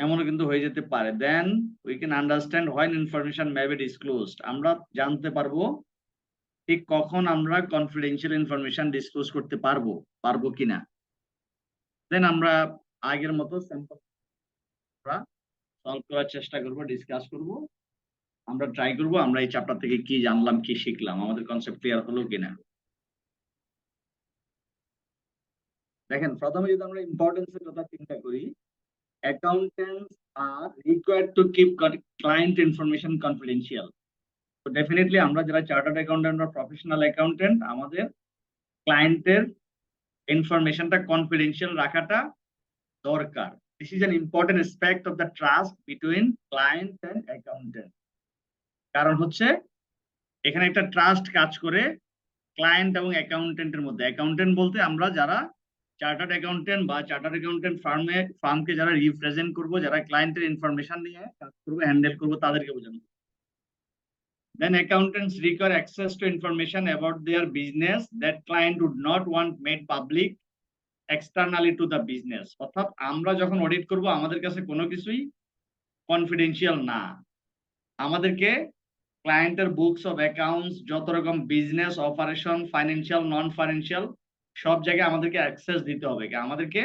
এমনও কিন্তু হয়ে যেতে পারে। Then we can understand when information may be disclosed. আমরা জানতে পারবো ঠিক কখন আমরা কনফিডেন্সিয়াল ইনফরমেশন ডিসক্লোজ করতে পারবো কিনা। দেন আমরা আগের মতো স্যাম্পল সলভ করার চেষ্টা করব, ডিসকাস করব। আমরা ট্রাই করব আমরা এই চ্যাপ্টার থেকে কি জানলাম, কি শিখলাম, আমাদের কনসেপ্ট ক্লিয়ার হলো কিনা। দেখেন, প্রথমে যদি আমরা ইম্পর্টেন্সের কথা চিন্তা করি, accountants are required to keep client information confidential. তো ডেফিনেটলি আমরা যারা চার্টার্ড অ্যাকাউন্টেন্ট বা প্রফেশনাল অ্যাকাউন্টেন্ট, আমাদের ক্লায়েন্টের ইনফরমেশনটা কনফিডেন্সিয়াল রাখাটা দরকার। This is an important aspect of the trust between client and accountant. কারণ হচ্ছে এখানে একটা ট্রাস্ট কাজ করে ক্লায়েন্ট এবং অ্যাকাউন্টেন্টের মধ্যে। অ্যাকাউন্টেন্ট বলতে আমরা যারা চার্টার্ড অ্যাকাউন্টেন্ট বা চার্টার্ড অ্যাকাউন্টেন্ট ফার্মকে যারা রিপ্রেজেন্ট করবো, যারা ক্লায়েন্টের ইনফরমেশন নিয়ে কাজ করবো, হ্যান্ডেল করবো, তাদেরকে বোঝানো। Then accountants require access to information about their business that client would not want made public externally to the business. অর্থাৎ আমরা যখন অডিট করব আমাদের কাছে কোনো কিছুই কনফিডেন্সিয়াল না। আমাদেরকে ক্লায়েন্টের বুকস অফ অ্যাকাউন্টস, যত রকম বিজনেস অপারেশন, ফাইন্যান্সিয়াল, নন ফাইন্যান্সিয়াল, সব জায়গায় আমাদেরকে অ্যাক্সেস দিতে হবে, আমাদেরকে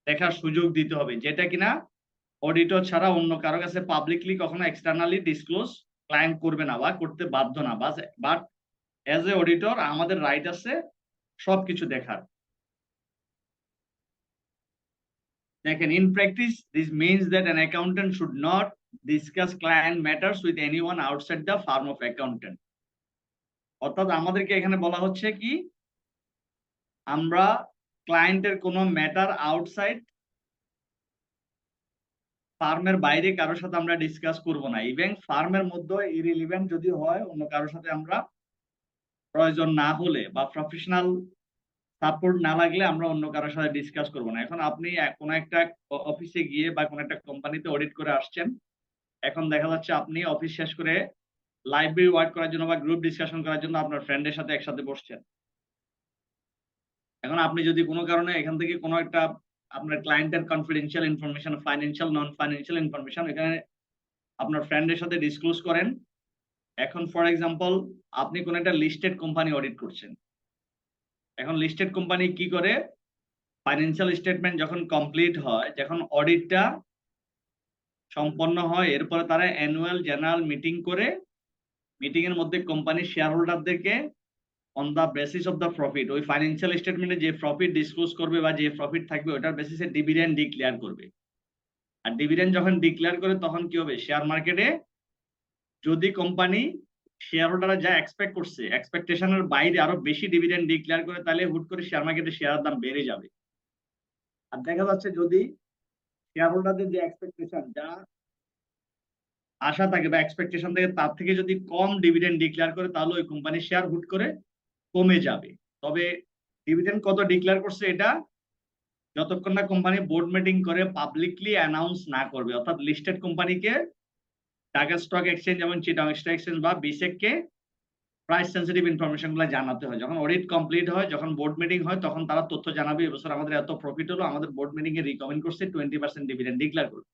দেখার সুযোগ দিতে হবে, যেটা কিনা অডিটর ছাড়া অন্য কারো কাছে পাবলিকলি কখনো এক্সটার্নালি ডিসক্লোজ ক্লায়েন্ট করবে না বা করতে বাধ্য না। বাট অ্যাজ এ অডিটর আমাদের রাইট আছে সবকিছু দেখার। দেখেন, in practice this means that an accountant should not discuss client matters with anyone outside the farm of accountant. অর্থাৎ আমাদেরকে এখানে বলা হচ্ছে কি, আমরা ক্লায়েন্টের কোনো ম্যাটার আউটসাইড ফার্মের বাইরে কারোর সাথে আমরা ডিসকাস করব না। ইভেন ফার্মের মধ্যে ইরিলিভেন্ট যদি হয়, অন্য কারোর সাথে আমরা প্রয়োজন না হলে বা প্রফেশনাল সাপোর্ট না লাগলে আমরা অন্য কারোর সাথে ডিসকাস করবো না। এখন আপনি কোনো একটা অফিসে গিয়ে বা কোনো একটা কোম্পানিতে অডিট করে আসছেন, এখন দেখা যাচ্ছে আপনি অফিস শেষ করে লাইব্রেরি ওয়ার্ক করার জন্য বা গ্রুপ ডিসকাশন করার জন্য আপনার ফ্রেন্ডের সাথে একসাথে বসছেন। এখন আপনি যদি কোনো কারণে এখান থেকে কোনো একটা আপনার ক্লায়েন্টের কনফিডেন্সিয়াল ইনফরমেশন, ফাইন্যান্সিয়াল, নন ফাইন্যান্সিয়াল ইনফরমেশন এখানে আপনার ফ্রেন্ডের সাথে ডিসক্লোজ করেন। এখন ফর এক্সাম্পল আপনি কোন একটা লিস্টেড কোম্পানি অডিট করছেন। এখন লিস্টেড কোম্পানি কি করে, ফাইন্যান্সিয়াল স্টেটমেন্ট যখন কমপ্লিট হয়, যখন অডিটটা সম্পন্ন হয়, এরপরে তারা অ্যানুয়াল জেনারেল মিটিং করে, মিটিং এর মধ্যে কোম্পানির শেয়ার হোল্ডারদেরকে on the basis of the profit, ওই ফাইন্যান্সিয়াল স্টেটমেন্টে যে প্রফিট ডিসক্লোজ করবে বা যে প্রফিট থাকবে ওটার বেসিসে ডিভিডেন্ড ডিক্লেয়ার করবে। আর ডিভিডেন্ড যখন ডিক্লেয়ার করে তখন কি হবে, শেয়ার মার্কেটে যদি কোম্পানি শেয়ার হোল্ডাররা যা এক্সপেক্ট করছে, এক্সপেকটেশনের বাইরে আরো বেশি ডিভিডেন্ড ডিক্লেয়ার করে, তাহলে হুট করে শেয়ার মার্কেটে শেয়ারের দাম বেড়ে যাবে। আর দেখা যাচ্ছে যদি শেয়ার হোল্ডারদের যে এক্সপেকটেশন, যা আশা থাকে বা এক্সপেকটেশন থাকে, তার থেকে যদি কম ডিভিডেন্ড ডিক্লেয়ার করে, তাহলে ওই কোম্পানির শেয়ার হুট করে কমে যাবে। তবে ডিভিডেন্ড কত ডিক্লেয়ার করছে এটা যতক্ষণ না কোম্পানি বোর্ড মিটিং করে পাবলিকলি অ্যানাউন্স না করবে। অর্থাৎ লিস্টেড কোম্পানিকে ঢাকা স্টক এক্সচেঞ্জ যেমন চিটাগং স্টক এক্সচেঞ্জ বা বিসেককে প্রাইস সেন্সিটিভ ইনফরমেশন গুলো জানাতে হয়। যখন অডিট কমপ্লিট হয়, যখন বোর্ড মিটিং হয়, তখন তারা তথ্য জানাবে, এবছর আমাদের এত প্রফিট হলো, আমাদের বোর্ড মিটিং এ রিকমেন্ড করছে 20% ডিভিডেন্ড ডিক্লেয়ার করবে।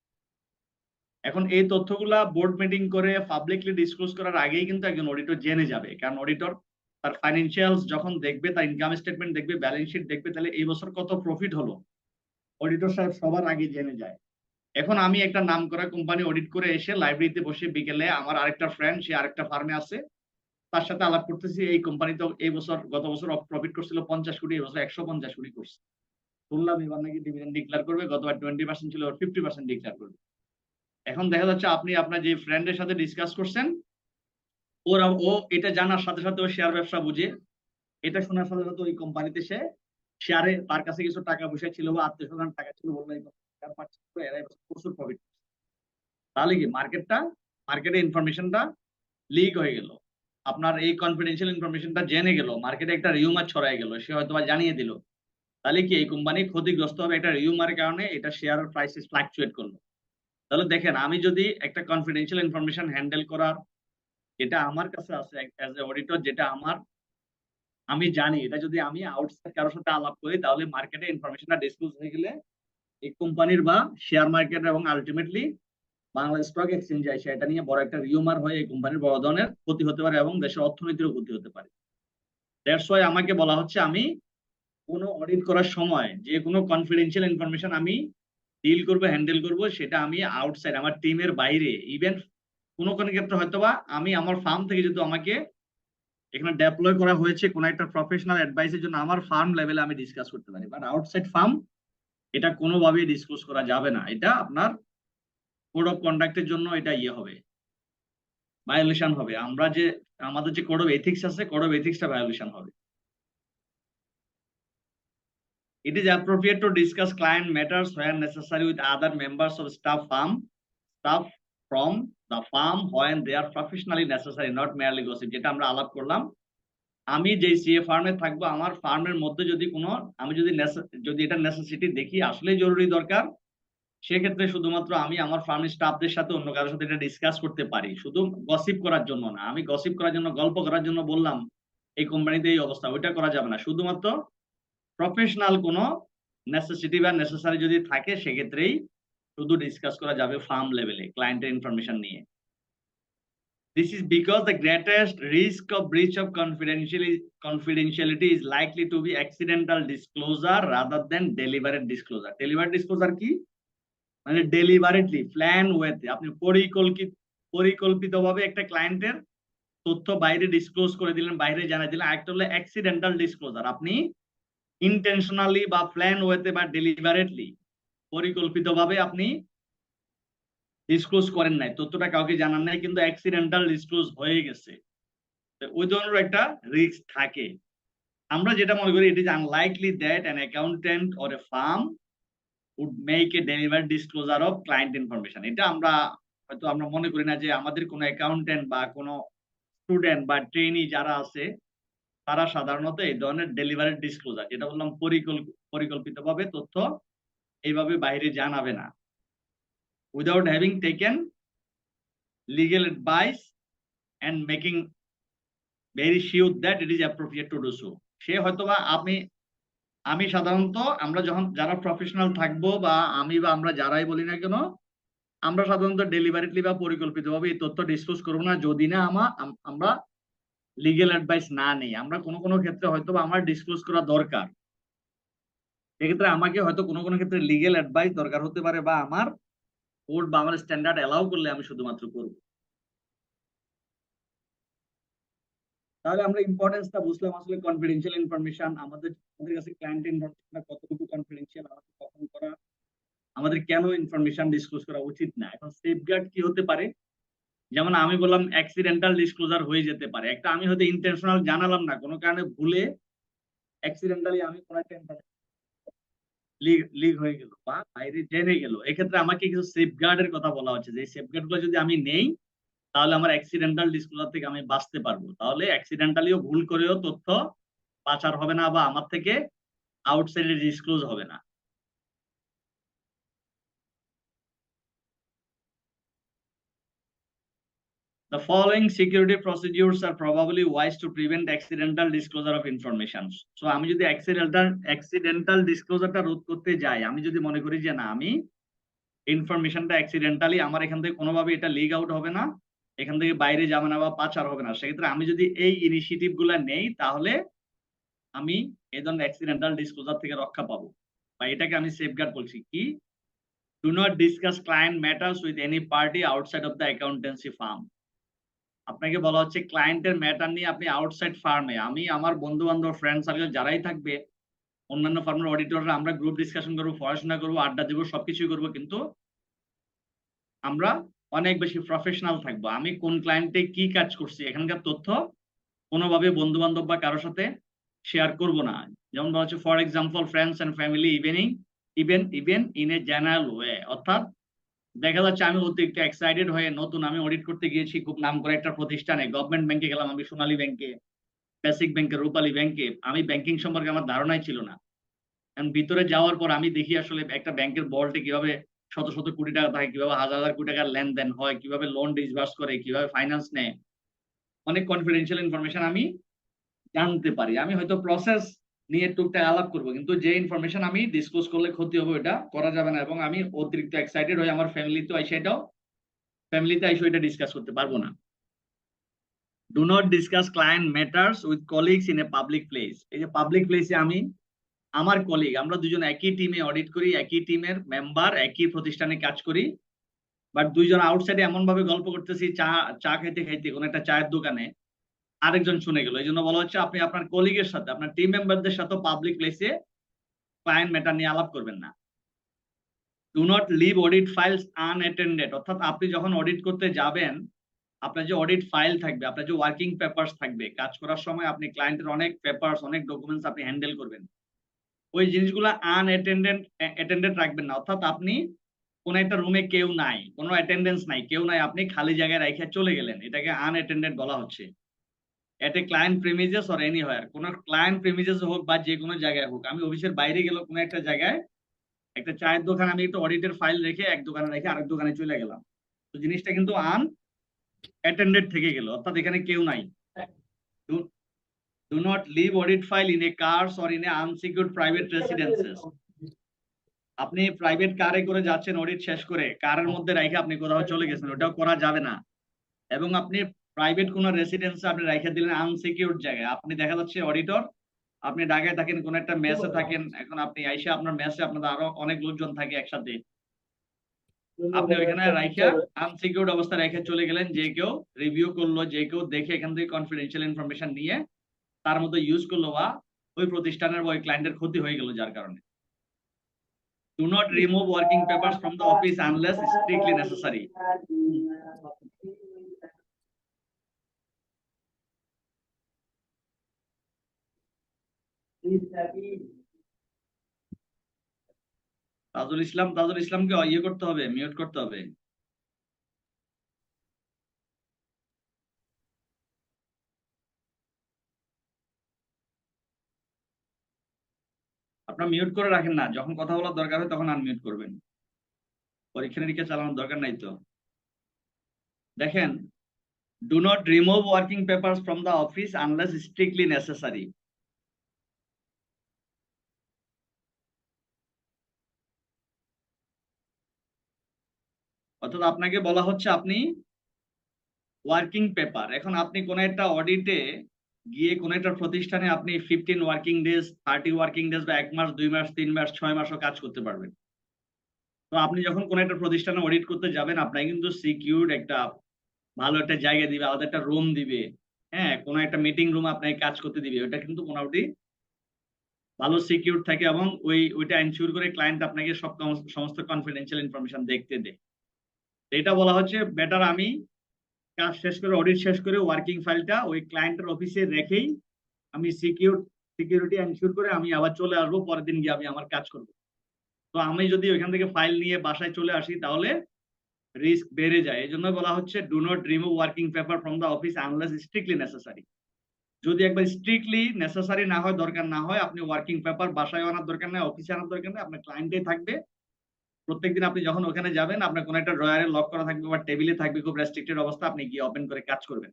এখন এই তথ্যগুলা বোর্ড মিটিং করে পাবলিকলি ডিসক্লোজ করার আগেই কিন্তু একজন অডিটর জেনে যাবে। কারণ অডিটর তার ফাইন্যান্সিয়ালস যখন দেখবে, তার ইনকাম স্টেটমেন্ট দেখবে, ব্যালেন্স শিট দেখবে, তাহলে এই বছর কত প্রফিট হলো অডিটর সাহেব সবার আগে জেনে যায়। এখন আমি একটা নাম করা কোম্পানি অডিট করে এসে লাইব্রেরিতে বসে বিকেলে আমার আরেকটা ফ্রেন্ড, সে আরেকটা ফার্মে আছে, তার সাথে আলাপ করতেছি, এই কোম্পানি তো এই বছর, গত বছর প্রফিট করছিল 50 কোটি, এই বছর 150 কোটি করছে, শুনলাম এবার নাকি ডিভিডেন্ড ডিক্লেয়ার করবে, গতবার 20% ছিল, 50% ডিক্লেয়ার করবে। এখন দেখা যাচ্ছে আপনি আপনার যে ফ্রেন্ডের সাথে ডিসকাস করছেন, ও এটা জানার সাথে সাথে ও শেয়ার ব্যবসা বুঝে, এটা শোনার সাথে সাথে ওই কোম্পানিতে সে শেয়ারে, তার কাছে কিছু টাকা পয়সা ছিল বা আত্মীয় স্বজন টাকা ছিল, বললো এরা প্রচুর প্রফিট। তাহলে কি মার্কেটে ইনফরমেশনটা লিক হয়ে গেল, আপনার এই কনফিডেন্সিয়াল ইনফরমেশনটা জেনে গেল, মার্কেটে একটা রিউমার ছড়াই গেল, সে হয়তো বা জানিয়ে দিল, তাহলে কি এই কোম্পানি ক্ষতিগ্রস্ত হবে একটা রিউমারের কারণে, এটা শেয়ার প্রাইসেস ফ্লাকচুয়েট করলো। তাহলে দেখেন, আমি যদি একটা কনফিডেন্সিয়াল ইনফরমেশন হ্যান্ডেল করার, যেটা আমার কাছে আছে অ্যাজ এ অডিটর, যেটা আমি জানি, এটা যদি আমি আউটসাইড কারোর সাথে আলাপ করি, তাহলে মার্কেটে ইনফরমেশনটা ডিসক্লোজ হয়ে গেলে এই কোম্পানির বা শেয়ার মার্কেট এবং আলটিমেটলি বাংলাদেশ স্টক এক্সচেঞ্জ আসে, এটা নিয়ে বড় একটা রিউমার হয়ে এই কোম্পানির বড় ধরনের ক্ষতি হতে পারে এবং দেশের অর্থনীতিরও ক্ষতি হতে পারে। দ্যাটস ওয়াই আমাকে বলা হচ্ছে আমি কোনো অডিট করার সময় যে কোনো কনফিডেন্সিয়াল ইনফরমেশন আমি ডিল করবো, হ্যান্ডেল করব, সেটা আমি আউটসাইড আমার টিমের বাইরে, ইভেন কোনো কোনো ক্ষেত্রে হয়তোবা আমি আমার ফার্ম থেকে যদি আমাকে এখানে ডেপ্লয় করা হয়েছে কোনো একটা প্রফেশনাল অ্যাডভাইসের জন্য, আমার ফার্ম লেভেলে আমি ডিসকাস করতে পারি, বাট আউটসাইড ফার্ম এটা কোনোভাবেই ডিসক্লোজ করা যাবে না। এটা আপনার কোড অফ কন্ডাক্টের জন্য এটা হবে, ভায়োলেশন হবে। আমরা যে আমাদের যে কোড অফ এথিক্স আছে, কোড অফ এথিক্সটা ভায়োলেশন হবে। It is appropriate to discuss client matters where necessary with other members of staff from the firm when they are professionally necessary, not merely gossip, যেটা আমরা আলাপ করলাম। আমি যে CA ফার্মে থাকবো, আমার ফার্মের মধ্যে যদি কোনো আমি যদি এটা নেসেসিটি দেখি আসলে জরুরি দরকার, সেক্ষেত্রে শুধুমাত্র আমি আমার ফার্মের স্টাফদের সাথে অন্য কারোর সাথে এটা ডিসকাস করতে পারি, শুধু গসিপ করার জন্য না। আমি গসিপ করার জন্য, গল্প করার জন্য বললাম এই কোম্পানিতে এই অবস্থা, ওইটা করা যাবে না। শুধুমাত্র প্রফেশনাল কোনো নেসেসিটি বা নেসেসারি যদি থাকে, সেক্ষেত্রেই শুধু ডিসকাস করা যাবে ফার্ম লেভেলে ক্লায়েন্টের ইনফরমেশন নিয়ে। This is because the greatest risk of breach of confidentiality is likely to be accidental disclosure rather than deliberate disclosure. Deliberate disclosure কি? মানে ডেলিবারেটলি প্ল্যান ওয়েতে আপনি পরিকল্পিতভাবে একটা ক্লায়েন্টের তথ্য বাইরে ডিসক্লোজ করে দিলেন, বাইরে জানিয়ে দিলেন। একটা হলো অ্যাক্সিডেন্টাল ডিসক্লোজার, আপনি ইন্টেনশনালি বা প্ল্যান ওয়েতে বা ডেলিবারেটলি পরিকল্পিতভাবে আপনি ডিসক্লোজ করেন নাই, তথ্যটা কাউকে জানান নাই, কিন্তু অ্যাক্সিডেন্টাল ডিসক্লোজ হয়ে গেছে, ওই ধরনের একটা রিস্ক থাকে। আমরা যেটা মনে করি, it is unlikely that an accountant or a farm would make a deliberate disclosure of client information. এটা আমরা হয়তো আমরা মনে করি না যে আমাদের কোনো অ্যাকাউন্টেন্ট বা কোনো স্টুডেন্ট বা ট্রেনি যারা আছে তারা সাধারণত এই ধরনের ডেলিভারেট ডিসক্লোজার, যেটা বললাম পরিকল্পিতভাবে তথ্য এইভাবে বাইরে জানাবে না, without having taken legal advice and making very sure that it is appropriate to do so. সে হয়তোবা আমি সাধারণত আমরা যখন যারা প্রফেশনাল থাকবো বা আমরা যারাই বলি না কেন, আমরা সাধারণত ডেলিভারেটলি বা পরিকল্পিতভাবে এই তথ্য ডিসক্লোজ করবো না যদি না আমরা লিগ্যাল অ্যাডভাইস না নেই। আমরা কোনো কোনো ক্ষেত্রে হয়তো আমার ডিসক্লোজ করা দরকার, সেক্ষেত্রে আমাকে হয়তো কোনো কোনো ক্ষেত্রে লিগ্যাল অ্যাডভাইস দরকার হতে পারে, বা আমার কোড বা আমার স্ট্যান্ডার্ড অ্যালাউ করলে আমি শুধুমাত্র করব। তাহলে আমরা ইম্পর্টেন্সটা বুঝলাম, আসলে কনফিডেন্সিয়াল ইনফরমেশন আমাদের কাছে ক্লায়েন্ট ইনফরমেশন কতটুকু কনফিডেন্সিয়াল, আমাদের কখন করা, আমাদের কেন ইনফরমেশন ডিসক্লোজ করা উচিত না। এখন সেফগার্ড কি হতে পারে? যেমন আমি বললাম অ্যাক্সিডেন্টাল ডিসক্লোজার হয়ে যেতে পারে। একটা আমি হয়তো ইন্টেনশনাল জানালাম না, কোনো কারণে ভুলে অ্যাক্সিডেন্টালি আমি কোনো একটা লিক হয়ে গেল বা বাইরে জেনে গেল, এক্ষেত্রে আমাকে কিছু সেফগার্ডের কথা বলা হচ্ছে, যে সেফগার্ড গুলো যদি আমি নেই তাহলে আমার অ্যাক্সিডেন্টাল ডিসক্লোজার থেকে আমি বাঁচতে পারবো। তাহলে অ্যাক্সিডেন্টালিও ভুল করেও তথ্য পাচার হবে না বা আমার থেকে আউটসাইডে ডিসক্লোজ হবে না। The following security procedures are probably wise to prevent accidental disclosure of information. So আমি যদি accidental disclosureটা রোধ করতে যাই, আমি যদি মনে করি যে না আমি ইনফরমেশনটা অ্যাক্সিডেন্টালি আমার এখান থেকে কোনোভাবে এটা লিক আউট হবে না, এখান থেকে বাইরে যাবে না বা পাচার হবে না, সেক্ষেত্রে আমি যদি এই ইনিশিয়েটিভ গুলা নেই তাহলে আমি এই ধরনের অ্যাক্সিডেন্টাল ডিসক্লোজার থেকে রক্ষা পাবো, বা এটাকে আমি সেফগার্ড বলছি। কি? Do not discuss client matters with any party outside of the accountancy farm. আপনাকে বলা হচ্ছে ক্লায়েন্টের ম্যাটার নিয়ে আপনি আউটসাইড ফার্মে, আমি আমার বন্ধু বান্ধব ফ্রেন্ড সার্কেল যারাই থাকবে, অন্যান্য ফার্মের অডিটররা, আমরা গ্রুপ ডিসকাশন করবো, পড়াশোনা করবো, আড্ডা দেবো, সবকিছুই করবো, কিন্তু আমরা অনেক বেশি প্রফেশনাল থাকবো। আমি কোন ক্লায়েন্টে কি কাজ করছি এখানকার তথ্য কোনোভাবে বন্ধু বান্ধব বা কারোর সাথে শেয়ার করব না। যেমন বলা হচ্ছে for example friends and family even in a general way. অর্থাৎ দেখা যাচ্ছে আমি অতিরিক্ত এক্সাইটেড হয়ে নতুন আমি অডিট করতে গিয়েছি খুব নাম করে একটা প্রতিষ্ঠানে, গভর্নমেন্ট ব্যাংকে গেলাম, আমি সোনালী ব্যাংকে, বেসিক ব্যাংকে, রূপালী ব্যাংকে, আমি ব্যাংকিং সম্পর্কে আমার ধারণাই ছিল না। ভিতরে যাওয়ার পর আমি দেখি আসলে একটা ব্যাংকের বলটে কিভাবে শত শত কোটি টাকা থাকে, কিভাবে হাজার হাজার কোটি টাকার লেনদেন হয়, কিভাবে লোন ডিসবার্স করে, কিভাবে ফাইন্যান্স নেয়, অনেক কনফিডেন্সিয়াল ইনফরমেশন আমি জানতে পারি। আমি হয়তো প্রসেস নিয়ে টুকটাক আলাপ করবো, কিন্তু যে ইনফরমেশন আমি ডিসক্লোজ করলে ক্ষতি হবে ওটা করা যাবে না, এবং আমি অতিরিক্ত এক্সাইটেড হয়ে আমার ফ্যামিলিতে এটা ডিসকাস করতে পারবো না। Do not discuss client matters with colleagues in a public place. এই যে পাবলিক প্লেসে আমি আমার কলিগ, আমরা দুজন একই টিমে অডিট করি, একই টিমের মেম্বার, একই প্রতিষ্ঠানে কাজ করি, বাট দুইজন আউটসাইডে এমন ভাবে গল্প করতেছি চা চা খাইতে খাইতে কোনো একটা চায়ের দোকানে, আরেকজন শুনে গেল। এই জন্য বলা হচ্ছে আপনি আপনার কলিগের সাথে, আপনার টিম মেম্বারদের সাথে পাবলিক প্লেসে ক্লায়েন্ট ম্যাটার নিয়ে আলাপ করবেন না। Do not leave audit files unattended, অর্থাৎ আপনি যখন অডিট করতে যাবেন, আপনার যে অডিট ফাইল থাকবে, আপনার যে ওয়ার্কিং পেপারস থাকবে, কাজ করার সময় আপনি ক্লায়েন্টের অনেক পেপারস, অনেক ডকুমেন্টস আপনি হ্যান্ডেল করবেন, ওই জিনিসগুলো অ্যাটেন্ডেড রাখবেন না। অর্থাৎ আপনি কোন একটা রুমে কেউ নাই, কোনো অ্যাটেন্ডেন্স নাই, কেউ নাই, আপনি খালি জায়গায় রেখে চলে গেলেন, এটাকে আনঅ্যাটেন্ডেড বলা হচ্ছে। At a client premises or anywhere, কোন ক্লায়েন্ট প্রিমিসেস হোক বা যে কোনো জায়গায় হোক, আমি অফিসের বাইরে গেল কোনো একটা জায়গায়, একটা চায়ের দোকান, আমি একটা অডিটের ফাইল রেখে এক দোকানে রেখে আরেক দোকানে চলে গেলাম, তো জিনিসটা কিন্তু আনঅ্যাটেন্ডেড থেকে গেল, অর্থাৎ এখানে কেউ নাই। Do not leave audit file in a cars or in a unsecured private residences. আপনি প্রাইভেট কারে করে যাচ্ছেন, অডিট শেষ করে কারের মধ্যে রেখে আপনি কোথাও চলে গেছেন, ওটাও করা যাবে না। এবং আপনি প্রাইভেট কোন রেসিডেন্সে আপনি রেখে দিলেন আনসিকিউরড জায়গায়, আপনি দেখা যাচ্ছে অডিটর, আপনি ঢাকায় থাকেন, কোন একটা মেসে থাকেন, এখন আপনি আইসা আপনার মেসে আপনাদের আরো অনেক লোকজন থাকে একসাথে, আপনি ওইখানে রাইখা আনসিকিউরড অবস্থা রেখে চলে গেলেন, যে কেউ রিভিউ করলো, যে কেউ দেখে এখান থেকে কনফিডেন্সিয়াল ইনফরমেশন নিয়ে তার মধ্যে ইউজ করলো, বা ওই প্রতিষ্ঠানের বা ওই ক্লায়েন্টের ক্ষতি হয়ে গেল যার কারণে। Do not remove working papers from the office unless strictly necessary. Tajul ইসলামকে ইয়ে করতে হবে, মিউট করতে হবে। আপনার মিউট করে রাখেন না, যখন কথা বলার দরকার হয় তখন আনমিউট করবেন, পরীক্ষা নিরীক্ষা চালানোর দরকার নাই তো। দেখেন, do not remove working papers from the office unless strictly necessary. অর্থাৎ আপনাকে বলা হচ্ছে আপনি ওয়ার্কিং পেপার, এখন আপনি কোন একটা অডিটে গিয়ে কোন একটা প্রতিষ্ঠানে আপনি 15 ওয়ার্কিং ডেজ, 30 ওয়ার্কিং ডেজ, বা 1 মাস, 2 মাস, 3 মাস, 6 মাসও কাজ করতে পারবেন। তো আপনি যখন কোন একটা প্রতিষ্ঠানে অডিট করতে যাবেন, আপনাকে কিন্তু সিকিউরড একটা ভালো একটা জায়গা দিবে, আলাদা একটা রুম দিবে, হ্যাঁ, কোন একটা মিটিং রুম আপনাকে কাজ করতে দিবে, ওটা কিন্তু মোটামুটি ভালো সিকিউর থাকে, এবং ওইটা এনশিওর করে ক্লায়েন্ট আপনাকে সমস্ত কনফিডেন্সিয়াল ইনফরমেশন দেখতে দেয়। এটা বলা হচ্ছে বেটার আমি কাজ শেষ করে, অডিট শেষ করে ওয়ার্কিং ফাইলটা ওই ক্লায়েন্টের অফিসে রেখেই আমি সিকিউরিটি এনশিওর করে আমি আবার চলে আসবো, পরের দিন গিয়ে আমি আমার কাজ করবো। তো আমি যদি ওইখান থেকে ফাইল নিয়ে বাসায় চলে আসি তাহলে রিস্ক বেড়ে যায়। এই জন্য বলা হচ্ছে do not remove working paper from the office unless strictly necessary. যদি একবার স্ট্রিক্টলি নেসেসারি না হয়, দরকার না হয়, আপনি ওয়ার্কিং পেপার বাসায় আনার দরকার নেই, অফিসে আনার দরকার নেই, আপনার ক্লায়েন্টে থাকবে। প্রত্যেকদিন আপনি যখন ওখানে যাবেন, আপনার কোনো একটা ড্রয়ারে লক করা থাকবে বা টেবিলে থাকবে, খুব রেস্ট্রিক্টেড অবস্থা, আপনি গিয়ে ওপেন করে কাজ করবেন।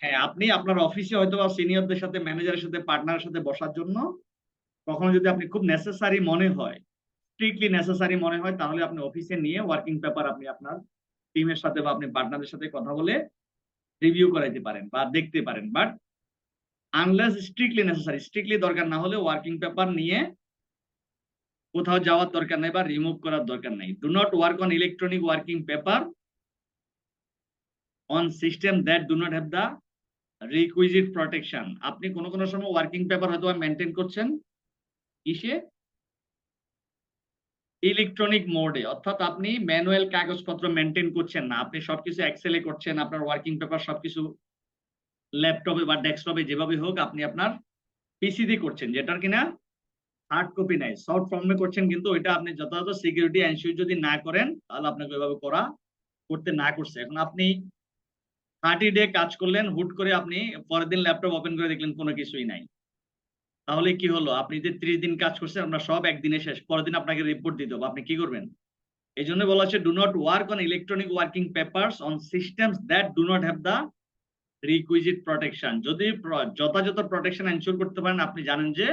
হ্যাঁ, আপনি আপনার অফিসে হয়তো বা সিনিয়রদের সাথে, ম্যানেজারের সাথে, পার্টনারের সাথে বসার জন্য কখনো যদি আপনি খুব নেসেসারি মনে হয়, স্ট্রিক্টলি নেসেসারি মনে হয়, তাহলে আপনি অফিসে নিয়ে ওয়ার্কিং পেপার আপনি আপনার টিমের সাথে বা আপনি পার্টনারের সাথে কথা বলে রিভিউ করাইতে পারেন বা দেখতে পারেন। But unless strictly necessary, strictly দরকার না হলে ওয়ার্কিং পেপার নিয়ে কোথাও যাওয়ার দরকার নেই বা রিমুভ করার দরকার নেই। Do not work on electronic working paper on system that do not have the requisite protection. আপনি কোনো সময় ওয়ার্কিং পেপার হয়তো মেনটেন করছেন কিসে, ইলেকট্রনিক মোডে, অর্থাৎ আপনি ম্যানুয়াল কাগজপত্র মেনটেন করছেন না, আপনি সবকিছু এক্সেলে করছেন, আপনার ওয়ার্কিং পেপার সবকিছু ল্যাপটপে বা ডেস্কটপে যেভাবে হোক আপনি আপনার পিসি দিয়ে করছেন, যেটার কিনা হার্ড কপি নাই, সফট ফর্মে করছেন, কিন্তু ওইটা আপনি যথাযথ সিকিউরিটি এনশিওর যদি না করেন তাহলে আপনাকে ওইভাবে করতে না করছে। এখন আপনি 30 ডে কাজ করলেন, হুট করে আপনি পরের দিন ল্যাপটপ ওপেন করে দেখলেন কোনো কিছুই নাই, তাহলে কি হলো? আপনি যে 30 দিন কাজ করছেন আপনার সব একদিনে শেষ, পরের দিন আপনাকে রিপোর্ট দিতে হবে, আপনি কি করবেন? এই জন্য বলা হচ্ছে do not work on electronic working papers on systems that do not have the requisite protection, যদি যথাযথ প্রটেকশন এনশিওর করতে পারেন, আপনি জানেন যে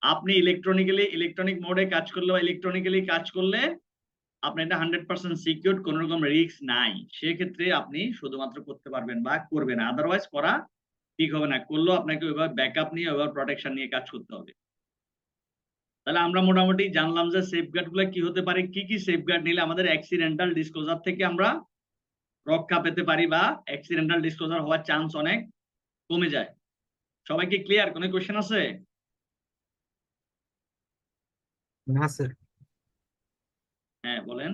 আপনি ইলেকট্রনিক মোডে কাজ করলে বা ইলেকট্রনিক্যালি কাজ করলে আপনি এটা 100% সিকিউর, কোন রকম রিস্ক নাই, সেক্ষেত্রে আপনি শুধুমাত্র করতে পারবেন বা করবেন, আদারওয়াইজ করা ঠিক হবে না। করলেও আপনাকে ওইভাবে ব্যাকআপ নিয়ে ওইভাবে প্রটেকশন নিয়ে কাজ করতে হবে। তাহলে আমরা মোটামুটি জানলাম যে সেফগার্ড গুলো কি হতে পারে, কি কি সেফগার্ড নিলে আমাদের অ্যাক্সিডেন্টাল ডিসক্লোজার থেকে আমরা রক্ষা পেতে পারি বা অ্যাক্সিডেন্টাল ডিসক্লোজার হওয়ার চান্স অনেক কমে যায়। সবাই কি ক্লিয়ার? কোনো কোয়েশ্চেন আছে? না স্যার। হ্যাঁ বলেন,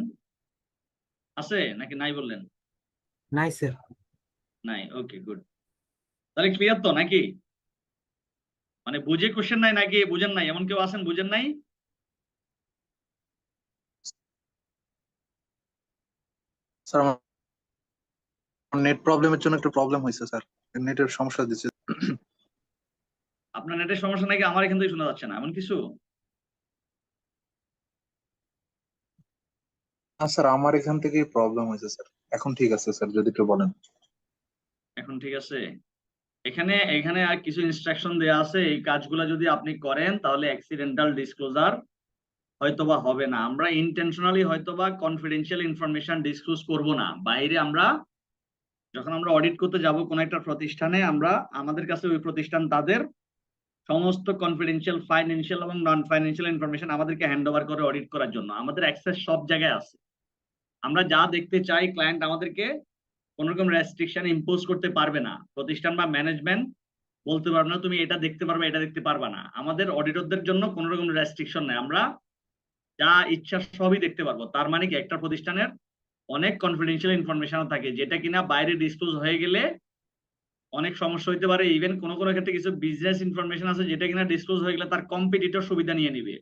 আছে নাকি নাই বললেন? নাই স্যার। নাই, ওকে গুড। তাহলে ক্লিয়ার তো নাকি? মানে বুঝে কোশ্চেন নাই নাকি বুঝেন নাই, এমন কেউ আছেন বুঝেন নাই? স্যার আমার নেট প্রবলেমের জন্য একটু প্রবলেম হয়েছে স্যার, নেটের সমস্যা দিচ্ছে। আপনার নেটের সমস্যা নাকি আমার এখান থেকে শোনা যাচ্ছে না এমন কিছু? না স্যার, আমার এখান থেকেই প্রবলেম হয়েছে স্যার। এখন ঠিক আছে স্যার, যদি একটু বলেন। এখন ঠিক আছে। এখানে এখানে আর কিছু ইনস্ট্রাকশন দেয়া আছে, এই কাজগুলো যদি আপনি করেন তাহলে অ্যাক্সিডেন্টাল ডিসক্লোজার হয়তোবা হবে না। আমরা ইন্টেনশনালি হয়তোবা কনফিডেন্সিয়াল ইনফরমেশন ডিসক্লোজ করব না বাইরে। আমরা যখন আমরা অডিট করতে যাব কোন একটা প্রতিষ্ঠানে, আমরা আমাদের কাছে ওই প্রতিষ্ঠান তাদের সমস্ত কনফিডেন্সিয়াল ফাইন্যান্সিয়াল এবং নন ফাইন্যান্সিয়াল ইনফরমেশন আমাদেরকে হ্যান্ড ওভার করে অডিট করার জন্য। আমাদের অ্যাক্সেস সব জায়গায় আছে, আমরা যা দেখতে চাই ক্লায়েন্ট আমাদেরকে কোন রকম রেস্ট্রিকশন ইম্পোজ করতে পারবে না। প্রতিষ্ঠান বা ম্যানেজমেন্ট বলতে পারবে না তুমি এটা দেখতে পারবে এটা দেখতে পারবা না। আমাদের অডিটরদের জন্য কোন রকম রেস্ট্রিকশন নেই, আমরা যা ইচ্ছা সবই দেখতে পারবো। তার মানে কি, একটা প্রতিষ্ঠানের অনেক কনফিডেন্সিয়াল ইনফরমেশন থাকে যেটা কিনা বাইরে ডিসক্লোজ হয়ে গেলে অনেক সমস্যা হতে পারে। ইভেন কোন কোন ক্ষেত্রে কিছু বিজনেস ইনফরমেশন আছে যেটা কিনা ডিসক্লোজ হয়ে গেলে তার কম্পিটিটর সুবিধা নিয়ে নিবে।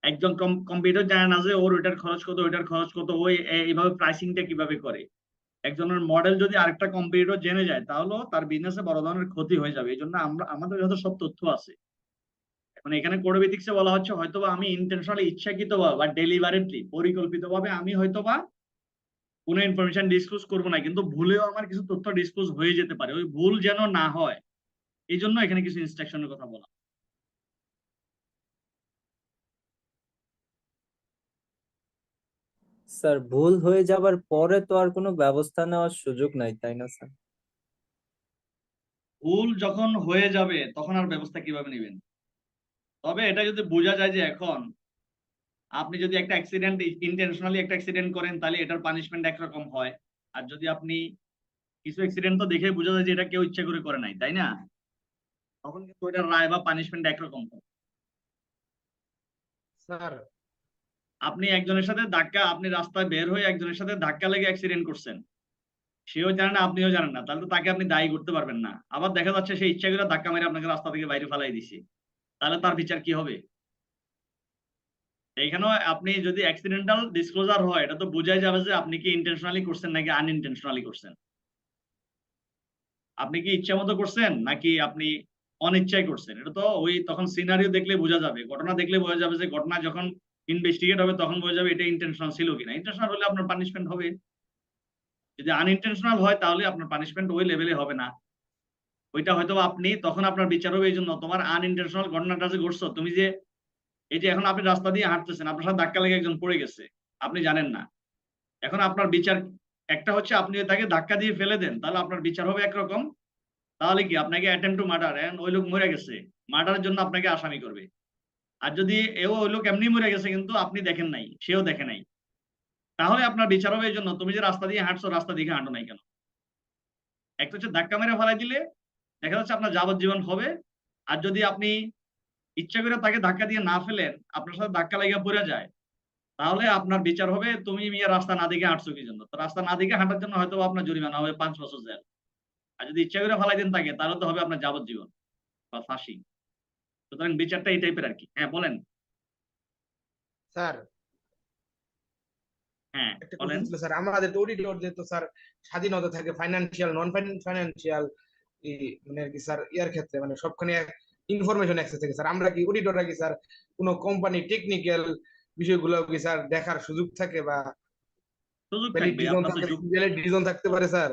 একজন কম্পিটিটর জানে না যে ওর ওইটার খরচ কত, ওইটার খরচ কত, ওই এইভাবে প্রাইসিংটা কিভাবে করে। একজনের মডেল যদি আরেকটা কম্পিটিটর জেনে যায় তাহলে তার বিজনেসে বড় ধরনের ক্ষতি হয়ে যাবে। এই জন্য আমাদের কাছে সব তথ্য আছে। এখন এখানে কোড এথিক্সে বলা হচ্ছে হয়তোবা আমি ইন্টেনশনালি ইচ্ছাকৃতভাবে বা ডেলিভারেটলি পরিকল্পিতভাবে আমি হয়তোবা কোনো ইনফরমেশন ডিসক্লোজ করবো না, কিন্তু ভুলেও আমার কিছু তথ্য ডিসক্লোজ হয়ে যেতে পারে। ওই ভুল যেন না হয় এই জন্য এখানে কিছু ইনস্ট্রাকশনের কথা বলা। স্যার ভুল হয়ে যাবার পরে তো আর কোনো ব্যবস্থা নেওয়ার সুযোগ নাই, তাই না স্যার? ভুল যখন হয়ে যাবে তখন আর ব্যবস্থা কিভাবে নেবেন? তবে এটা যদি বোঝা যায় যে এখন আপনি যদি একটা অ্যাক্সিডেন্ট ইন্টেনশনালি একটা অ্যাক্সিডেন্ট করেন তাহলে এটার পানিশমেন্ট একরকম হয়, আর যদি আপনি কিছু অ্যাক্সিডেন্ট তো দেখে বোঝা যায় যে এটা কেউ ইচ্ছা করে করে নাই, তাই না? তখন কিন্তু ওইটার রায় বা পানিশমেন্ট একরকম হয়। স্যার আপনি একজনের সাথে ধাক্কা, আপনি রাস্তায় বের হয়ে একজনের সাথে ধাক্কা লেগে অ্যাক্সিডেন্ট করছেন, সেও জানে না আপনিও জানেন না, তাহলে তো তাকে আপনি দায়ী করতে পারবেন না। আবার দেখা যাচ্ছে সে ইচ্ছা করে ধাক্কা মেরে আপনাকে রাস্তা থেকে বাইরে ফেলাই দিছে, তাহলে তার বিচার কি হবে? এইখানেও আপনি যদি অ্যাক্সিডেন্টাল ডিসক্লোজার হয় এটা তো বোঝাই যাবে যে আপনি কি ইন্টেনশনালি করছেন নাকি আনইনটেনশনালি করছেন। আপনি কি ইচ্ছা মতো করছেন নাকি আপনি অনিচ্ছায় করছেন, এটা তো ওই তখন সিনারিও দেখলে বোঝা যাবে, ঘটনা দেখলে বোঝা যাবে। যে ঘটনা যখন ইনভেস্টিগেট হবে তখন বোঝা যাবে এটা ইন্টেনশনাল ছিল কিনা। ইন্টেনশনাল হলে আপনার পানিশমেন্ট হবে, যদি আনইনটেনশনাল হয় তাহলে আপনার পানিশমেন্ট ওই লেভেলে হবে না। ওইটা হয়তো আপনি তখন আপনার বিচার হবে এই জন্য তোমার আনইনটেনশনাল ঘটনাটা যে ঘটছো, তুমি যে এই যে এখন আপনি রাস্তা দিয়ে হাঁটতেছেন, আপনার সাথে ধাক্কা লেগে একজন পড়ে গেছে, আপনি জানেন না। এখন আপনার বিচার একটা হচ্ছে আপনি তাকে ধাক্কা দিয়ে ফেলে দেন, তাহলে আপনার বিচার হবে একরকম। তাহলে কি আপনাকে অ্যাটেম্প টু মার্ডার, ওই লোক মরে গেছে, মার্ডারের জন্য আপনাকে আসামি করবে। আর যদি ওই লোক এমনি মরে গেছে কিন্তু আপনি দেখেন নাই, সেও দেখে নাই, তাহলে আপনার বিচার হবে এই জন্য তুমি যে রাস্তা দিয়ে হাঁটছো রাস্তা দিকে হাঁটো নাই কেন। একটা হচ্ছে ধাক্কা মেরে ফেলাই দিলে দেখা যাচ্ছে আপনার যাবজ্জীবন হবে। আর যদি আপনি ইচ্ছা করে তাকে ধাক্কা দিয়ে না ফেলেন, আপনার সাথে ধাক্কা লাগিয়ে পড়ে যায়, তাহলে আপনার বিচার হবে তুমি মিয়া রাস্তা না দিকে হাঁটছো কি জন্য। তো রাস্তা না দিকে হাঁটার জন্য হয়তো আপনার জরিমানা হবে 5 বছর জেল। আর যদি ইচ্ছা করে ফেলাই দেন তাকে তাহলে তো হবে আপনার যাবজ্জীবন বা ফাঁসি। সুতরাং বিচারটা এই টাইপের আর কি। হ্যাঁ বলেন। স্যার হ্যাঁ একটা বলেন। কোশ্চেন ছিল স্যার, আমাদের তো অডিটর যে তো স্যার স্বাধীনতা থাকে ফাইনান্সিয়াল নন ফাইনান্সিয়াল মানে কি স্যার ইয়ার ক্ষেত্রে মানে সবখানে ইনফরমেশন অ্যাক্সেস থাকে স্যার। আমরা কি অডিটররা কি স্যার কোনো কোম্পানি টেকনিক্যাল বিষয়গুলো কি স্যার দেখার সুযোগ থাকে বা সুযোগ থাকবে, আপনার তো ডিসিশন থাকতে পারে স্যার?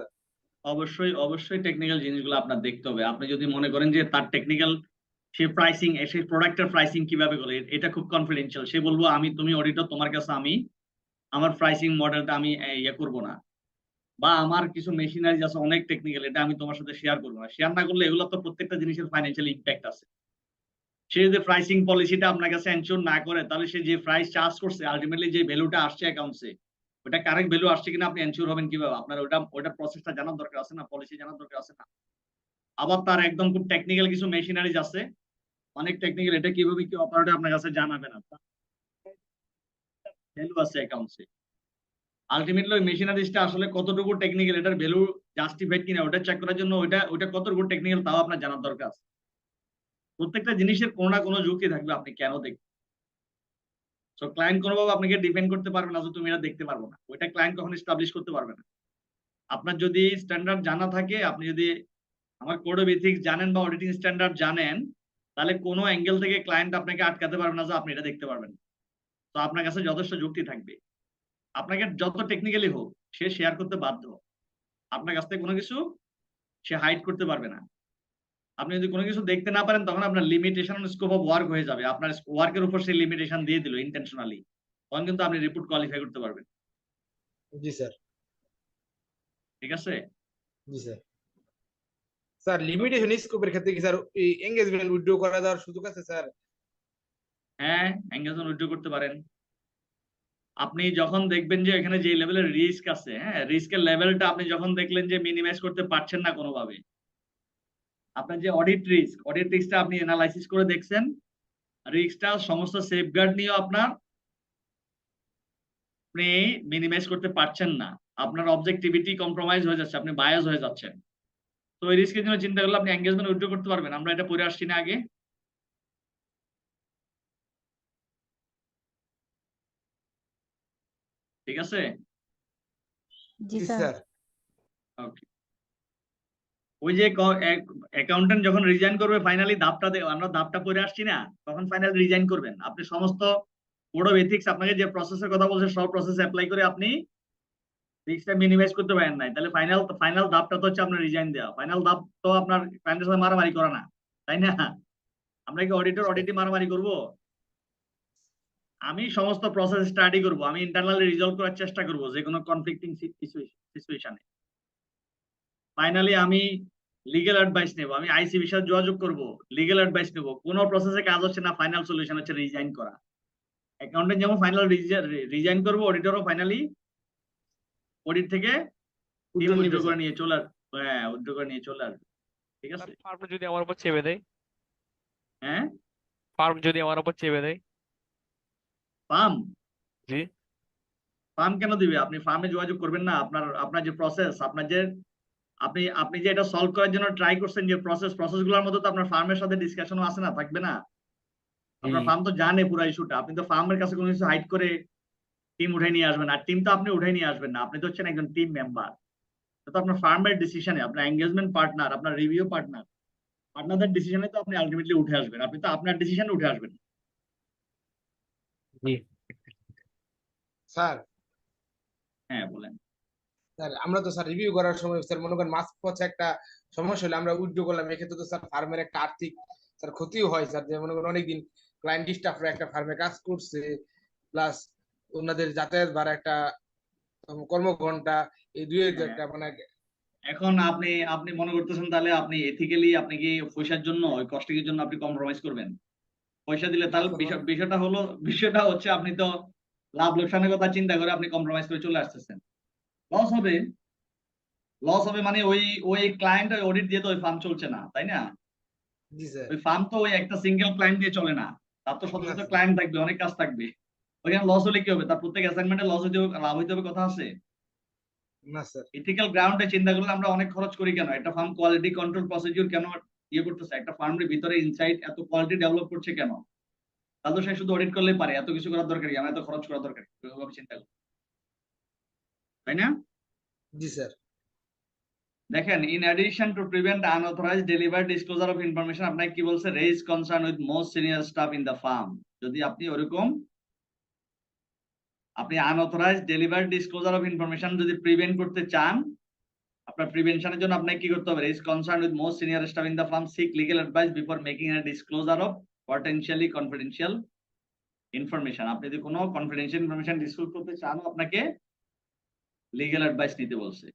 অবশ্যই অবশ্যই টেকনিক্যাল জিনিসগুলো আপনার দেখতে হবে। আপনি যদি মনে করেন যে তার টেকনিক্যাল, সে প্রাইসিং, সেই প্রোডাক্টের প্রাইসিং কিভাবে করে, এটা খুব কনফিডেন্সিয়াল, সে বলবো আমি, তুমি অডিটর, তোমার কাছে আমি আমার প্রাইসিং মডেলটা আমি ইয়ে করবো না, বা আমার কিছু মেশিনারিজ আছে অনেক টেকনিক্যাল, এটা আমি তোমার সাথে শেয়ার করবো না। শেয়ার না করলে এগুলো তো প্রত্যেকটা জিনিসের ফাইন্যান্সিয়াল ইম্প্যাক্ট আছে। সে যদি প্রাইসিং পলিসিটা আপনার কাছে এনশিওর না করে, তাহলে সে যে প্রাইস চার্জ করছে, আলটিমেটলি যে ভ্যালুটা আসছে অ্যাকাউন্টসে, ওটা কারেক্ট ভ্যালু আসছে কিনা আপনি এনশিওর হবেন কিভাবে? আপনার ওটা প্রসেসটা জানার দরকার আছে না, পলিসি জানার দরকার আছে না। আবার তার একদম খুব টেকনিক্যাল কিছু মেশিনারিজ আছে, অনেক টেকনিক্যাল, এটা কিভাবে কি অপারেটর আপনার কাছে জানাবে না, ভ্যালু আছে অ্যাকাউন্টসে। আলটিমেটলি ওই মেশিনারিজটা আসলে কতটুকু টেকনিক্যাল, এটার ভ্যালু জাস্টিফাইড কিনা, ওটা চেক করার জন্য ওটা কতটুকু টেকনিক্যাল তাও আপনার জানার দরকার আছে। প্রত্যেকটা জিনিসের কোনো না কোনো যুক্তি থাকবে, আপনি কেন দেখবেন। সো ক্লায়েন্ট কোনোভাবে আপনাকে ডিপেন্ড করতে পারবে না যে তুমি এটা দেখতে পারবো না, ওইটা ক্লায়েন্ট কখনো এস্টাবলিশ করতে পারবে না। আপনার যদি স্ট্যান্ডার্ড জানা থাকে, আপনি যদি আমার কোড অফ এথিক্স জানেন বা অডিটিং স্ট্যান্ডার্ড জানেন, তাহলে কোনো অ্যাঙ্গেল থেকে ক্লায়েন্ট আপনাকে আটকাতে পারবে না যে আপনি এটা দেখতে পারবেন। তো আপনার কাছে যথেষ্ট যুক্তি থাকবে। আপনাকে যত টেকনিক্যালি হোক, সে শেয়ার করতে বাধ্য। আপনার কাছ থেকে কোনো কিছু সে হাইড করতে পারবে না। আপনি যদি কোনো কিছু দেখতে না পারেন, তখন আপনার লিমিটেশন স্কোপ অফ ওয়ার্ক হয়ে যাবে, আপনার ওয়ার্কের উপর সেই লিমিটেশন দিয়ে দিল ইন্টেনশনালি, তখন কিন্তু আপনি রিপোর্ট কোয়ালিফাই করতে পারবেন। জি স্যার। ঠিক আছে? জি স্যার। স্যার লিমিটেশন স্কোপের ক্ষেত্রে কি স্যার এই এঙ্গেজমেন্ট উইথড্র করা দেওয়ার সুযোগ আছে স্যার? হ্যাঁ, এঙ্গেজমেন্ট উইথড্র করতে পারেন। আপনি যখন দেখবেন যে এখানে যে লেভেলের রিস্ক আছে, হ্যাঁ, রিস্কের লেভেলটা আপনি যখন দেখলেন যে মিনিমাইজ করতে পারছেন না কোনোভাবে, আপনার যে অডিট রিস্কটা আপনি অ্যানালাইসিস করে দেখছেন, রিস্কটা সমস্ত সেফগার্ড নিয়েও আপনি মিনিমাইজ করতে পারছেন না, আপনার অবজেক্টিভিটি কম্প্রোমাইজ হয়ে যাচ্ছে, আপনি বায়াস হয়ে যাচ্ছেন। তো এই রিস্কের জন্য চিন্তা করলে আপনি এঙ্গেজমেন্ট উইথড্র করতে পারবেন। আমরা এটা পড়ে আসছি না আগে? ঠিক আছে? জি জি স্যার। স্যার। ওকে। ওই যে অ্যাকাউন্টেন্ট যখন রিজাইন করবে, ফাইনালি আমরা ধাপটা পড়ে আসছি না, তখন ফাইনালি রিজাইন করবেন। আপনি সমস্ত কোড অফ এথিক্স আপনাকে যে প্রসেসের কথা বলছে, সব প্রসেস অ্যাপ্লাই করে আপনি রিস্কটা মিনিমাইজ করতে পারেন নাই, তাহলে ফাইনাল ধাপটা তো হচ্ছে আপনার রিজাইন দেওয়া। ফাইনাল ধাপ তো আপনার ক্লায়েন্টের সাথে মারামারি করা না, তাই না? আমরা কি অডিটে মারামারি করব? আমি সমস্ত প্রসেস স্টাডি করব, আমি ইন্টারনালি রিজলভ করার চেষ্টা করব যে কোনো কনফ্লিক্টিং সিচুয়েশনে। ফাইনালি আমি লিগ্যাল অ্যাডভাইস নেব, আমি আইসিবির সাথে যোগাযোগ করব, লিগ্যাল অ্যাডভাইস নেব। কোনো প্রসেসে কাজ হচ্ছে না, ফাইনাল সলিউশন হচ্ছে রিজাইন করা। অ্যাকাউন্টেন্ট যেমন ফাইনাল রিজাইন করবো, অডিটরও ফাইনালি অডিট থেকে টিম উইথড্র নিবে উইথড্র করে স্যার। নিয়ে চলে হ্যাঁ, উইথড্র করে নিয়ে চলে আসবে। ঠিক আছে? ফার্ম যদি আমার উপর চেপে দেয়, হ্যাঁ, ফার্ম যদি আমার উপর চেপে দেয়। ফার্ম জি। ফার্ম কেন দিবে? আপনি ফার্মে যোগাযোগ করবেন না? আপনার যে প্রসেস, আপনার যে আপনি যে এটা সলভ করার জন্য ট্রাই করছেন, যে প্রসেস গুলোর মধ্যে তো আপনার ফার্মের সাথে ডিসকাশনও আছে না, থাকবে না? আপনার ফার্ম তো জানে পুরো ইস্যুটা, আপনি তো ফার্মের কাছে কোনো কিছু হাইড করে টিম উঠে নিয়ে আসবেন। আর টিম তো আপনি উঠে নিয়ে আসবেন না, আপনি তো হচ্ছেন একজন টিম মেম্বার। তো আপনার ফার্মের ডিসিশনে, আপনার এঙ্গেজমেন্ট পার্টনার, আপনার রিভিউ পার্টনারদের ডিসিশনে তো আপনি আলটিমেটলি উঠে আসবেন, আপনি তো আপনার ডিসিশনে উঠে আসবেন। জি। স্যার হ্যাঁ, বলেন। স্যার আমরা তো স্যার রিভিউ করার সময় স্যার মনে করেন মাঝ পথে একটা সমস্যা হলে আমরা উইথড্র করলাম, এক্ষেত্রে তো স্যার ফার্মের একটা আর্থিক স্যার ক্ষতিও হয় স্যার। যে মনে করেন অনেকদিন ক্লায়েন্ট স্টাফরা একটা ফার্মে কাজ করছে, প্লাস ওনাদের যাতায়াত ভাড়া একটা কর্মঘন্টা, এই দুই হ্যাঁ, একটা মানে। এখন আপনি মনে করতেছেন তাহলে আপনি এথিক্যালি আপনি কি পয়সার জন্য, ওই কস্টিংয়ের জন্য আপনি কম্প্রোমাইজ করবেন? পয়সা দিলে না তাহলে স্যার, বিষয়টা হচ্ছে আপনি তো লাভ লোকসানের কথা চিন্তা করে আপনি কম্প্রোমাইজ করে চলে আসতেছেন। লস হবে। মানে ওই ওই ক্লায়েন্ট, ওই অডিট দিয়ে তো ওই ফার্ম চলছে না, তাই না? জি স্যার। ওই ফার্ম তো ওই একটা সিঙ্গেল ক্লায়েন্ট দিয়ে চলে না, তার তো শত না শত স্যার। ক্লায়েন্ট থাকবে, অনেক কাজ থাকবে। ওইখানে লস হলে কি হবে? তার প্রত্যেক অ্যাসাইনমেন্টে লস হইতে হবে, লাভ হইতে হবে, কথা আছে? না স্যার। এথিক্যাল গ্রাউন্ডে চিন্তা করলে আমরা অনেক খরচ করি কেন? একটা ফার্ম কোয়ালিটি কন্ট্রোল প্রসিডিউর কেন করতেছে? একটা ফার্মের ভিতরে ইনসাইট এত কোয়ালিটি ডেভেলপ করছে কেন? তাহলে তো সে শুধু অডিট করলেই পারে, এত কিছু করার দরকার কি? আমার এত খরচ করার দরকার কি? ওইভাবে চিন্তা করি, তাই না? জি স্যার। দেখেন, in addition to prevent unauthorised deliver disclosure of information, আপনাকে কি বলছে? Raise concern with most senior staff in the firm. যদি আপনি ওরকম unauthorised deliver disclosure of information যদি প্রিভেন্ট করতে চান, আপনার প্রিভেনশনের জন্য আপনাকে কি করতে হবে? Is concern with most senior staff in the firm, seek legal advice before making a disclosure of potentially confidential information. আপনি যদি কোনো কনফিডেন্সিয়াল ইনফরমেশন ডিসক্লোজ করতে চান, আপনাকে লিগ্যাল অ্যাডভাইস নিতে বলছে।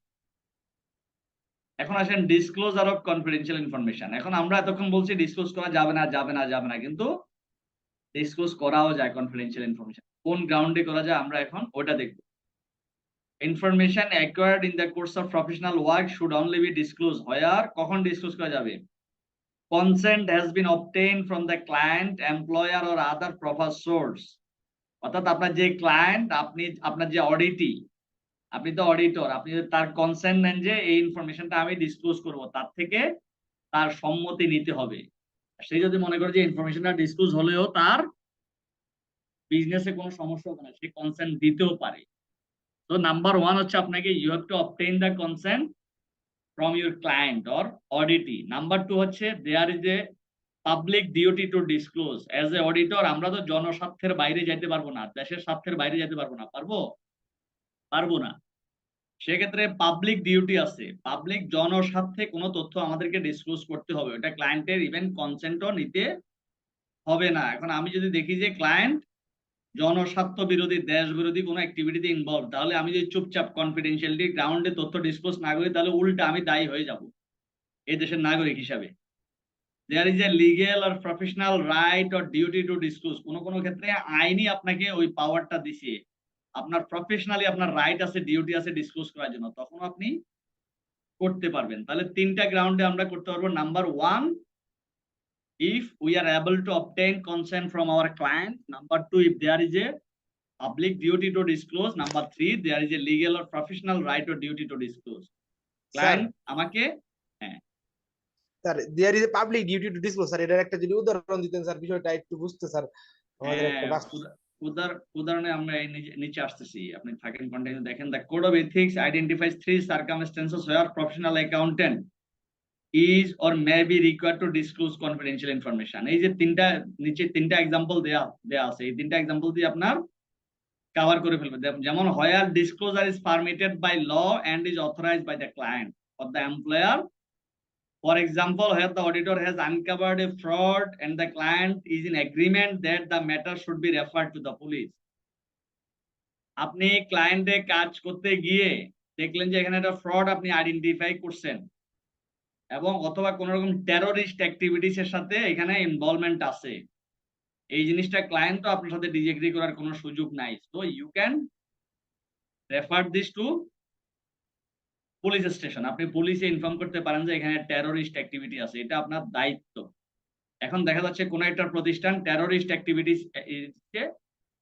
এখন আসেন ডিসক্লোজার অফ কনফিডেন্সিয়াল ইনফরমেশন। এখন আমরা এতক্ষণ বলছি ডিসক্লোজ করা যাবে না, যাবে না, যাবে না, কিন্তু ডিসক্লোজ করাও যায় কনফিডেন্সিয়াল ইনফরমেশন। কোন গ্রাউন্ডে করা যায় আমরা এখন ওটা দেখব। Information acquired in the course of professional work should only be disclose where, কখন ডিসক্লোজ করা যাবে? Consent has been obtain from the client, employer or other proper source. অর্থাৎ আপনার যে ক্লায়েন্ট, আপনার যে অডিটি, আপনি তো অডিটর, আপনি যদি তার কনসেন্ট নেন যে এই ইনফরমেশনটা আমি ডিসক্লোজ করব, তার থেকে তার সম্মতি নিতে হবে। সে যদি মনে করে যে ইনফরমেশনটা ডিসক্লোজ হলেও তার বিজনেসে কোনো সমস্যা হবে না, সে কনসেন্ট দিতেও পারে। তো নাম্বার ওয়ান হচ্ছে আপনাকে you have to obtain the consent from your client or auditee. Number two হচ্ছে there is a public duty to disclose. As a auditor আমরা তো জনস্বার্থের বাইরে যাইতে পারবো না, দেশের স্বার্থের বাইরে যেতে পারবো না, পারবো না। সেক্ষেত্রে পাবলিক ডিউটি আছে, পাবলিক জনস্বার্থে কোনো তথ্য আমাদেরকে ডিসক্লোজ করতে হবে, ওটা ক্লায়েন্টের ইভেন কনসেন্টও নিতে হবে না। এখন আমি যদি দেখি যে ক্লায়েন্ট জনস্বার্থ বিরোধী, দেশ বিরোধী কোনো অ্যাক্টিভিটিতে ইনভলভ, তাহলে আমি যদি চুপচাপ কনফিডেন্সিয়ালিটি গ্রাউন্ডে তথ্য ডিসক্লোজ না করি, তাহলে উল্টা আমি দায়ী হয়ে যাব এই দেশের নাগরিক হিসাবে। There is a legal or professional right or duty to disclose. কোনো ক্ষেত্রে আইনই আপনাকে ওই পাওয়ারটা দিছে, আপনার প্রফেশনালি আপনার রাইট আছে, ডিউটি আছে ডিসক্লোজ করার জন্য, তখন আপনি করতে পারবেন। তাহলে তিনটা গ্রাউন্ডে আমরা করতে পারবো। Number one, if we are able to obtain consent from our client. Number two, if there is a public duty to disclose. Number three, there is a legal or professional right or duty to disclose. Client আমাকে, হ্যাঁ sir there is a public duty to disclose. Sir এটার একটা যদি উদাহরণ দিতেন sir, বিষয়টা একটু বুঝতে স্যার আমাদের একটা উদাহরণে আমরা নিচে আসতেছি, আপনি থাকেন কন্টিনিউ দেখেন। The code of ethics identifies three circumstances where professional accountant is or may be required to disclose confidential information. এই যে নিচে তিনটা এক্সাম্পল দেয়া আছে, এই তিনটা এক্সাম্পল দিয়ে আপনার কভার করে ফেলবে। যেমন where disclosure is permitted by law and is authorized by the client or the employer. For example, where the auditor has uncovered a fraud and the client is in agreement that the matter should be referred to the police. আপনি ক্লায়েন্টে কাজ করতে গিয়ে দেখলেন যে এখানে একটা fraud আপনি identify করছেন, এবং অথবা কোন রকম টেরোরিস্ট অ্যাক্টিভিটিস এর সাথে এখানে ইনভলভমেন্ট আছে, এই জিনিসটা ক্লায়েন্ট তো আপনার সাথে ডিসএগ্রি করার কোনো সুযোগ নাই। So you can refer this to police station. আপনি পুলিশে ইনফর্ম করতে পারেন যে এখানে টেরোরিস্ট অ্যাক্টিভিটি আছে, এটা আপনার দায়িত্ব। এখন দেখা যাচ্ছে কোন একটা প্রতিষ্ঠান টেরোরিস্ট অ্যাক্টিভিটিস কে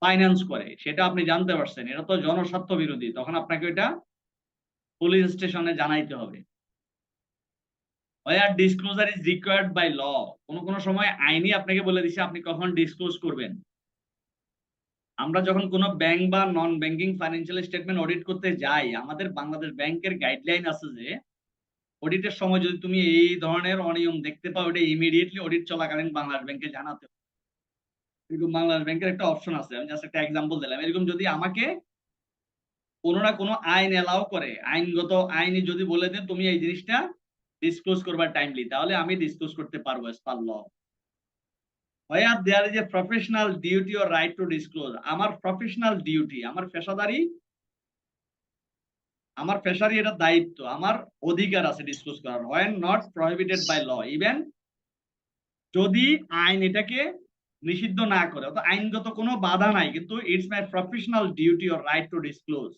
ফাইন্যান্স করে, সেটা আপনি জানতে পারছেন, এটা তো জনস্বার্থ বিরোধী, তখন আপনাকে এটা পুলিশ স্টেশনে জানাইতে হবে। where disclosure is required by law, কোন সময় আইনই আপনাকে বলে দিছে আপনি কখন ডিসক্লোজ করবেন। আমরা যখন কোনো ব্যাংক বা non banking financial statement audit করতে যাই, আমাদের বাংলাদেশ ব্যাংকের গাইডলাইন আছে যে অডিটের সময় যদি তুমি এই ধরনের অনিয়ম দেখতে পাও, এটা ইমিডিয়েটলি অডিট চলাকালীন বাংলাদেশ ব্যাংকে জানাতে হবে। এরকম বাংলাদেশ ব্যাংকের একটা অপশন আছে, আমি জাস্ট একটা এক্সাম্পল দিলাম। এরকম যদি আমাকে কোনো না কোনো আইন এলাও করে, আইনগত আইনি যদি বলে দেন তুমি এই জিনিসটা ডিসক্লোজ করবার টাইমলি, তাহলে আমি ডিসক্লোজ করতে পারবো as per law. Where there is a professional duty or right to disclose, আমার প্রফেশনাল ডিউটি, আমার পেশারি এটা দায়িত্ব, আমার অধিকার আছে ডিসক্লোজ করার। when not prohibited by law, even যদি আইন এটাকে নিষিদ্ধ না করে, অর্থাৎ আইনগত কোনো বাধা নাই, কিন্তু it's my professional duty or right to disclose.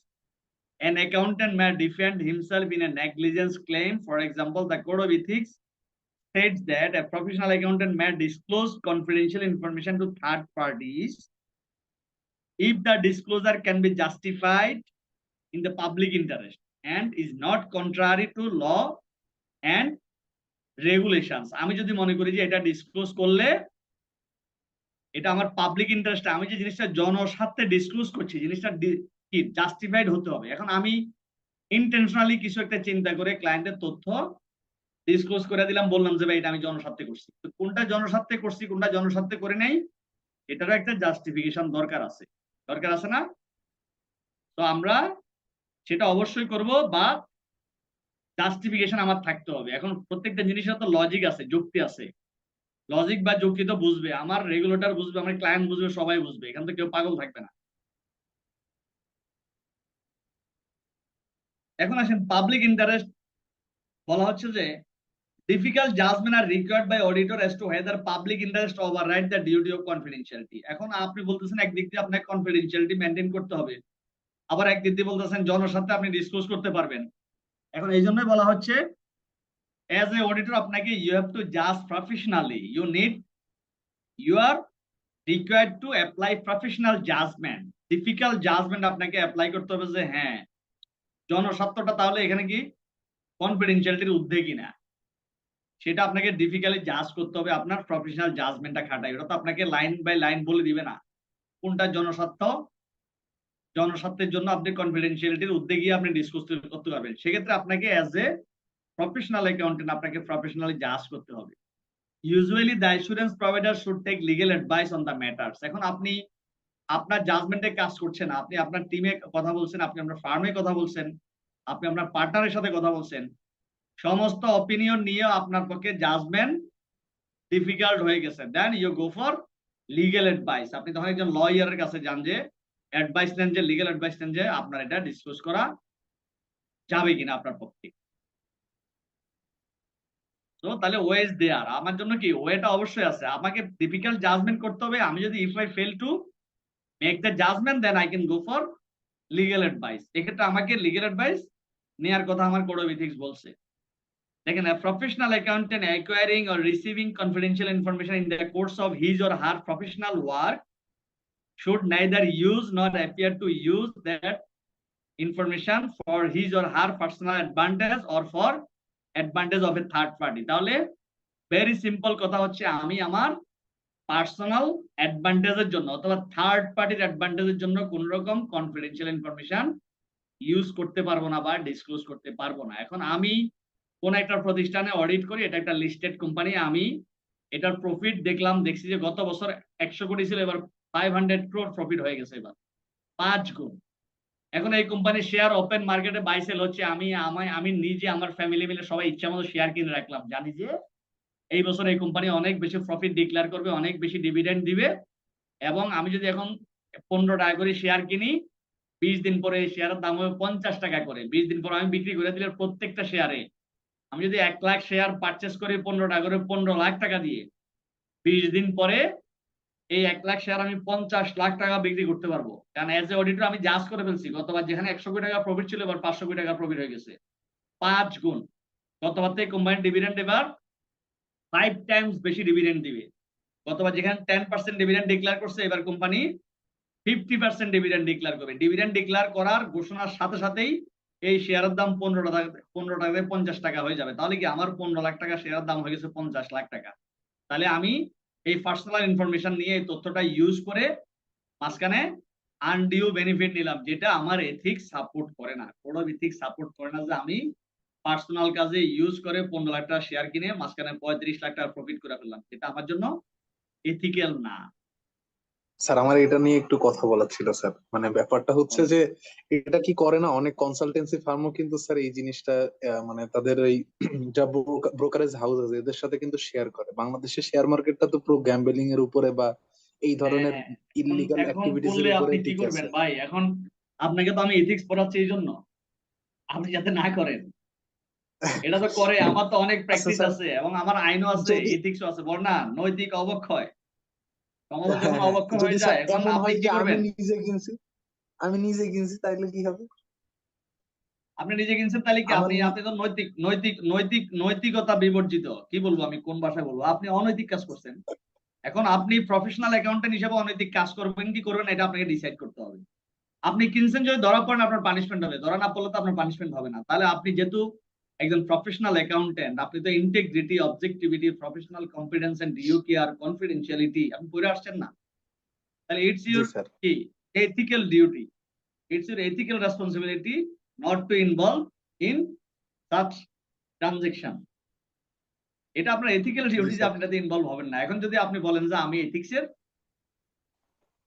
An accountant may defend himself in a negligence claim. For example, the Code of Ethics states that a professional accountant may disclose confidential information to third parties if the disclosure can be justified in the public interest and is not contrary to law and regulations. আমি যদি মনে করি যে এটা disclose করলে এটা আমার public interest, আমি যে জিনিসটা জনস্বার্থে ডিসক্লোজ করছি, জিনিসটা কি জাস্টিফাইড হতে হবে। এখন আমি ইন্টেনশনালি কিছু একটা চিন্তা করে ক্লায়েন্টের তথ্য ডিসক্লোজ করে দিলাম, বললাম যে ভাই এটা আমি জনস্বার্থে করছি, তো কোনটা জনস্বার্থে করছি কোনটা জনস্বার্থে করে নাই, এটারও একটা জাস্টিফিকেশন দরকার আছে না? তো আমরা সেটা অবশ্যই করব, বা জাস্টিফিকেশন আমার থাকতে হবে। এখন প্রত্যেকটা জিনিসের তো লজিক আছে, যুক্তি আছে। লজিক বা যুক্তি তো বুঝবে, আমার রেগুলেটর বুঝবে, আমার ক্লায়েন্ট বুঝবে, সবাই বুঝবে, এখান থেকে কেউ পাগল থাকবে না। এখন আসেন পাবলিক ইন্টারেস্ট। বলা হচ্ছে যে difficult judgment are required by auditor as to whether public interest override the duty of confidentiality। এখন আপনি বলতেছেন একদিক দিয়ে আপনাকে কনফিডেন্সিয়ালিটি মেনটেন করতে হবে, আবার একদিক দিয়ে বলতেছেন জনস্বার্থে আপনি ডিসক্লোজ করতে পারবেন। এখন এই জন্যই বলা হচ্ছে অ্যাজ এ অডিটর আপনাকে ইউ হ্যাভ টু জাজ professionally, you are required to apply professional judgement. Difficult judgement আপনাকে অ্যাপ্লাই করতে হবে যে হ্যাঁ জনস্বার্থটা তাহলে এখানে কি কনফিডেন্সিয়ালিটির ঊর্ধ্বে কিনা, সেটা আপনাকে ডিফিকাল্টলি জাজ করতে হবে। আপনার প্রফেশনাল জাজমেন্টটা খাটাই, ওটা তো আপনাকে লাইন বাই লাইন বলে দিবে না কোনটা জনস্বার্থ। জনস্বার্থের জন্য আপনি কনফিডেন্সিয়ালিটির ঊর্ধ্বে গিয়ে আপনি ডিসকাস করতে পারবেন। সেক্ষেত্রে আপনাকে অ্যাজ এ প্রফেশনাল অ্যাকাউন্টেন্ট আপনাকে প্রফেশনালি জাজ করতে হবে। Usually the assurance provider should take legal advice on the matters. এখন আপনি আপনার জাজমেন্টে কাজ করছেন, আপনি আপনার টিমে কথা বলছেন, আপনি আপনার ফার্মে কথা বলছেন, আপনি আপনার পার্টনারের সাথে কথা বলছেন, সমস্ত অপিনিয়ন নিয়ে আপনার পক্ষে জাজমেন্ট ডিফিকাল্ট হয়ে গেছে, then you go for legal advice. আপনি তখন একজন লয়ারের কাছে যান, যে অ্যাডভাইস নেন, যে লিগ্যাল অ্যাডভাইস নেন যে আপনার এটা ডিসকাস করা যাবে কিনা আপনার পক্ষে। তো তাহলে ওয়ে ইজ দেয়ার, আমার জন্য কি ওয়েটা অবশ্যই আছে। আমাকে ডিফিকাল্ট জাজমেন্ট করতে হবে, আমি যদি if I fail to make the judgement then I can go for legal advice. এক্ষেত্রে আমাকে লিগ্যাল অ্যাডভাইস নেওয়ার কথা আমার কোড অফ এথিক্স বলছে। দেখেন, a professional accountant acquiring or receiving confidential information in the course of his or her professional work should neither use nor appear to use that information for his or her personal advantage or for advantage of a third party। তাহলে very simple কথা হচ্ছে, আমি আমার personal অ্যাডভান্টেজের জন্য অথবা third পার্টির অ্যাডভান্টেজের জন্য কোন রকম কনফিডেন্সিয়াল ইনফরমেশন ইউজ করতে পারবো না বা ডিসক্লোজ করতে পারবো না। এখন আমি কোন একটা প্রতিষ্ঠানে অডিট করি, এটা একটা লিস্টেড কোম্পানি, আমি এটার প্রফিট দেখছি যে গত বছর 100 কোটি ছিল, এবার 500 crore প্রফিট হয়ে গেছে, এবার 5 গুণ। এখন এই কোম্পানির শেয়ার ওপেন মার্কেটে বাই সেল হচ্ছে, আমি নিজে আমার ফ্যামিলি মিলে সবাই ইচ্ছা মতো শেয়ার কিনে রাখলাম, জানি যে এই বছর এই কোম্পানি অনেক বেশি প্রফিট ডিক্লেয়ার করবে, অনেক বেশি ডিভিডেন্ড দিবে। এবং আমি যদি এখন 15 টাকা করে শেয়ার কিনি, 20 দিন পরে এই শেয়ারের দাম হবে 50 টাকা করে, 20 দিন পর আমি বিক্রি করে দিলে প্রত্যেকটা শেয়ারে আমি যদি 1 লাখ শেয়ার পারচেস করি 15 টাকা করে, 15 লাখ টাকা দিয়ে, 20 দিন পরে এই 1 লাখ শেয়ার আমি 50 লাখ টাকা বিক্রি করতে পারবো। কারণ এজ এ অডিটর আমি জাজ করে ফেলছি, গতবার যেখানে 100 কোটি টাকা প্রফিট ছিল, এবার 500 কোটি টাকা প্রফিট হয়ে গেছে, 5 গুণ। গতবার থেকে কোম্পানির ডিভিডেন্ড এবার 5 টাইমস বেশি ডিভিডেন্ড দিবে। গতবার যেখানে 10% ডিভিডেন্ড ডিক্লেয়ার করছে, এবার কোম্পানি 50% ডিভিডেন্ড ডিক্লেয়ার করবে। ডিভিডেন্ড ডিক্লেয়ার করার ঘোষণার সাথে সাথেই এই শেয়ারের দাম 15 টাকা 50 টাকা হয়ে যাবে। তাহলে কি আমার 15 লাখ টাকা শেয়ারের দাম হয়ে গেছে 50 লাখ টাকা। তাহলে আমি এই পার্সোনাল ইনফরমেশন নিয়ে এই তথ্যটা ইউজ করে মাঝখানে আনডিউ বেনিফিট নিলাম, যেটা আমার এথিক্স সাপোর্ট করে না, কোড অফ এথিক্স সাপোর্ট করে না যে আমি পার্সোনাল কাজে ইউজ করে 15 লাখ টাকা শেয়ার কিনে মাঝখানে 35 লাখ টাকা প্রফিট করে ফেললাম, এটা আমার জন্য এথিক্যাল না। স্যার আমার এটা নিয়ে একটু কথা বলার ছিল স্যার। মানে ব্যাপারটা হচ্ছে যে এটা কি করে না, অনেক কনসালটেন্সি ফার্মও কিন্তু স্যার এই জিনিসটা মানে তাদের ওই যা ব্রোকারেজ হাউস আছে এদের সাথে কিন্তু শেয়ার করে। বাংলাদেশের শেয়ার মার্কেটটা তো পুরো গ্যাম্বলিং এর উপরে বা এই ধরনের ইললিগাল এখন অ্যাক্টিভিটিস এর করলে উপরে আপনি কি টিকে করবেন আছে। ভাই? এখন আপনাকে তো আমি এথিক্স পড়াচ্ছি এই জন্য, আপনি যাতে না করেন। এটা তো করে, আমার তো অনেক প্র্যাকটিস স্যার, আছে এবং আমার আইনও আছে, যদি এথিক্সও আছে। বল না, নৈতিক অবক্ষয়, সমাজে যখন হ্যাঁ, অবক্ষয় যদি হয়ে স্যার যায়, এখন এমন আপনি হয় কি যে করবেন? আমি নিজে কিনছি তাইলে কি হবে? আপনি নিজে কিনছেন, তাহলে কি আমার আপনি আপনি তো নৈতিকতা বিবর্জিত, কি বলবো আমি, কোন ভাষায় বলবো, আপনি অনৈতিক কাজ করছেন। এখন আপনি প্রফেশনাল অ্যাকাউন্টেন্ট হিসেবে অনৈতিক কাজ করবেন কি করবেন এটা আপনাকে ডিসাইড করতে হবে। আপনি কিনছেন, যদি ধরা পড়েন আপনার পানিশমেন্ট হবে, ধরা না পড়লে তো আপনার পানিশমেন্ট হবে না। তাহলে আপনি যেহেতু একজন প্রফেশনাল অ্যাকাউন্টেন্ট, আপনি তো integrity, objectivity, professional confidence and due care, confidentiality আপনি পড়ে আসছেন না? তাহলে ইটস জি ইউর স্যার। কি ethical duty, it's your ethical responsibility not to involve in such transaction. এটা আপনার এথিক্যাল জি ডিউটি যে স্যার। আপনি এটাতে ইনভলভ হবেন না। এখন যদি আপনি বলেন যে আমি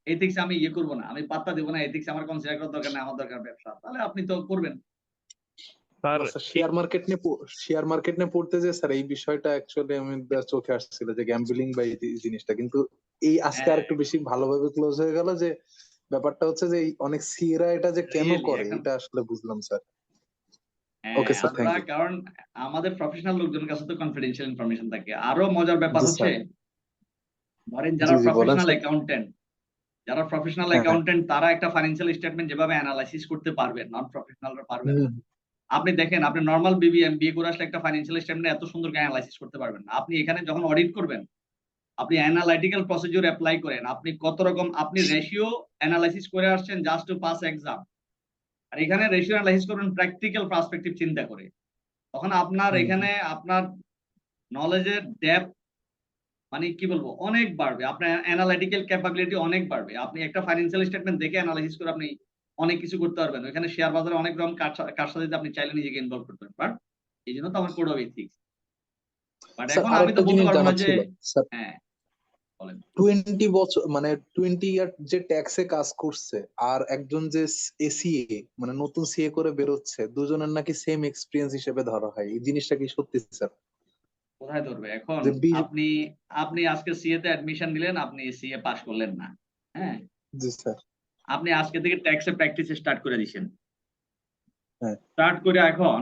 এথিক্স আমি ইয়ে করবো না, আমি পাত্তা দেবো না, এথিক্স আমার কনসিডার করার দরকার নেই, আমার দরকার ব্যবসা, তাহলে আপনি তো করবেন। স্যার শেয়ার মার্কেট নিয়ে পড়তে যে স্যার এই বিষয়টা অ্যাকচুয়ালি আমাদের চোখে আসছিল যে গ্যাম্বলিং বা এই জিনিসটা, কিন্তু এই আজকে আর হ্যাঁ একটু বেশি ভালোভাবে ক্লোজ হয়ে গেল যে ব্যাপারটা হচ্ছে যে এই অনেক সিএরা এটা যে কেন রিয়েলি করে এখন এটা আসলে বুঝলাম স্যার। হ্যাঁ ওকে স্যার, আমরা থ্যাংক ইউ। কারণ আমাদের প্রফেশনাল লোকজনের কাছে তো কনফিডেন্সিয়াল ইনফরমেশন থাকে। আরো মজার ব্যাপার জি হচ্ছে স্যার। ধরেন জি যারা জি বলেন প্রফেশনাল স্যার। অ্যাকাউন্টেন্ট, যারা প্রফেশনাল হ্যাঁ হ্যাঁ। অ্যাকাউন্টেন্ট তারা একটা ফাইন্যান্সিয়াল স্টেটমেন্ট যেভাবে অ্যানালাইসিস করতে পারবে, নন প্রফেশনালরা পারবে না। হুম। আপনি দেখেন, আপনি নর্মাল বিবিএম করে আসলে একটা ফাইন্যান্সিয়াল স্টেটমেন্ট এত সুন্দর করে অ্যানালাইসিস করতে পারবেন না। আপনি এখানে যখন অডিট করবেন, আপনি অ্যানালাইটিক্যাল প্রসিডিউর অ্যাপ্লাই করেন, আপনি কত রকম আপনি রেশিও অ্যানালাইসিস করে আসছেন জাস্ট টু পাস এক্সাম, আর এখানে রেশিও অ্যানালাইসিস করবেন প্র্যাকটিক্যাল পার্সপেক্টিভ চিন্তা করে। তখন আপনার হুম হুম। এখানে আপনার নলেজের ডেপথ মানে কি বলবো অনেক বাড়বে, আপনার অ্যানালাইটিক্যাল ক্যাপাবিলিটি অনেক বাড়বে। আপনি একটা ফাইন্যান্সিয়াল স্টেটমেন্ট দেখে অ্যানালাইসিস করে আপনি অনেক কিছু করতে পারবেন। ওখানে শেয়ার বাজারে অনেক রকম কারসাজিতে আপনি চাইলে নিজেকে ইনভলভ করতে পারেন, বাট এই জন্য তো আমার code of ethics. But sir এখন আমি তো আরেকটা বলতে জিনিস পারবো না জানার যে ছিল স্যার। হ্যাঁ বলেন। 20 বছর মানে 20 ইয়ার যে ট্যাক্সে কাজ করছে আর একজন যে এসিএ মানে নতুন সিএ করে বেরোচ্ছে, দুজনের নাকি সেম এক্সপিরিয়েন্স হিসেবে ধরা হয়, এই জিনিসটা কি সত্যি স্যার? কোথায় ধরবে এখন? যে আপনি আপনি আজকে সিএ তে অ্যাডমিশন নিলেন, আপনি সিএ পাস করলেন না, হ্যাঁ, জি স্যার। আপনি আজকে থেকে ট্যাক্সে প্র্যাকটিস স্টার্ট করে দিছেন। হ্যাঁ। স্টার্ট করে এখন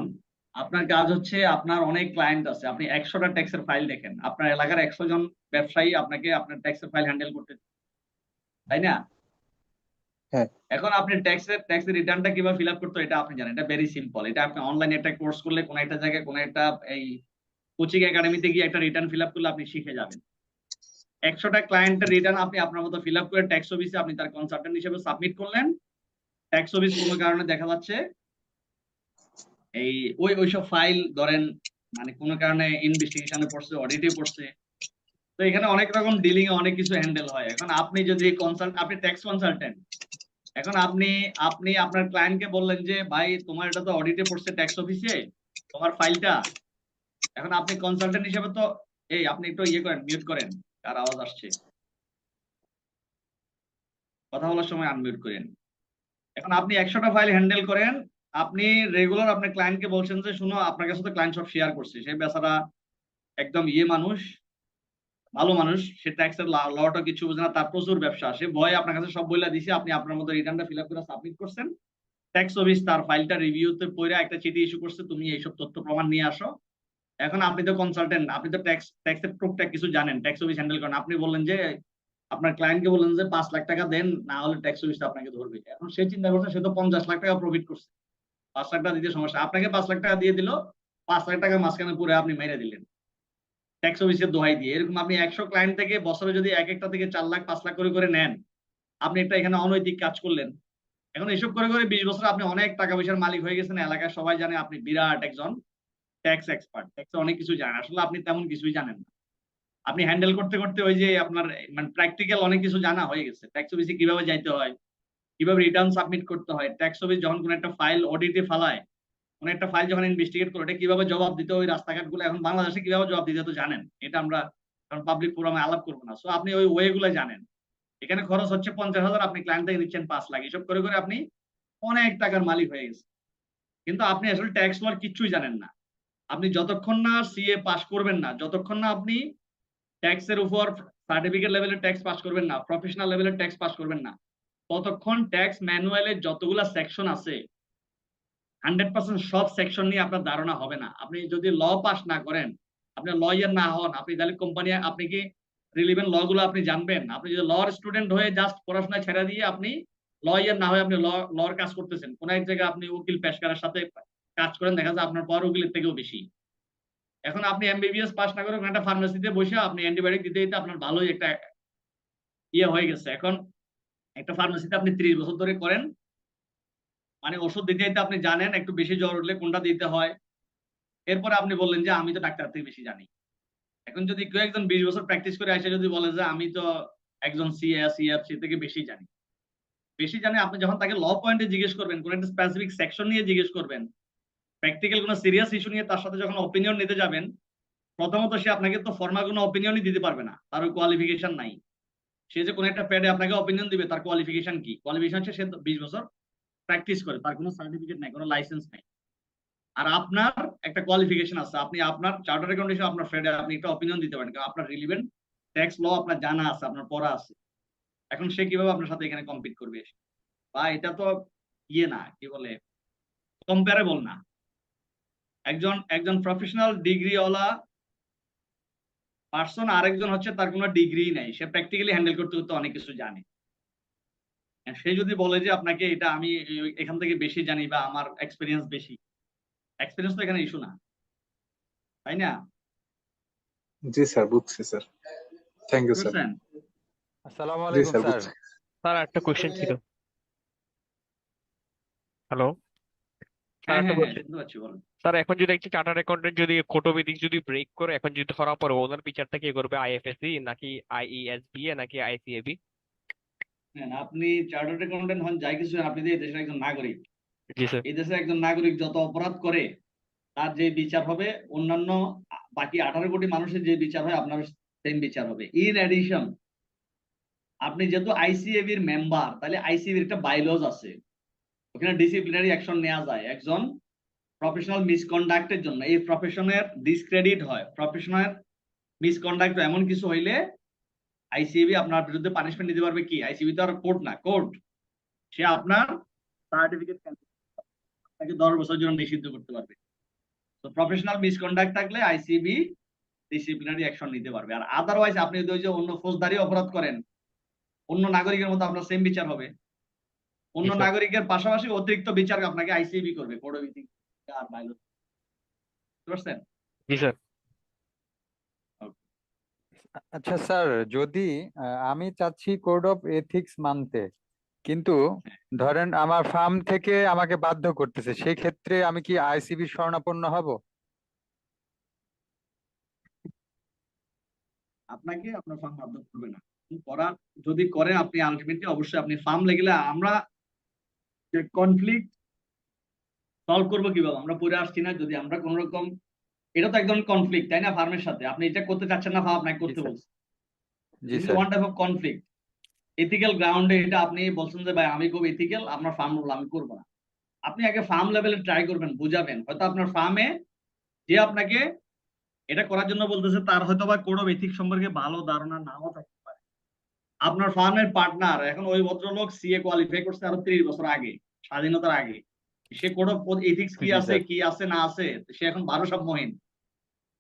আপনার কাজ হচ্ছে, আপনার অনেক ক্লায়েন্ট আছে, আপনি 100টা ট্যাক্সের ফাইল দেখেন, আপনার এলাকার 100 জন ব্যবসায়ী আপনাকে আপনার ট্যাক্সের ফাইল হ্যান্ডেল করতে দিবে, তাই না? হ্যাঁ। এখন আপনি ট্যাক্সের রিটার্নটা কিভাবে ফিল আপ করতে হয় এটা আপনি জানেন, এটা ভেরি সিম্পল। এটা আপনি অনলাইনে একটা কোর্স করলে, কোনো একটা জায়গায় কোনো একটা এই কোচিং একাডেমিতে গিয়ে একটা রিটার্ন ফিল আপ করলে আপনি শিখে যাবেন। 100টা ক্লায়েন্টের রিটার্ন আপনি আপনার মতো ফিল আপ করে ট্যাক্স অফিসে আপনি তার কনসালটেন্ট হিসেবে সাবমিট করলেন। ট্যাক্স অফিস কোনো কারণে দেখা যাচ্ছে এই ওইসব ফাইল ধরেন মানে কোনো কারণে ইনভেস্টিগেশনে পড়ছে, অডিটে পড়ছে, তো এখানে অনেক রকম ডিলিং এ অনেক কিছু হ্যান্ডেল হয়। এখন আপনি যদি আপনি ট্যাক্স কনসালটেন্ট, এখন আপনি আপনি আপনার ক্লায়েন্টকে বললেন যে ভাই তোমার এটা তো অডিটে পড়ছে ট্যাক্স অফিসে, তোমার ফাইলটা। এখন আপনি কনসালটেন্ট হিসেবে তো এই আপনি একটু ইয়ে করেন, মিউট করেন, কার আওয়াজ আসছে, কথা বলার সময় আনমিউট করেন। এখন আপনি 100টা ফাইল হ্যান্ডেল করেন, আপনি রেগুলার আপনার ক্লায়েন্টকে বলছেন যে শুনো আপনার কাছে তো ক্লায়েন্ট সব শেয়ার করছে, সে বেচারা একদম ইয়ে মানুষ, ভালো মানুষ, সে ট্যাক্সের লটা কিছু বোঝে না, তার প্রচুর ব্যবসা, সে ভয় আপনার কাছে সব বইলা দিছে, আপনি আপনার মতো রিটার্নটা ফিল আপ করে সাবমিট করছেন। ট্যাক্স অফিস তার ফাইলটা রিভিউতে পড়ে একটা চিঠি ইস্যু করছে, তুমি এইসব তথ্য প্রমাণ নিয়ে আসো। এখন আপনি তো কনসালটেন্ট, আপনি তো ট্যাক্সের টুকটাক কিছু জানেন, ট্যাক্স অফিস হ্যান্ডেল করেন, আপনি বললেন যে আপনার ক্লায়েন্টকে বললেন যে 5 লাখ টাকা দেন, না হলে ট্যাক্স অফিস আপনাকে ধরবে। এখন সে চিন্তা করছে সে তো 50 লাখ টাকা প্রফিট করছে, 5 লাখ টাকা দিতে সমস্যা, আপনাকে 5 লাখ টাকা দিয়ে দিল, 5 লাখ টাকা মাঝখানে পুরো আপনি মেরে দিলেন ট্যাক্স অফিসের দোহাই দিয়ে। এরকম আপনি 100 ক্লায়েন্ট থেকে বছরে যদি এক একটা থেকে 4 লাখ 5 লাখ করে করে নেন, আপনি একটা এখানে অনৈতিক কাজ করলেন। এখন এসব করে করে 20 বছর আপনি অনেক টাকা পয়সার মালিক হয়ে গেছেন, এলাকায় সবাই জানে আপনি বিরাট একজন ট্যাক্স এক্সপার্ট, ট্যাক্সে অনেক কিছু জানেন, আসলে আপনি তেমন কিছুই জানেন না। আপনি হ্যান্ডেল করতে করতে ওই যে আপনার মানে প্র্যাকটিক্যাল অনেক কিছু জানা হয়ে গেছে, ট্যাক্স অফিসে কিভাবে যাইতে হয়, কিভাবে রিটার্ন সাবমিট করতে হয়, ট্যাক্স অফিস যখন কোনো একটা ফাইল অডিটে ফালায়, কোন একটা ফাইল যখন ইনভেস্টিগেট করে এটা কিভাবে জবাব দিতে হয়, ওই রাস্তাঘাট গুলো এখন বাংলাদেশে কিভাবে জবাব দিতে তো জানেন, এটা আমরা কারণ পাবলিক ফোরামে আলাপ করবো না, সো আপনি ওই ওয়ে গুলো জানেন। এখানে খরচ হচ্ছে 50,000, আপনি ক্লায়েন্ট থেকে দিচ্ছেন 5 লাখ, এসব করে করে আপনি অনেক টাকার মালিক হয়ে গেছে। কিন্তু আপনি আসলে ট্যাক্স লর কিচ্ছুই জানেন না। আপনি যতক্ষণ না সিএ পাস করবেন না, যতক্ষণ না আপনি ট্যাক্সের উপর সার্টিফিকেট লেভেলের ট্যাক্স পাস করবেন না, প্রফেশনাল লেভেলের ট্যাক্স পাস করবেন না, ততক্ষণ ট্যাক্স ম্যানুয়ালের যতগুলা সেকশন আছে 100% সব সেকশন নিয়ে আপনার ধারণা হবে না। আপনি যদি ল পাস না করেন, আপনি লয়ার না হন, আপনি তাহলে কোম্পানি আপনি কি রিলিভেন্ট ল গুলো আপনি জানবেন? আপনি যদি লর স্টুডেন্ট হয়ে জাস্ট পড়াশোনা ছেড়ে দিয়ে আপনি লয়ার না হয়ে আপনি লর কাজ করতেছেন, কোন এক জায়গায় আপনি উকিল পেশকারের সাথে কাজ করেন, দেখা যায় আপনার পাওয়ার উকিলের থেকেও বেশি। এখন আপনি এমবিবিএস পাস না করে একটা ফার্মেসিতে বসে আপনি অ্যান্টিবায়োটিক দিতে দিতে আপনার ভালোই একটা ইয়ে হয়ে গেছে। এখন একটা ফার্মেসিতে আপনি 30 বছর ধরে করেন, মানে ওষুধ দিতে দিতে আপনি জানেন একটু বেশি জ্বর উঠলে কোনটা দিতে হয়। এরপরে আপনি বললেন যে আমি তো ডাক্তার থেকে বেশি জানি। এখন যদি কেউ একজন 20 বছর প্র্যাকটিস করে এসে যদি বলে যে আমি তো একজন সিএফসি থেকে বেশি জানি, বেশি জানে, আপনি যখন তাকে ল পয়েন্টে জিজ্ঞেস করবেন, কোন একটা স্পেসিফিক সেকশন নিয়ে জিজ্ঞেস করবেন, প্র্যাকটিক্যাল কোনো সিরিয়াস ইস্যু নিয়ে তার সাথে যখন অপিনিয়ন নিতে যাবেন, প্রথমত সে আপনাকে তো ফর্মাল কোনো অপিনিয়নই দিতে পারবে না, তার ওই কোয়ালিফিকেশন নাই। সে যে কোনো একটা প্যাডে আপনাকে অপিনিয়ন দিবে, তার কোয়ালিফিকেশন কি? কোয়ালিফিকেশন হচ্ছে সে 20 বছর প্র্যাকটিস করে, তার কোনো সার্টিফিকেট নাই, কোনো লাইসেন্স নাই। আর আপনার একটা কোয়ালিফিকেশন আছে, আপনি আপনার চার্টার্ড অ্যাকাউন্টেন্ট আপনার ফ্রেন্ড আপনি একটা অপিনিয়ন দিতে পারেন, কারণ আপনার রিলিভেন্ট ট্যাক্স ল আপনার জানা আছে, আপনার পড়া আছে। এখন সে কিভাবে আপনার সাথে এখানে কম্পিট করবে? বা এটা তো ইয়ে না, কি বলে, কম্পারেবল না। একজন একজন প্রফেশনাল ডিগ্রিওয়ালা পার্সন, আরেকজন হচ্ছে তার কোনো ডিগ্রি নাই, সে প্র্যাকটিক্যালি হ্যান্ডেল করতে করতে অনেক কিছু জানে। সে যদি বলে যে আপনাকে এটা আমি এখান থেকে বেশি জানি বা আমার এক্সপিরিয়েন্স বেশি, এক্সপিরিয়েন্স তো এখানে ইস্যু না, তাই না? জি স্যার, বুঝছি স্যার। Thank you sir. বুঝছেন? আসসালামু জি আলাইকুম স্যার, স্যার। বুঝছি। স্যার একটা কোশ্চেন ছিল। হ্যালো স্যার, হ্যাঁ একটা হ্যাঁ হ্যাঁ, কোশ্চেন। শুনতে পাচ্ছি, বলেন। স্যার এখন যদি একটা চার্টার্ড অ্যাকাউন্টেন্ট যদি কোড অফ এথিক্স যদি ব্রেক করে, এখন যদি ধরা পড়ে, ওনার বিচারটা কে করবে? আইএফএসসি নাকি আইইএসবিএ নাকি আইসিএবি? হ্যাঁ, আপনি চার্টার্ড অ্যাকাউন্টেন্ট হন, যাই কিছু হন, আপনি তো এই দেশের একজন নাগরিক। জি স্যার। এই দেশের একজন নাগরিক যত অপরাধ করে তার যে বিচার হবে, অন্যান্য বাকি 18 কোটি মানুষের যে বিচার হয়, আপনার সেম বিচার হবে। ইন এডিশন, আপনি যেহেতু আইসিএবির মেম্বার, তাহলে আইসিএবির একটা বাইলজ আছে, ওখানে ডিসিপ্লিনারি অ্যাকশন নেওয়া যায় একজন প্রফেশনাল মিসকন্ডাক্টের জন্য। এই প্রফেশনের ডিসক্রেডিট হয়, প্রফেশনাল মিসকন্ডাক্ট এমন কিছু হইলে আইসিএবি আপনার বিরুদ্ধে পানিশমেন্ট নিতে পারবে। কি, আইসিএবি তো আর কোর্ট না, কোর্ট সে আপনার সার্টিফিকেট আপনাকে 10 বছরের জন্য নিষিদ্ধ করতে পারবে। তো প্রফেশনাল মিসকন্ডাক্ট থাকলে আইসিবি ডিসিপ্লিনারি অ্যাকশন নিতে পারবে। আর আদারওয়াইজ আপনি যদি ওই যে অন্য ফৌজদারি অপরাধ করেন, অন্য নাগরিকের মতো আপনার সেম বিচার হবে। অন্য জি স্যার। নাগরিকের পাশাপাশি অতিরিক্ত বিচার আপনাকে আইসিবি করবে, কোড অফ এথিক্স আর বাইলজ। বুঝতে পারছেন? জি স্যার। আচ্ছা স্যার, যদি আমি চাচ্ছি কোড অফ এথিক্স মানতে, কিন্তু ধরেন আমার ফার্ম থেকে আমাকে বাধ্য করতেছে, সেই ক্ষেত্রে আমি কি আইসিবি শরণাপন্ন হব? আপনাকে আপনার ফার্ম বাধ্য করবে না করার। যদি করেন আপনি আলটিমেটলি অবশ্যই আপনি ফার্ম লেগেলে, আমরা যে কনফ্লিক্ট সলভ করবো কিভাবে, আমরা পড়ে আসছি না, যদি আমরা কোন রকম, এটা তো একদম কনফ্লিক্ট, তাই না? ফার্মের সাথে আপনি এটা করতে চাচ্ছেন না, ফার্ম আপনাকে জি করতে স্যার। বলছে, জি this is sir. One type of conflict. Ethical গ্রাউন্ডে এটা আপনি বলছেন যে ভাই আমি খুব এথিক্যাল, আপনার ফার্ম রুল আমি করবো না। আপনি আগে ফার্ম লেভেলে ট্রাই করবেন, বুঝাবেন, হয়তো আপনার ফার্মে যে আপনাকে এটা করার জন্য বলতেছে তার হয়তো বা কোড অফ এথিক্স সম্পর্কে ভালো ধারণা নাও থাকতে পারে। আপনার ফার্মের পার্টনার, এখন ওই ভদ্রলোক সিএ কোয়ালিফাই করছে আরো 30 বছর আগে, স্বাধীনতার আগে, সে কোড অফ এথিক্স কি জি আছে স্যার। কি আছে না আছে সে এখন 12 মহিন।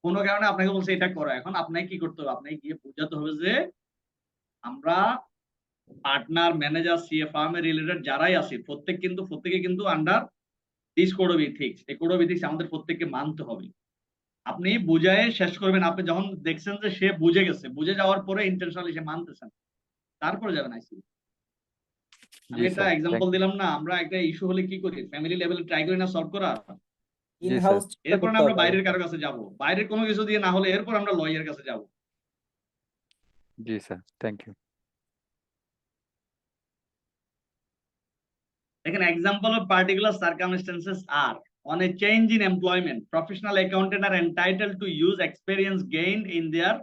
কোনো কারণে আপনাকে বলছে এটা করো, এখন আপনাকে কি করতে হবে? আপনাকে গিয়ে বোঝাতে হবে যে আমরা পার্টনার, ম্যানেজার, সিএ, ফার্মের রিলেটেড যারাই আছে প্রত্যেকে কিন্তু under this code of ethics. এই কোড অফ এথিক্স আমাদের প্রত্যেককে মানতে হবে। আপনি বুঝায় শেষ করবেন, আপনি যখন দেখছেন যে সে বুঝে গেছে, বুঝে যাওয়ার পরে ইন্টেনশনালি সে মানতেছেন, তারপরে যাবেন আইসি। আমি জি একটা স্যার, এক্সাম্পল থ্যাংক ইউ। দিলাম না, আমরা একটা ইস্যু হলে কি করি, ফ্যামিলি লেভেলে ট্রাই করি না সলভ করার। জি ইন স্যার। হাউস চেষ্টা এরপর করতে আমরা হবে আগে। বাইরের কারো কাছে যাব, বাইরের কোনো কিছু দিয়ে না হলে এরপর আমরা লয়ারের কাছে যাব। জি sir, thank you. An example of particular circumstances are on a change in employment, professional accountants are entitled to use experience gained in their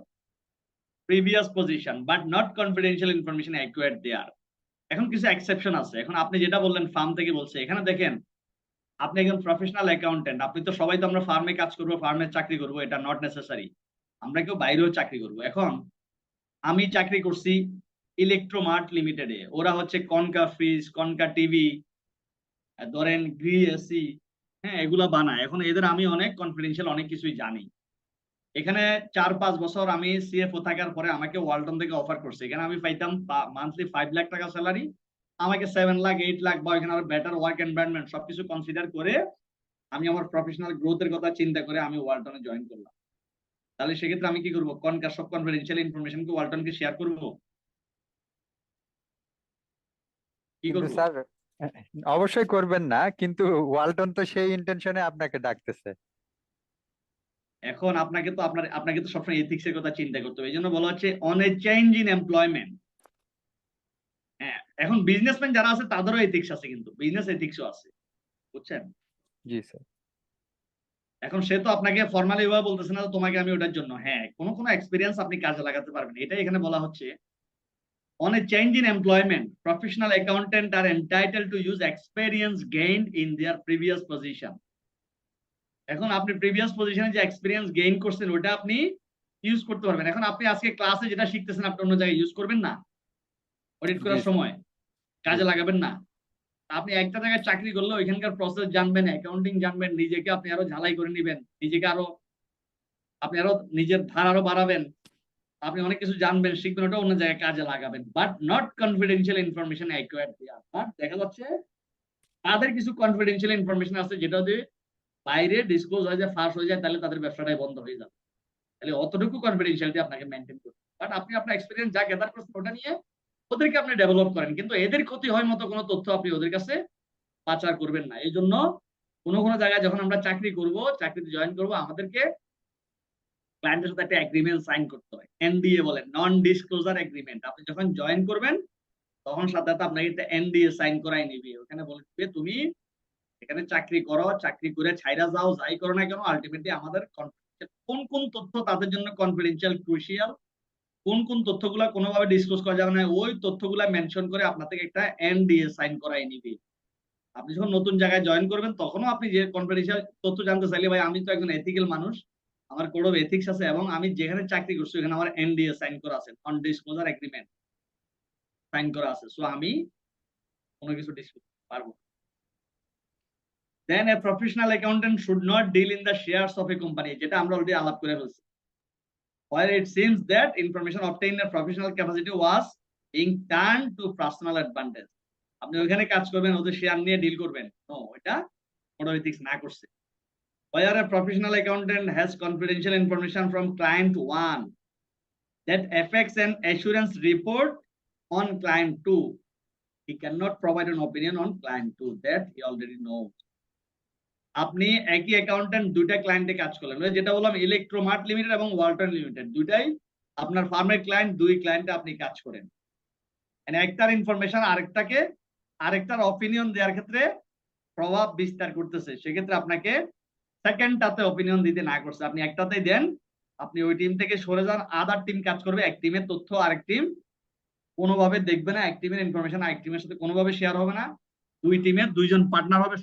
previous position, but not confidential information acquired there. এখন কিছু exception আছে। এখন আপনি যেটা বললেন farm থেকে বলছে, এখানে দেখেন আপনি একজন প্রফেশনাল অ্যাকাউন্টেন্ট, আপনি তো সবাই তো আমরা ফার্মে কাজ করবো, ফার্মে চাকরি করবো, এটা নট নেসেসারি। আমরা কেউ বাইরেও চাকরি করবো। এখন আমি চাকরি করছি ইলেকট্রোমার্ট লিমিটেডে, ওরা হচ্ছে কনকা ফ্রিজ, কনকা টিভি, ধরেন গ্রি এসি, হ্যাঁ, এগুলা বানায়। এখন এদের আমি অনেক কনফিডেন্সিয়াল অনেক কিছুই জানি। এখানে 4-5 বছর আমি সিএফও থাকার পরে আমাকে ওয়ালটন থেকে অফার করছে, এখানে আমি পাইতাম মান্থলি 5 লাখ টাকা স্যালারি, আমাকে 7 লাখ 8 লাখ বা এখানে আরো বেটার ওয়ার্ক এনভায়রনমেন্ট সবকিছু কনসিডার করে আমি আমার প্রফেশনাল গ্রোথের কথা চিন্তা করে আমি ওয়ালটনে জয়েন করলাম। তাহলে সেক্ষেত্রে আমি কি করবো? কনকার সব কনফিডেন্সিয়াল ইনফরমেশন কি ওয়ালটনকে শেয়ার করবো? কি কিন্তু করবো? স্যার, অবশ্যই করবেন না, কিন্তু ওয়ালটন তো সেই ইন্টেনশনে আপনাকে ডাকতেছে। এখন আপনাকে তো সবসময় এথিক্স এর কথা চিন্তা করতে হবে, এই জন্য বলা হচ্ছে on a change in employment. হ্যাঁ, এখন বিজনেসম্যান যারা আছে তাদেরও এথিক্স আছে, কিন্তু বিজনেস এথিক্সও আছে, বুঝছেন? জি স্যার। এখন সে তো আপনাকে ফর্মালি ভাবে বলতেছে না তোমাকে আমি ওটার জন্য, হ্যাঁ, কোনো এক্সপিরিয়েন্স আপনি কাজে লাগাতে পারবেন, এটাই এখানে বলা হচ্ছে। On a change in employment, professional accountants are entitled to use experience gained in their previous position. এখন আপনি প্রিভিয়াস পজিশনে যে এক্সপিরিয়েন্স গেইন করছেন ওটা আপনি ইউজ করতে পারবেন। এখন আপনি আজকে ক্লাসে যেটা শিখতেছেন আপনি অন্য জায়গায় ইউজ করবেন না, অডিট জি করার স্যার, সময় কাজে জি লাগাবেন না। আপনি একটা জায়গায় চাকরি করলে ওইখানকার প্রসেস জানবেন, অ্যাকাউন্টিং জানবেন, নিজেকে আপনি আরো ঝালাই করে নেবেন, নিজেকে আরো আপনি আরো নিজের ধার আরো বাড়াবেন, আপনি অনেক কিছু জানবেন, শিখবেন, ওটা অন্য জায়গায় কাজে লাগাবেন, but not confidential information acquired দেয়া। বাট দেখা যাচ্ছে তাদের কিছু কনফিডেন্সিয়াল ইনফরমেশন আছে যেটা যদি বাইরে ডিসক্লোজ হয়ে যায়, ফাঁস হয়ে যায়, তাহলে তাদের ব্যবসাটাই বন্ধ হয়ে যাবে। তাহলে অতটুকু কনফিডেন্সিয়ালিটি আপনাকে মেনটেন করতে, বাট আপনি আপনার এক্সপিরিয়েন্স যা গ্যাদার করছেন ওটা নিয়ে ওদেরকে আপনি ডেভেলপ করেন, কিন্তু এদের ক্ষতি হয় মতো কোনো তথ্য আপনি ওদের কাছে পাচার করবেন না। এই জন্য কোনো কোনো জায়গায় যখন আমরা চাকরি করব, চাকরিতে জয়েন করব, আমাদেরকে ক্লায়েন্টের সাথে একটা এগ্রিমেন্ট সাইন করতে হয়, এনডিএ বলে, নন ডিসক্লোজার এগ্রিমেন্ট। আপনি যখন জয়েন করবেন তখন সাথে সাথে আপনাকে একটা এনডিএ সাইন করাই নিবে। ওখানে বলে দিবে তুমি এখানে চাকরি করো, চাকরি করে ছাইরা যাও, যাই করো না কেন, আলটিমেটলি আমাদের কোন কোন তথ্য তাদের জন্য কনফিডেন্সিয়াল, ক্রুশিয়াল, কোন কোন তথ্যগুলা কোনোভাবে ডিসক্লোজ করা যাবে না, ওই তথ্যগুলা মেনশন করে আপনার থেকে একটা এনডিএ সাইন করাই নিবে। আপনি যখন নতুন জায়গায় জয়েন করবেন তখনও আপনি যে কনফিডেন্সিয়াল তথ্য জানতে চাইলে, ভাই আমি তো একজন এথিক্যাল মানুষ, আমার কোড অফ এথিক্স আছে এবং আমি যেখানে চাকরি করছি ওখানে আমার এনডিএ সাইন করা আছে, নন ডিসক্লোজার এগ্রিমেন্ট সাইন করা আছে, সো আমি কোনো কিছু ডিসক্লোজ করতে পারবো। Then a professional accountant should not deal in the shares of a company, যেটা আমরা অলরেডি আলাপ করে ফেলছি, where it seems that information obtained in a professional capacity was being turned to personal advantage. আপনি ওইখানে কাজ করবেন, ওদের শেয়ার নিয়ে ডিল করবেন, নো, এটা কোড অফ এথিক্স না করছে। Where a professional accountant has confidential information from client 1 that affects an assurance report on client 2, he cannot provide an opinion on client 2 that he already knows. আপনি একই accountant দুইটা ক্লায়েন্টে কাজ করলেন, যেটা বললাম Electromart limited এবং ওয়ালটন লিমিটেড, দুইটাই আপনার ফার্মের ক্লায়েন্ট, দুই ক্লায়েন্টে আপনি কাজ করেন। একটার ইনফরমেশন আরেকটার অপিনিয়ন দেওয়ার ক্ষেত্রে প্রভাব বিস্তার করতেছে, সেক্ষেত্রে আপনাকে সেকেন্ডটাতে অপিনিয়ন দিতে না করছে, আপনি একটাতেই দেন, আপনি ওই টিম থেকে সরে যান, আদার টিম কাজ করবে, এক টিমের তথ্য আরেক টিম কোনোভাবে দেখবে না, এক টিমের ইনফরমেশন আরেক টিমের সাথে কোনোভাবে শেয়ার হবে না, দুই টিমের দুইজন পার্টনার হবে।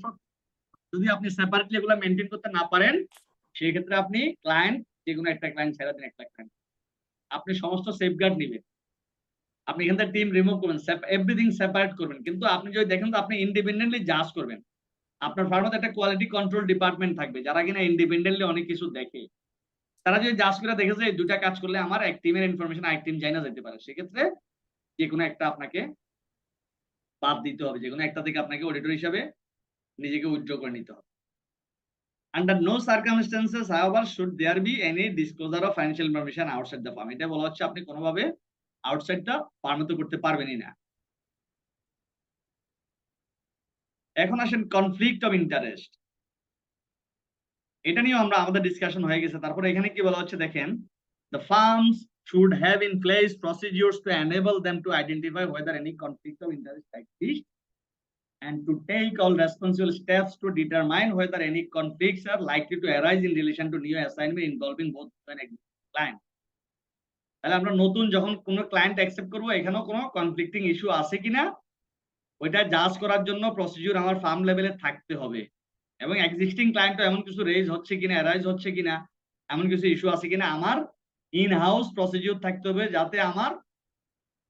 যদি আপনি সেপারেটলি এগুলো মেনটেন করতে না পারেন সেই ক্ষেত্রে আপনি ক্লায়েন্ট, যে কোনো একটা ক্লায়েন্ট ছেড়ে দিন, একটা ক্লায়েন্ট, আপনি সমস্ত সেফগার্ড নেবেন, আপনি এখান থেকে টিম রিমুভ করবেন, এভরিথিং সেপারেট করবেন, কিন্তু আপনি যদি দেখেন তো আপনি ইন্ডিপেন্ডেন্টলি জাজ করবেন। আপনার ফার্মে একটা কোয়ালিটি কন্ট্রোল ডিপার্টমেন্ট থাকবে যারা কিনা ইন্ডিপেন্ডেন্টলি অনেক কিছু দেখে, তারা যদি জাজ করে দেখে যে দুইটা কাজ করলে আমার এক টিমের ইনফরমেশন আরেক টিম জানা যেতে পারে, সেক্ষেত্রে যে কোনো একটা আপনাকে বাদ দিতে হবে, যে কোনো একটা থেকে আপনাকে অডিটর হিসাবে নিজেকে উইথড্র করে নিতে হবে। Under no circumstances, however, should there be any disclosure of financial information outside the firm. এটা বলা হচ্ছে আপনি কোনোভাবে আউটসাইডটা ফার্মে তো করতে পারবেনই না। এখন আসেন কনফ্লিক্ট অফ ইন্টারেস্ট, এটা নিয়েও আমরা আমাদের ডিসকাশন হয়ে গেছে। তারপরে এখানে কি বলা হচ্ছে দেখেন, the firms should have in place procedures to enable them to identify whether any conflict of interest exists and to take all responsible steps to determine whether any conflicts are likely to arise in relation to new assignment involving both client. তাহলে আমরা নতুন যখন কোনো client accept করবো, এখানেও কোনো conflicting issue আছে কিনা ওইটা জাজ করার জন্য প্রসিডিউর আমার ফার্ম লেভেলে থাকতে হবে, এবং এক্সিস্টিং ক্লায়েন্ট এমন কিছু রেজ হচ্ছে কিনা, অ্যারাইজ হচ্ছে কিনা, এমন কিছু ইস্যু আছে কিনা, আমার ইন হাউস প্রসিডিউর থাকতে হবে যাতে আমার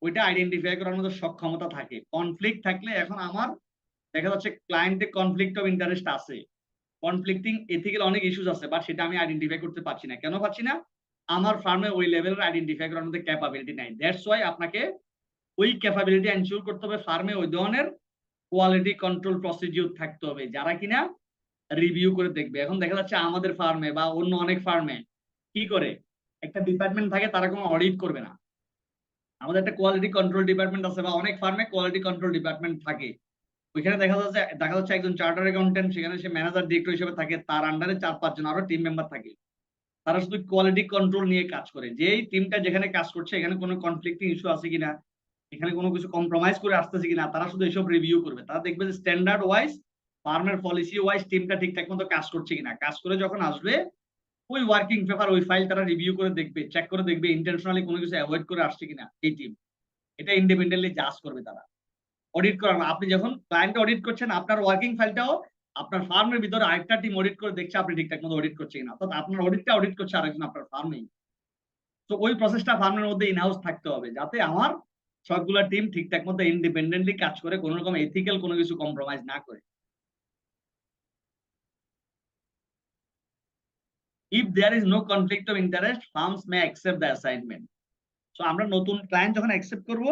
ওইটা আইডেন্টিফাই করার মতো সক্ষমতা থাকে। কনফ্লিক্ট থাকলে এখন আমার দেখা যাচ্ছে ক্লায়েন্টের কনফ্লিক্ট অফ ইন্টারেস্ট আছে, কনফ্লিক্টিং এথিক্যাল অনেক ইস্যুস আছে, বাট সেটা আমি আইডেন্টিফাই করতে পারছি না। কেন পারছি না? আমার ফার্মে ওই লেভেলের আইডেন্টিফাই করার মধ্যে ক্যাপাবিলিটি নাই। দ্যাটস ওয়াই আপনাকে ওই ক্যাপাবিলিটি এনশিওর করতে হবে, ফার্মে ওই ধরনের কোয়ালিটি কন্ট্রোল প্রসিডিউর থাকতে হবে যারা কিনা রিভিউ করে দেখবে। এখন দেখা যাচ্ছে আমাদের ফার্মে বা অন্য অনেক ফার্মে কি করে, একটা ডিপার্টমেন্ট থাকে তারা কোনো অডিট করবে না। আমাদের একটা কোয়ালিটি কন্ট্রোল ডিপার্টমেন্ট আছে বা অনেক ফার্মে কোয়ালিটি কন্ট্রোল ডিপার্টমেন্ট থাকে, ওইখানে দেখা যাচ্ছে একজন চার্টার অ্যাকাউন্টেন্ট, সেখানে সে ম্যানেজার ডিরেক্টর হিসেবে থাকে, তার আন্ডারে 4-5 জন আরো টিম মেম্বার থাকে, তারা শুধু কোয়ালিটি কন্ট্রোল নিয়ে কাজ করে। যেই টিমটা যেখানে কাজ করছে এখানে কোনো কনফ্লিক্টিং ইস্যু আছে কিনা, এখানে কোনো কিছু কম্প্রোমাইজ করে আসতেছে কিনা, তারা শুধু এসব রিভিউ করবে। তারা দেখবে যে স্ট্যান্ডার্ড ওয়াইজ, ফার্মের পলিসি ওয়াইজ টিমটা ঠিকঠাক মতো কাজ করছে কিনা। কাজ করে যখন আসবে ওই ওয়ার্কিং পেপার, ওই ফাইল তারা রিভিউ করে দেখবে, চেক করে দেখবে ইন্টেনশনালি কোনো কিছু অ্যাভয়েড করে আসছে কিনা এই টিম, এটা ইন্ডিপেন্ডেন্টলি জাজ করবে তারা। অডিট করার আপনি যখন ক্লায়েন্ট অডিট করছেন আপনার ওয়ার্কিং ফাইলটাও আপনার ফার্মের ভিতরে আরেকটা টিম অডিট করে দেখছে আপনি ঠিকঠাক মতো অডিট করছেন কিনা, অর্থাৎ আপনার অডিটটা অডিট করছে আরেকজন আপনার ফার্মেই। তো ওই প্রসেসটা ফার্মের মধ্যে ইনহাউস থাকতে হবে, যাতে আমার সবগুলা টিম ঠিকঠাক মতো ইন্ডিপেন্ডেন্টলি কাজ করে, কোনো রকম এথিক্যাল কোনো কিছু কম্প্রোমাইজ না করে। If there is no conflict of interest, firms may accept the assignment. So আমরা নতুন ক্লায়েন্ট যখন অ্যাকসেপ্ট করব,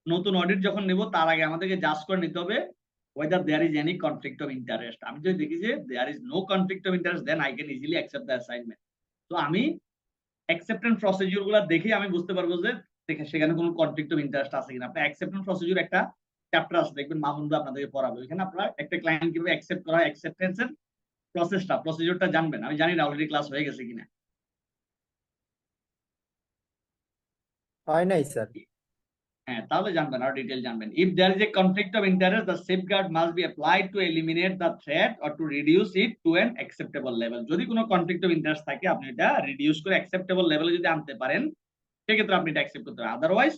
নতুন অডিট যখন নেব, তার আগে আমাদেরকে জাজ করে নিতে হবে whether there is any conflict of interest. আমি যদি দেখি যে there is no conflict of interest, then I can easily accept the assignment. তো আমি অ্যাকসেপ্টেন্স প্রসিডিউর গুলা দেখে আমি বুঝতে পারবো যে সেখানে কোনো কনফ্লিক্ট অফ ইন্টারেস্ট আছে কিনা। আপনি অ্যাকসেপ্টেন্স প্রসিডিউর একটা চ্যাপ্টার আছে, দেখবেন মামুন ভাই আপনাদেরকে পড়াবে, ওইখানে আপনারা একটা ক্লায়েন্ট কিভাবে অ্যাকসেপ্ট করা হয়, অ্যাকসেপ্টেন্সের প্রসিডিউরটা জানবেন। আমি জানি না অলরেডি ক্লাস হয়ে গেছে কিনা। হয় নাই স্যার। হ্যাঁ, তাহলে জানবেন, আর ডিটেইল জানবেন। If there is a conflict of interest, the safeguard must be applied to eliminate the threat or to reduce it to an acceptable level. যদি কোনো conflict of interest থাকে, আপনি এটা রিডিউস করে acceptable লেভেলে যদি আনতে পারেন, সেক্ষেত্রে আপনি এটা অ্যাকসেপ্ট করতে পারেন, আদারওয়াইজ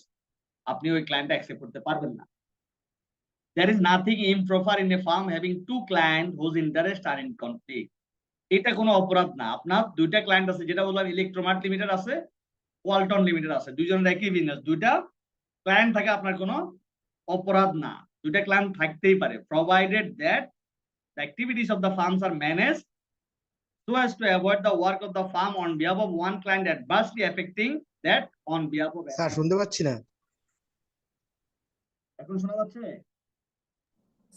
আপনি ওই ক্লায়েন্টটা অ্যাকসেপ্ট করতে পারবেন না। There is nothing improper in a firm having two clients whose interests are in conflict. এটা কোনো অপরাধ না। আপনার দুইটা ক্লায়েন্ট আছে, যেটা বললাম ইলেকট্রোমার্ট লিমিটেড আছে, ওয়ালটন লিমিটেড আছে, দুইজনের একই বিজনেস, দুইটা ক্লায়েন্ট থাকে, আপনার কোনো অপরাধ না। দুইটা ক্লায়েন্ট থাকতেই পারে, provided that the activities of the firms are manage so as to avoid the work of the firm on behalf of one client adversely affecting that on behalf of sir শুনতে পাচ্ছি না। এখন শোনা যাচ্ছে?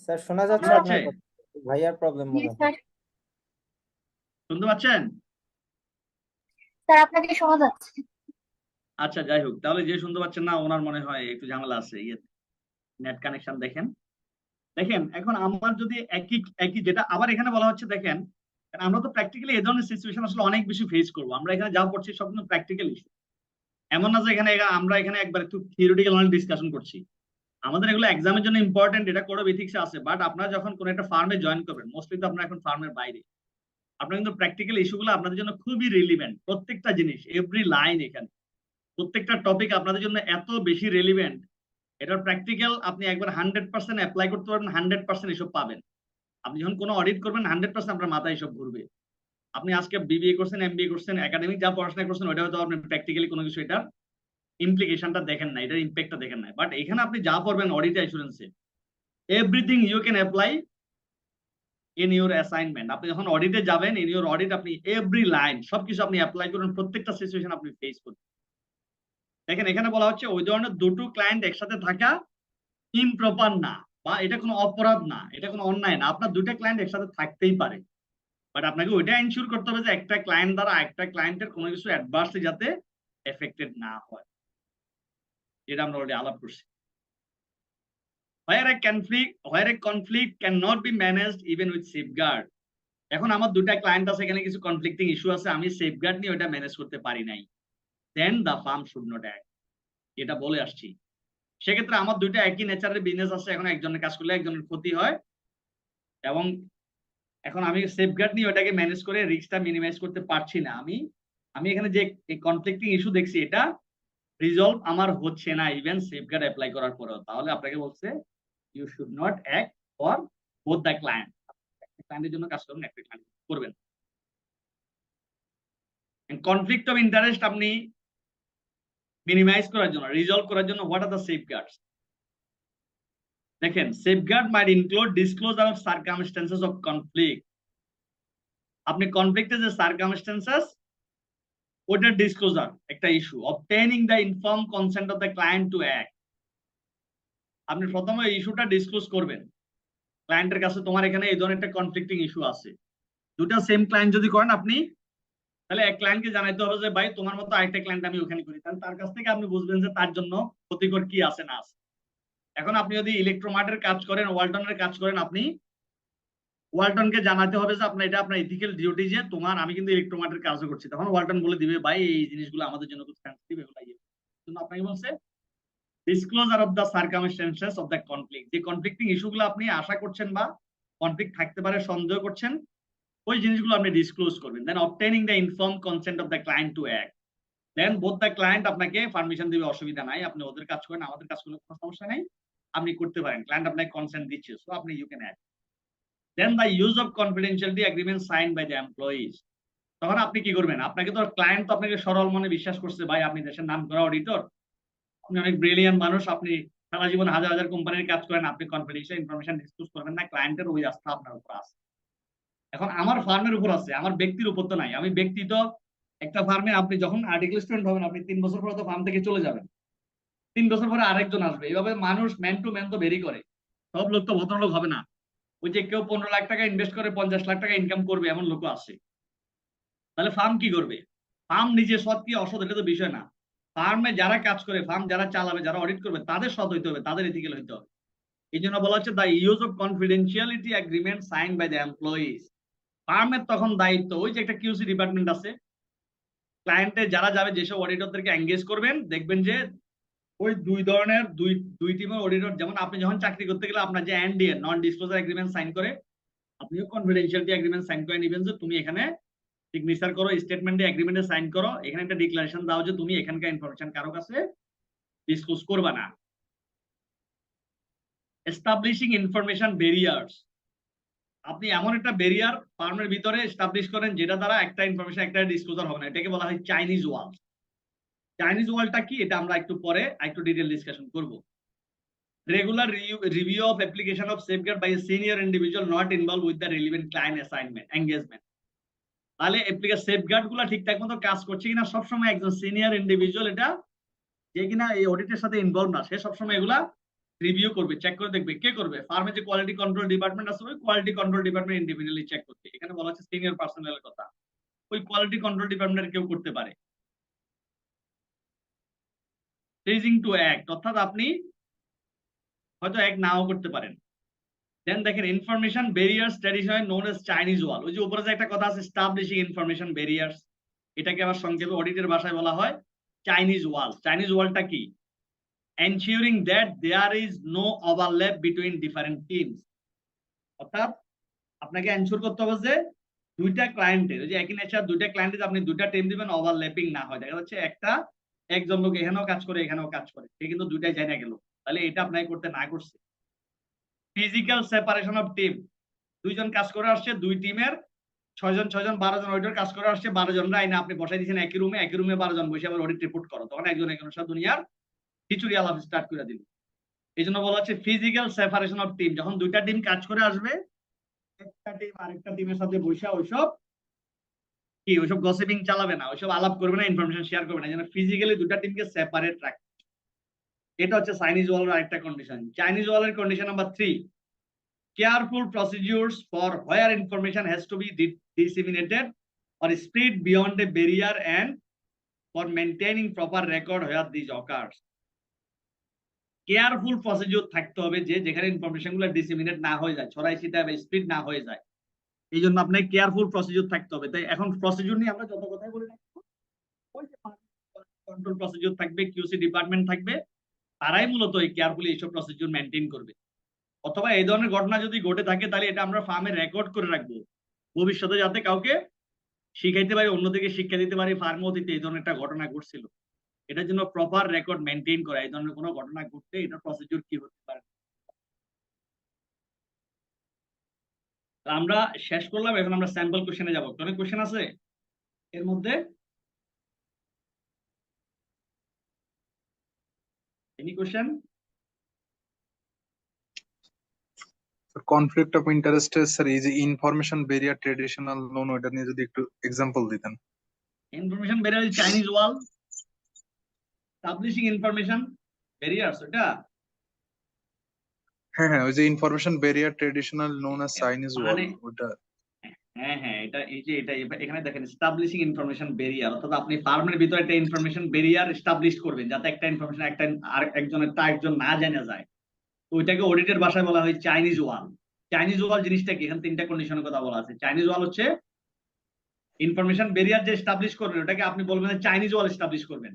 Sir শোনা যাচ্ছে শোনা আপনার যাচ্ছে? কথা। ভাইয়ার প্রবলেম জি মনে হয়। স্যার, শুনতে পাচ্ছেন? স্যার আপনাকে শোনা যাচ্ছে। আচ্ছা, যাই হোক, তাহলে যে শুনতে পাচ্ছেন না, ওনার মনে হয় একটু ঝামেলা আছে, নেট কানেকশন। দেখেন এখন আমার যদি একই যেটা আবার এখানে বলা হচ্ছে, দেখেন আমরা তো প্র্যাকটিক্যালি এই ধরনের সিচুয়েশন আসলে অনেক বেশি ফেস করবো। আমরা এখানে যা পড়ছি সব কিন্তু প্র্যাকটিক্যাল ইস্যু, এমন না যে আমরা এখানে একবার একটু থিওরিটিক্যাল অনেক ডিসকাশন করছি। আমাদের এগুলো এক্সামের জন্য ইম্পর্টেন্ট, এটা কোড অফ এথিক্সে আছে, বাট আপনারা যখন কোনো একটা ফার্মে জয়েন করবেন, মোস্টলি তো আপনারা এখন ফার্মের বাইরে, আপনার কিন্তু প্র্যাকটিক্যাল ইস্যুগুলো আপনাদের জন্য খুবই রিলিভেন্ট। প্রত্যেকটা জিনিস, এভরি লাইন, এখানে প্রত্যেকটা টপিক আপনাদের জন্য এত বেশি রিলিভেন্ট, এটার প্র্যাকটিক্যাল আপনি একবার 100% অ্যাপ্লাই করতে পারবেন, 100% এসব পাবেন। আপনি যখন কোনো অডিট করবেন 100% আপনার মাথায় এসব ঘুরবে। আপনি আজকে বিবিএ করছেন, এমবিএ করছেন, একাডেমিক যা পড়াশোনা করছেন, ওটা হয়তো আপনি প্র্যাকটিক্যালি কোনো কিছু এটার ইমপ্লিকেশনটা দেখেন না, এটার ইম্প্যাক্টটা দেখেন না। বাট এখানে আপনি যা পড়বেন অডিট অ্যাসুরেন্সে, everything you can apply in your assignment. আপনি যখন অডিটে যাবেন, ইন ইউর অডিট আপনি এভরি লাইন সবকিছু আপনি অ্যাপ্লাই করবেন, প্রত্যেকটা সিচুয়েশন আপনি ফেস করবেন। দেখেন এখানে বলা হচ্ছে ওই ধরনের দুটো ক্লায়েন্ট একসাথে থাকা ইমপ্রপার না, বা এটা কোনো অপরাধ না, এটা কোনো অন্যায় না। আপনার দুইটা ক্লায়েন্ট একসাথে থাকতেই পারে, বাট আপনাকে ওইটা এনশিওর করতে হবে যে একটা ক্লায়েন্ট দ্বারা একটা ক্লায়েন্টের কোনো কিছু অ্যাডভার্সলি যাতে এফেক্টেড না হয়, যেটা আমরা অলরেডি আলাপ করছি। where a conflict cannot be managed even with safeguard. এখন আমার দুইটা ক্লায়েন্ট আছে, এখানে কিছু কনফ্লিক্টিং ইস্যু আছে, আমি সেফগার্ড নিয়ে ওটা ম্যানেজ করতে পারি নাই, then the firm should not act, এটা বলে আসছি। সেক্ষেত্রে আমার দুইটা একই নেচারের বিজনেস আছে, এখন একজনের কাজ করলে একজনের ক্ষতি হয়, এবং এখন আমি সেফগার্ড নিয়ে ওটাকে ম্যানেজ করে রিস্কটা মিনিমাইজ করতে পারছি না। আমি এখানে যে কনফ্লিক্টিং ইস্যু দেখছি, এটা রিজলভ আমার হচ্ছে না ইভেন সেফগার্ড অ্যাপ্লাই করার পরেও, তাহলে আপনাকে বলছে you should not act for both the client. একটা ক্লায়েন্টের জন্য কাজ করবেন, একটা ক্লায়েন্ট করবেন। কনফ্লিক্ট অফ ইন্টারেস্ট আপনি মিনিমাইজ করার জন্য, রিজলভ করার জন্য, হোয়াট আর দ্য সেফগার্ডস? দেখেন, safeguard might include disclosure of circumstances of conflict. আপনি কনফ্লিক্টের যে সার্কামস্টেন্সেস, ওটার ডিসক্লোজার একটা issue. Obtaining the inform consent of the client to act. আপনি প্রথমে এই ইস্যুটা ডিসক্লোজ করবেন ক্লায়েন্টের কাছে, তোমার এখানে এই ধরনের একটা কনফ্লিক্টিং ইস্যু আছে। দুটা সেম ক্লায়েন্ট যদি করেন আপনি, তাহলে এক ক্লায়েন্টকে জানাইতে হবে যে ভাই তোমার মতো আরেকটা ক্লায়েন্ট আমি ওখানে করি, তাহলে তার কাছ থেকে আপনি বুঝবেন যে তার জন্য ক্ষতিকর কি আছে না আছে। এখন আপনি যদি ইলেকট্রোমার্টের কাজ করেন, ওয়ালটনের কাজ করেন, আপনি ওয়ালটনকে জানাতে হবে যে আপনার এটা আপনার ইথিক্যাল ডিউটি, যে তোমার আমি কিন্তু ইলেকট্রোমার্টের কাজও করছি। তখন ওয়ালটন বলে দিবে ভাই এই জিনিসগুলো আমাদের জন্য খুব সেনসিটিভ, এগুলো জন্য আপনাকে বলছে disclosure of the circumstances of the conflict. যে কনফ্লিক্টিং ইস্যুগুলো আপনি আশা করছেন বা কনফ্লিক্ট থাকতে পারে সন্দেহ করছেন, ওই জিনিসগুলো আপনি ডিসক্লোজ করবেন। Then obtaining the inform consent of the client to act. Then both the client আপনাকে পারমিশন দিবে, অসুবিধা নাই, আপনি ওদের কাজ করেন, আমাদের কাজ করলে কোনো সমস্যা নাই, আপনি করতে পারেন, ক্লায়েন্ট আপনাকে কনসেন্ট দিচ্ছে, সো আপনি you can act. Then the use of confidentiality agreement sign by the employees. তখন আপনি কি করবেন? আপনাকে তো ক্লায়েন্ট তো আপনাকে সরল মনে বিশ্বাস করছে, ভাই আপনি দেশের নাম করা অডিটর, আপনি অনেক ব্রিলিয়ান্ট মানুষ, আপনি সারা জীবন হাজার হাজার কোম্পানির কাজ করেন, আপনি কনফিডেন্সিয়াল ইনফরমেশন ডিসক্লোজ করবেন না, ক্লায়েন্টের ওই আস্থা আপনার উপর আছে। এখন আমার ফার্মের উপর আছে, আমার ব্যক্তির উপর তো নাই। আমি ব্যক্তি তো একটা ফার্মে, আপনি যখন আর্টিকেল স্টুডেন্ট হবেন, আপনি 3 বছর পরে তো ফার্ম থেকে চলে যাবেন, 3 বছর পরে আরেকজন আসবে, এইভাবে মানুষ ম্যান টু ম্যান তো ভেরি করে, সব লোক তো ভদ্রলোক হবে না। ওই যে কেউ 15 লাখ টাকা ইনভেস্ট করে 50 লাখ টাকা ইনকাম করবে, এমন লোকও আছে। তাহলে ফার্ম কি করবে? ফার্ম নিজে সৎ কি অসৎ এটা তো বিষয় না, ফার্মে যারা কাজ করে, ফার্ম যারা চালাবে, যারা অডিট করবে, তাদের সৎ হইতে হবে, তাদের এথিক্যাল হইতে হবে। এই জন্য বলা হচ্ছে the use of confidentiality agreement sign by the employees. ফার্মের তখন দায়িত্ব, ওই যে একটা কিউসি ডিপার্টমেন্ট আছে, ক্লায়েন্টে যারা যাবে, যেসব অডিটরদেরকে এঙ্গেজ করবেন, দেখবেন যে ওই দুই ধরনের দুই টিমের অডিটর, যেমন আপনি যখন চাকরি করতে গেলে আপনার যে NDA non disclosure agreement sign করে, আপনিও কনফিডেন্সিয়ালিটি এগ্রিমেন্ট সাইন করে নেবেন যে তুমি এখানে সিগনেচার করো, স্টেটমেন্টে এগ্রিমেন্টে সাইন করো, এখানে একটা ডিক্লারেশন দাও যে তুমি এখানকার ইনফরমেশন কারো কাছে ডিসক্লোজ করবা না। এস্টাবলিশিং ইনফরমেশন ব্যারিয়ার্স, আপনি এমন একটা ব্যারিয়ার ফার্মের ভিতরে এস্টাবলিশ করেন যেটা দ্বারা একটা ইনফরমেশন একটা ডিসক্লোজার হবে না, এটাকে বলা হয় চাইনিজ ওয়াল। চাইনিজ ওয়ালটা কি এটা আমরা একটু পরে একটু ডিটেইল ডিসকাশন করব। Regular review of application of safeguard by a senior individual not involve with the relevant client assignment engagement. তাহলে সেফগার্ড গুলা ঠিকঠাক মতো কাজ করছে কিনা সবসময় একজন সিনিয়র ইন্ডিভিজুয়াল, এটা যে কিনা এই অডিটের সাথে ইনভলভ না, সে সবসময় এগুলা রিভিউ করবে, চেক করে দেখবে। কে করবে? ফার্মে যে কোয়ালিটি কন্ট্রোল ডিপার্টমেন্ট আছে, ওই quality control department individually check করবে। এখানে বলা হচ্ছে সিনিয়র পার্সোনালের কথা, ওই কোয়ালিটি কন্ট্রোল ডিপার্টমেন্টের কেউ করতে পারে। ফেজিং টু অ্যাক্ট, অর্থাৎ আপনি হয়তো এক নাও করতে পারেন। দেন দেখেন information barriers traditional known as Chinese wall. ওই যে উপরে যে একটা কথা আছে এস্টাবলিশিং ইনফরমেশন ব্যারিয়ার্স, এটাকে আবার সংক্ষেপে অডিটের ভাষায় বলা হয় চাইনিজ ওয়াল। চাইনিজ ওয়ালটা কি? Ensuring that there is no overlap between different teams, অর্থাৎ আপনাকে এনশিওর করতে হবে যে দুইটা ক্লায়েন্টের, ওই যে একই নেচার দুইটা ক্লায়েন্টের আপনি দুইটা টিম দিবেন, ওভারল্যাপিং না হয়। দেখা যাচ্ছে একজন লোক এখানেও কাজ করে এখানেও কাজ করে, সে কিন্তু দুইটাই জানা গেল, তাহলে এটা আপনাকে করতে না করছে। ফিজিক্যাল সেপারেশন অফ টিম, দুইজন কাজ করে আসছে, দুই টিমের 6 জন 12 জন অডিটর কাজ করে আসছে, 12 জনরা আইনা আপনি বসাই দিয়েছেন একই রুমে 12 জন বসে আবার অডিট রিপোর্ট করো, তখন একজন একজনের সাথে দুনিয়ার খিচুড়ি আলাপ স্টার্ট করে দিল। এই জন্য বলা হচ্ছে ফিজিক্যাল সেপারেশন অফ টিম। যখন দুইটা টিম কাজ করে আসবে, একটা টিম আরেকটা টিমের সাথে বসে ওইসব গসিপিং চালাবে না, ওইসব আলাপ করবে না, ইনফরমেশন শেয়ার করবে না, যেন ফিজিক্যালি দুইটা টিমকে সেপারেট রাখে। এটা হচ্ছে চাইনিজ ওয়ালের আরেকটা কন্ডিশন। চাইনিজ ওয়ালের condition number 3, careful procedures for where information has to be disseminated or spread beyond a barrier and for maintaining proper record where these occurs. Careful procedure থাকতে হবে যে যেখানে ইনফরমেশন গুলো ডিসেমিনেট না হয়ে যায়, ছড়াই ছিটায় বা স্প্রেড না হয়ে যায়, এই জন্য আপনাকে কেয়ারফুল প্রসিডিউর থাকতে হবে। তাই এখন প্রসিডিউর নিয়ে আমরা যত কথাই বলি না, ওই যে কন্ট্রোল প্রসিডিউর থাকবে, কিউসি ডিপার্টমেন্ট থাকবে, তারাই মূলত এই কেয়ারফুলি এইসব প্রসিডিউর মেনটেন করবে। অথবা এই ধরনের ঘটনা যদি ঘটে থাকে, তাহলে এটা আমরা ফার্মে রেকর্ড করে রাখবো, ভবিষ্যতে যাতে কাউকে শিখাইতে পারি, অন্যদিকে শিক্ষা দিতে পারি ফার্মে অতীতে এই ধরনের একটা ঘটনা ঘটছিল। এটার জন্য প্রপার রেকর্ড মেনটেন করা, এই ধরনের কোনো ঘটনা ঘটতে এটা প্রসিডিউর কি হতে পারে। আমরা শেষ করলাম, এখন আমরা স্যাম্পল কোশ্চেনে যাবো। অনেক কোশ্চেন আছে এর মধ্যে, এনি কোশ্চেন? কনফ্লিক্ট অফ ইন্টারেস্টের স্যার এই যে ইনফরমেশন ব্যারিয়ার ট্রেডিশনাল লোন, ওটা নিয়ে যদি একটু এক্সাম্পল দিতেন। Information barrier Chinese wall, publishing information barriers, ওটা হ্যাঁ, ওই যে information barrier traditional known as Chinese wall, মানে ওটা। হ্যাঁ এটা এই যে এটা এখানে দেখেন এস্টাবলিশিং ইনফরমেশন ব্যারিয়ার, অর্থাৎ আপনি ফার্মের ভিতরে একটা ইনফরমেশন ব্যারিয়ার এস্টাবলিশ করবেন যাতে একটা ইনফরমেশন একজনের তা একজন না জানা যায়। তো ওইটাকে অডিটের ভাষায় বলা হয় চাইনিজ ওয়াল। চাইনিজ ওয়াল জিনিসটা কি? এখানে 3টা কন্ডিশনের কথা বলা আছে। চাইনিজ ওয়াল হচ্ছে ইনফরমেশন ব্যারিয়ার যে এস্টাবলিশ করবেন, ওটাকে আপনি বলবেন চাইনিজ ওয়াল এস্টাবলিশ করবেন।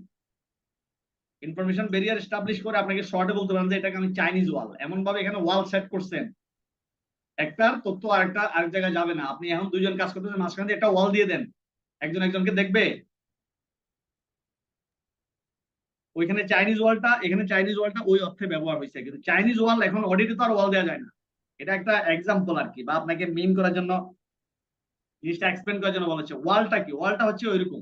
ইনফরমেশন ব্যারিয়ার এস্টাবলিশ করে আপনাকে শর্টে বলতে পারেন যে এটাকে আমি চাইনিজ ওয়াল, এমন ভাবে এখানে ওয়াল সেট করছেন একটার তথ্য আরেক জায়গায় যাবে না। আপনি এখন দুইজন কাজ করতেছেন, মাঝখানে দিয়ে একটা ওয়াল দিয়ে দেন, একজন একজনকে দেখবে। এখানে চাইনিজ ওয়ালটা ওই অর্থে ব্যবহার হয়েছে, কিন্তু চাইনিজ ওয়াল এখন অডিটে তো আর ওয়াল দেওয়া যায় না। এটা একটা এক্সাম্পল আর কি, বা আপনাকে মিন করার জন্য জিনিসটা এক্সপ্লেন করার জন্য বলেছে। ওয়ালটা কি? ওয়ালটা হচ্ছে ওইরকম,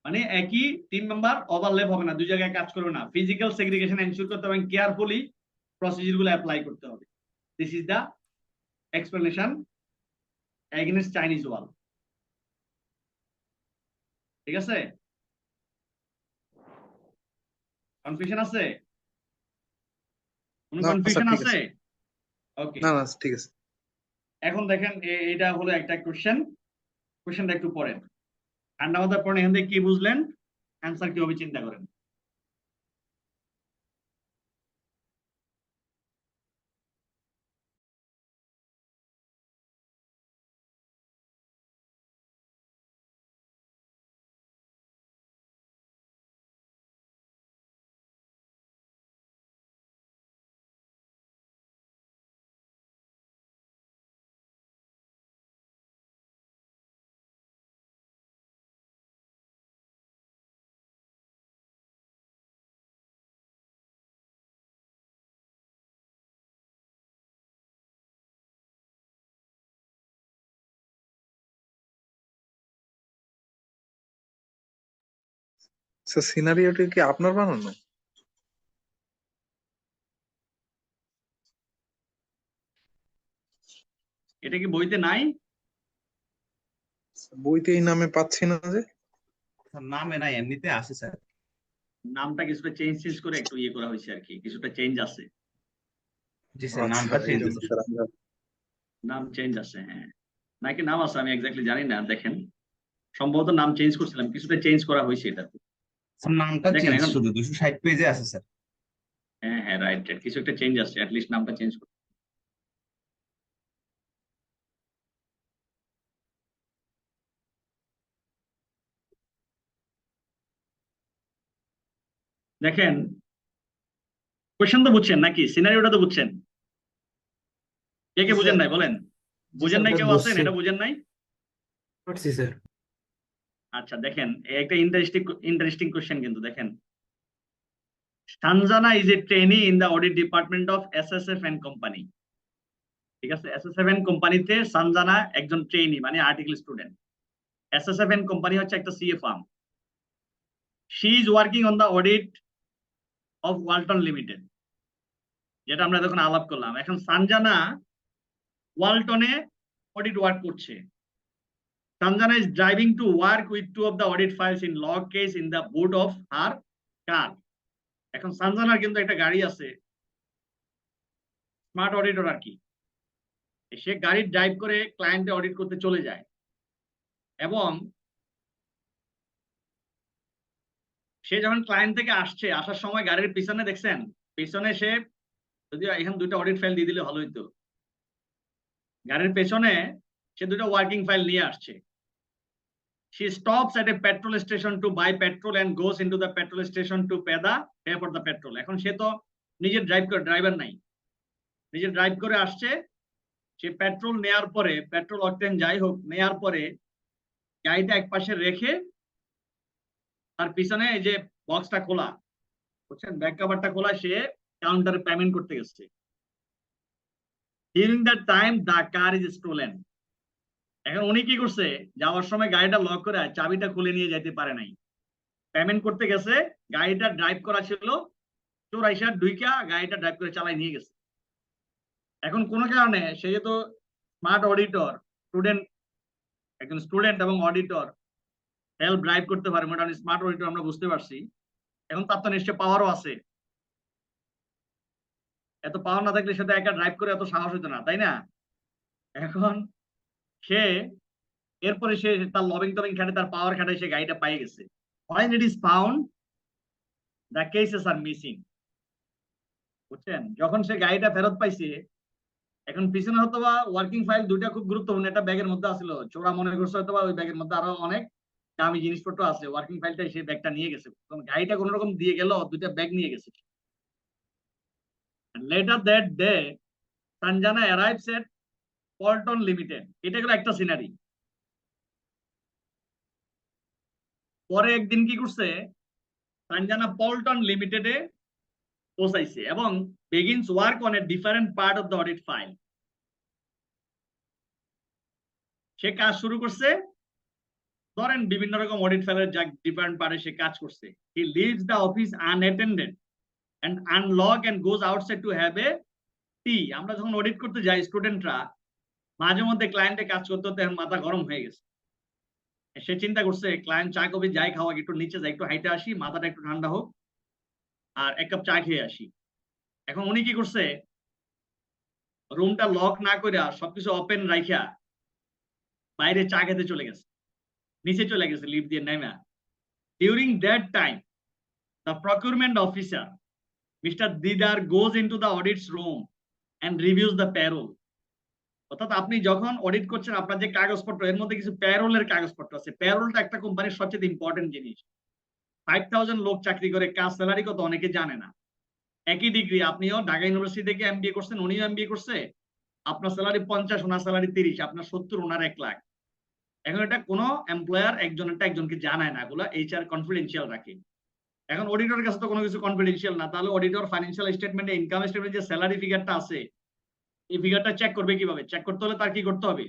মানে একই টিম মেম্বার ওভারল্যাপ হবে না, দুই জায়গায় কাজ করবে না, ফিজিক্যাল সেগ্রিগেশন এনশিওর করতে হবে, কেয়ারফুলি প্রসিডিউর গুলো অ্যাপ্লাই করতে হবে। This is the explanation against Chinese wall. ঠিক আছে? কনফিউশন আছে? কোনো না স্যার, কনফিউশন ঠিক আছে? আছে। ওকে, না না ঠিক আছে। এখন দেখেন এটা হলো একটা কোশ্চেন। কোশ্চেনটা একটু পড়েন, ঠান্ডা মাথায় পড়েন, এখান থেকে কি বুঝলেন, অ্যান্সার কি হবে চিন্তা করেন। স্যার সিনারিওটা কি আপনার বানানো? এটা কি বইতে নাই? বইতে এই নামে পাচ্ছি না যে। নামে নাই, এমনিতে আছে স্যার। নামটা কিছুটা চেঞ্জ চেঞ্জ করে একটু ইয়ে করা হয়েছে আর কি, কিছুটা চেঞ্জ আছে। জি স্যার, আচ্ছা, নামটা এই চেঞ্জ জন্য আছে। স্যার আমরা নাম চেঞ্জ আছে, হ্যাঁ, নাকি নাম আছে আমি এক্স্যাক্টলি জানি না। দেখেন, সম্ভবত নাম চেঞ্জ করছিলাম, কিছুটা চেঞ্জ করা হয়েছে এটা। স্যার নামটা দেখেন চেঞ্জ, এখন, শুধু 260 পেজে আছে স্যার। হ্যাঁ হ্যাঁ, রাইট রাইট, কিছু একটা চেঞ্জ আছে, অ্যাটলিস্ট নামটা চেঞ্জ করে। দেখেন, কোশ্চেন তো বুঝছেন নাকি, সিনারিওটা তো বুঝছেন? কে কে জি বুঝেন স্যার। নাই বলেন? জি বুঝেন স্যার, নাই কেউ আছেন? বুঝছি। এটা বুঝেন নাই? বুঝছি স্যার। আচ্ছা দেখেন, একটা ইন্টারেস্টিং কোশ্চেন কিন্তু দেখেন। Sanjana is a trainee in the audit department of SSF and company. ঠিক আছে, এসএসএফ এন্ড কোম্পানিতে সানজানা একজন ট্রেনি, মানে article student. SSF and company হচ্ছে একটা CA firm. She is working on the audit of Walton Limited, যেটা আমরা তখন আলাপ করলাম। এখন সানজানা ওয়ালটনে অডিট ওয়ার্ক করছে। Sanjana is driving to work with two of the audit files in log case in the boot of her car. এখন সানজানার কিন্তু একটা গাড়ি আছে, স্মার্ট অডিটর আর কি। সে গাড়ি ড্রাইভ করে ক্লায়েন্টে অডিট করতে চলে যায়, এবং সে যখন ক্লায়েন্ট থেকে আসছে, আসার সময় গাড়ির পিছনে দেখছেন, পিছনে সে, যদিও এখানে দুইটা অডিট ফাইল দিয়ে দিলে ভালো হইতো, গাড়ির পেছনে সে দুটো ওয়ার্কিং ফাইল নিয়ে আসছে। She stops at a petrol station to buy petrol and goes into the petrol station to pay for the petrol. এখন সে তো নিজে ড্রাইভার নাই, নিজে ড্রাইভ করে আসছে। সে পেট্রোল নেয়ার পরে, পেট্রোল অকটেন যাই হোক নেয়ার পরে, গাড়িটা এক পাশে রেখে তার পিছনে এই যে বক্সটা খোলা, বুঝছেন, ব্যাক কভারটা খোলা, সে কাউন্টারে পেমেন্ট করতে গেছে। During that time the car is stolen. এখন উনি কি করছে, যাওয়ার সময় গাড়িটা লক করে চাবিটা খুলে নিয়ে যেতে পারে নাই, পেমেন্ট করতে গেছে, গাড়িটা ড্রাইভ করা ছিল, চোর আইসা ঢুইকা গাড়িটা ড্রাইভ করে চালাই নিয়ে গেছে। এখন কোনো কারণে সে যেহেতু স্মার্ট অডিটর, স্টুডেন্ট, একজন স্টুডেন্ট এবং অডিটর হেল্প ড্রাইভ করতে পারে, মোটামুটি স্মার্ট অডিটর আমরা বুঝতে পারছি। এখন তার তো নিশ্চয় পাওয়ারও আছে, এত পাওয়ার না থাকলে সে তো একা ড্রাইভ করে এত সাহস হতো না, তাই না? এখন সে, এরপরে সে তার লবিং টবিং খাটে, তার পাওয়ার খাটে, সে গাড়িটা পাই গেছে। When it is found, the cases are missing. বুঝছেন, যখন সে গাড়িটা ফেরত পাইছে, এখন পিছনে হয়তো বা ওয়ার্কিং ফাইল দুইটা খুব গুরুত্বপূর্ণ, একটা ব্যাগের মধ্যে আসলো, চোরা মনে করছে হয়তো বা ওই ব্যাগের মধ্যে আরো অনেক দামি জিনিসপত্র আছে, ওয়ার্কিং ফাইলটা সেই ব্যাগটা নিয়ে গেছে, গাড়িটা কোন রকম দিয়ে গেল, দুইটা ব্যাগ নিয়ে গেছে। Letter that day Sanjana arrives at Paltan limited. এটা গেল একটা সিনারি। পরে একদিন কি করছে, সঞ্জনা পল্টন লিমিটেডে পৌঁছাইছে এবং begins work on a different part of the audit file. সে কাজ শুরু করছে, ধরেন বিভিন্ন রকম অডিট ফাইলের যা ডিফারেন্ট পার্টে সে কাজ করছে। He leaves the office unattended and unlock and goes outside to have a tea. আমরা যখন অডিট করতে যাই স্টুডেন্টরা মাঝে মধ্যে ক্লায়েন্টে কাজ করতে করতে এখন মাথা গরম হয়ে গেছে। সে চিন্তা করছে ক্লায়েন্ট চা কফি যাই খাওয়া, একটু নিচে যাই, একটু হাইটে আসি, মাথাটা একটু ঠান্ডা হোক আর এক কাপ চা খেয়ে আসি। এখন উনি কি করছে, রুমটা লক না করে সবকিছু ওপেন রাখিয়া বাইরে চা খেতে চলে গেছে, নিচে চলে গেছে লিফট দিয়ে নেমে। During that time the procurement officer Mr. Didar goes into the audit's room and reviews the payroll. অর্থাৎ আপনি যখন অডিট করছেন আপনার যে কাগজপত্র এর মধ্যে কিছু প্যারোলের কাগজপত্র আছে। প্যারোলটা একটা কোম্পানির সবচেয়ে ইম্পর্টেন্ট জিনিস। 5000 লোক চাকরি করে, কাজ স্যালারি কত অনেকে জানে না। একই ডিগ্রি, আপনিও ঢাকা ইউনিভার্সিটি থেকে এমবিএ করছেন, উনিও এমবিএ করছে, আপনার স্যালারি 50, ওনার স্যালারি 30, আপনার 70, ওনার 1 লাখ। এখন এটা কোনো এমপ্লয়ার একজনেরটা একজনকে জানায় না, এগুলা এইচআর কনফিডেন্সিয়াল রাখে। এখন অডিটরের কাছে তো কোনো কিছু কনফিডেন্সিয়াল না, তাহলে অডিটর ফাইন্যান্সিয়াল স্টেটমেন্টে ইনকাম স্টেটমেন্টে যে স্যালারি ফিগারটা আছে এই ফিগারটা চেক করবে কিভাবে? চেক করতে হলে তার কি করতে হবে?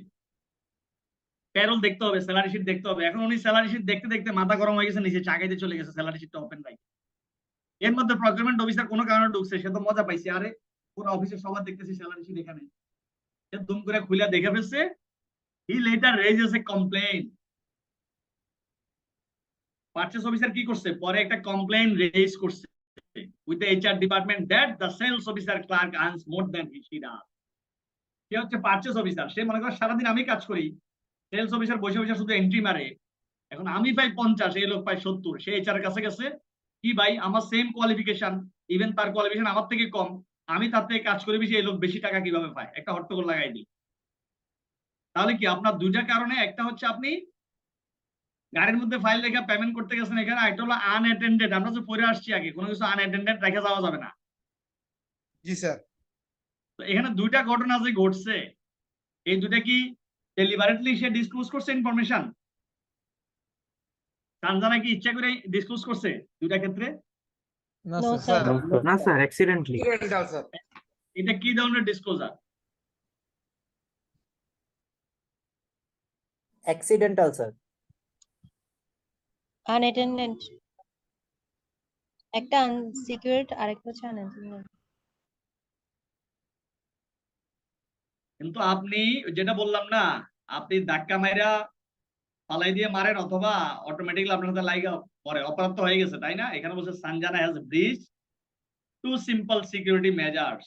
প্যারোল দেখতে হবে, স্যালারি শিট দেখতে হবে। এখন উনি স্যালারি শিট দেখতে দেখতে মাথা গরম হয়ে গেছে, নিচে চা খাইতে চলে গেছে, স্যালারি শিটটা ওপেন রাখে। এর মধ্যে প্রকিউরমেন্ট অফিসার কোনো কারণে ঢুকছে, সে তো মজা পাইছে, আরে পুরো অফিসের সবার দেখতেছি স্যালারি শিট এখানে, সে দুম করে খুলে দেখে ফেলছে। He later raises a complain. Purchase officer কি করছে, পরে একটা কমপ্লেইন রেজ করছে with the HR department that the sales officer clerk earns more than he does. সে হচ্ছে পারচেজ অফিসার, সে মনে করে সারাদিন আমি কাজ করি, সেলস অফিসার বসে বসে শুধু এন্ট্রি মারে, এখন আমি পাই 50, এই লোক পাই 70। সে এইচআর কাছে গেছে, কি ভাই আমার সেম কোয়ালিফিকেশন, ইভেন তার কোয়ালিফিকেশন আমার থেকে কম, আমি তার থেকে কাজ করে বেশি, এই লোক বেশি টাকা কিভাবে পায়? একটা হট্টগোল লাগাই দিই। তাহলে কি আপনার দুইটা কারণে, একটা হচ্ছে আপনি গাড়ির মধ্যে ফাইল রেখে পেমেন্ট করতে গেছেন, এখানে একটা হলো আনঅ্যাটেন্ডেড। আমরা যে পড়ে আসছি আগে, কোনো কিছু আনঅ্যাটেন্ডেড রেখে যাওয়া যাবে না। জি স্যার। তো এখানে দুইটা ঘটনা যে ঘটছে, এই দুইটা কি ডেলিভারেটলি সে ডিসক্লোজ করছে ইনফরমেশন? সানজানা কি ইচ্ছা করে ডিসক্লোজ করছে দুইটা ক্ষেত্রে? না No, স্যার। sir. না স্যার, অ্যাক্সিডেন্টলি। Accidental, sir. এটা কি ধরনের ডিসক্লোজার? Accidental sir. Unattended. একটা আনসিকিউরড আরেকটা হচ্ছে unattended. কিন্তু আপনি যেটা বললাম না, আপনি ধাক্কা মাইরা পালাই দিয়ে মারেন অথবা অটোমেটিক্যালি আপনার সাথে লাইগা পরে অপরাধ তো হয়ে গেছে, তাই না? এখানে বলছে Sanjana has breach to simple security measures.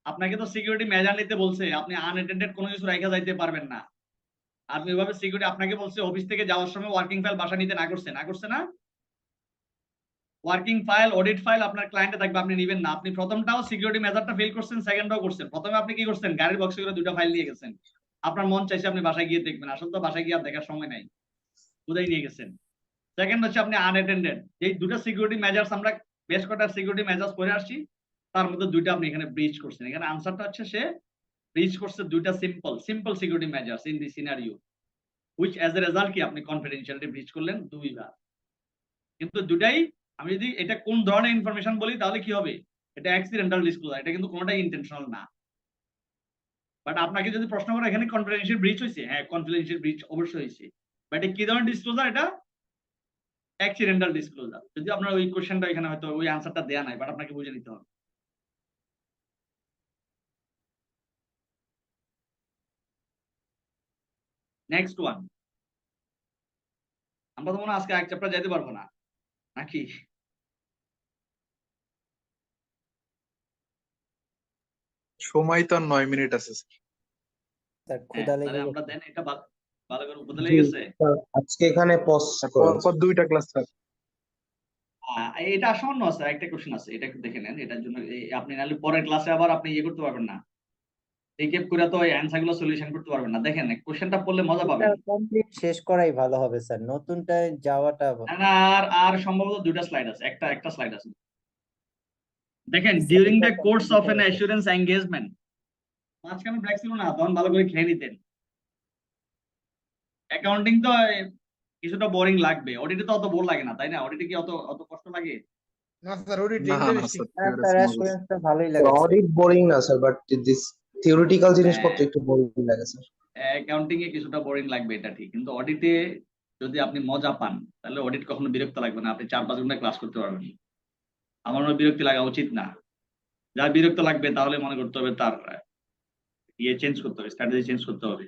আপনাকে তো সিকিউরিটি মেজার নিতে বলছে, আপনি আনঅ্যাটেন্ডেড কোনো কিছু রাখা যাইতে পারবেন না। আপনি ওইভাবে সিকিউরিটি, আপনাকে বলছে অফিস থেকে যাওয়ার সময় ওয়ার্কিং ফাইল বাসা নিতে না করছে না? ওয়ার্কিং ফাইল, অডিট ফাইল আপনার ক্লায়েন্টে থাকবে, আপনি নেবেন না। আপনি প্রথমটাও সিকিউরিটি মেজারটা ফেল করছেন, সেকেন্ডটাও করছেন। প্রথমে আপনি কি করছেন, গাড়ির বক্সে করে দুটো ফাইল নিয়ে গেছেন, আপনার মন চাইছে আপনি বাসায় গিয়ে দেখবেন, আসলে তো বাসায় গিয়ে আর দেখার সময় নাই, কোথায় নিয়ে গেছেন। সেকেন্ড হচ্ছে আপনি আনঅ্যাটেন্ডেড। এই দুটো সিকিউরিটি মেজার্স আমরা বেশ কটা সিকিউরিটি মেজার্স করে আসছি, তার মধ্যে দুইটা আপনি এখানে ব্রিচ করছেন। এখানে আনসারটা হচ্ছে সে ব্রিচ করছে দুইটা simple security measures in the scenario, which as a result কি আপনি কনফিডেন্সিয়ালিটি ব্রিচ করলেন দুইবার। কিন্তু দুটাই, আমি যদি এটা কোন ধরনের ইনফরমেশন বলি তাহলে কি হবে, এটা অ্যাক্সিডেন্টাল ডিসক্লোজার, এটা কিন্তু কোনোটাই ইন্টেনশনাল না। বাট আপনাকে যদি প্রশ্ন করে এখানে কনফিডেন্সিয়াল ব্রিচ হয়েছে, হ্যাঁ কনফিডেন্সিয়াল ব্রিচ অবশ্যই হয়েছে, বাট কি ধরনের ডিসক্লোজার? এটা অ্যাক্সিডেন্টাল ডিসক্লোজার। যদি আপনার ওই কোশ্চেনটা এখানে হয়তো ওই আনসারটা দেয়া নাই, বাট আপনাকে বুঝে নিতে হবে। নেক্সট ওয়ান, আমরা তো মনে হয় আজকে এক চ্যাপ্টার যেতে পারবো না নাকি? সময় তো আর 9 মিনিট আছে স্যার। স্যার হ্যাঁ, ক্ষুধা তাহলে লেগে আমরা গেছে। দেন এটা ভালো করে উপদে লেগে গেছে। আজকে এখানে পজ পরপর 2টা ক্লাস স্যার। এটা সামান্য আছে, একটা কোশ্চেন আছে, এটা একটু দেখে নেন। এটার জন্য আপনি নাহলে পরের ক্লাসে আবার আপনি ইয়ে করতে পারবেন না, রিক্যাপ করে তো এই অ্যান্সার গুলো সলিউশন করতে পারবেন না। দেখেন কোশ্চেনটা পড়লে মজা পাবেন। কমপ্লিট শেষ করাই ভালো হবে স্যার, নতুনটায় যাওয়াটা না, আর সম্ভবত দুইটা স্লাইড আছে, একটা স্লাইড আছে। দেখেন, during the course of N assurance engagement, মাঝখানে ব্রেক ছিল না, তখন ভালো করে খেয়ে নিতেন। অ্যাকাউন্টিং তো কিছুটা বোরিং লাগবে, অডিটে তো অত বোর লাগে না, তাই না? অডিটে কি অত কষ্ট লাগে? না স্যার অডিট না না ইন্টারেস্টিং। স্যার হ্যাঁ থিওরি স্যার স্মল। অ্যাসুরেন্সটা ভালোই লাগে স্যার। অডিট বোরিং না স্যার, বাট দিস থিওরিটিক্যাল জিনিসপত্র হ্যাঁ একটু বোরিং লাগে স্যার। অ্যাকাউন্টিং এ কিছুটা বোরিং লাগবে, এটা ঠিক, কিন্তু অডিটে যদি আপনি মজা পান তাহলে অডিট কখনো বিরক্ত লাগবে না, আপনি 4-5 ঘন্টা ক্লাস করতে পারবেন। আমার মনে হয় বিরক্তি লাগা উচিত না। যার বিরক্ত লাগবে তাহলে মনে করতে হবে তার চেঞ্জ করতে হবে, স্ট্র্যাটেজি চেঞ্জ করতে হবে।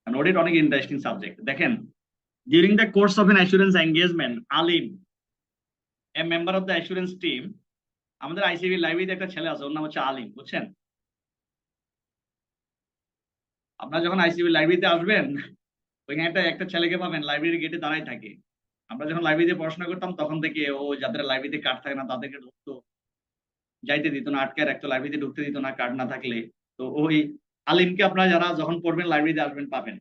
কারণ অডিট অনেক ইন্টারেস্টিং সাবজেক্ট। দেখেন, during the course of N assurance engagement, Alim, a member of the assurance team, আমাদের আইসিবি লাইব্রেরিতে একটা ছেলে আছে, ওর নাম হচ্ছে আলিম, বুঝছেন? আপনারা যখন আইসিবি লাইব্রেরিতে আসবেন, ওইখানে একটা একটা ছেলেকে পাবেন লাইব্রেরি গেটে দাঁড়াই থাকে। আমরা যখন লাইব্রেরিতে পড়াশোনা করতাম তখন থেকে ও যাদের লাইব্রেরিতে কার্ড থাকে না তাদেরকে ঢুকতো, যাইতে দিত না, আটকে রাখতো, লাইব্রেরিতে ঢুকতে দিত না কার্ড না থাকলে। তো ওই আলিমকে আপনারা যারা যখন পড়বেন লাইব্রেরিতে আসবেন পাবেন।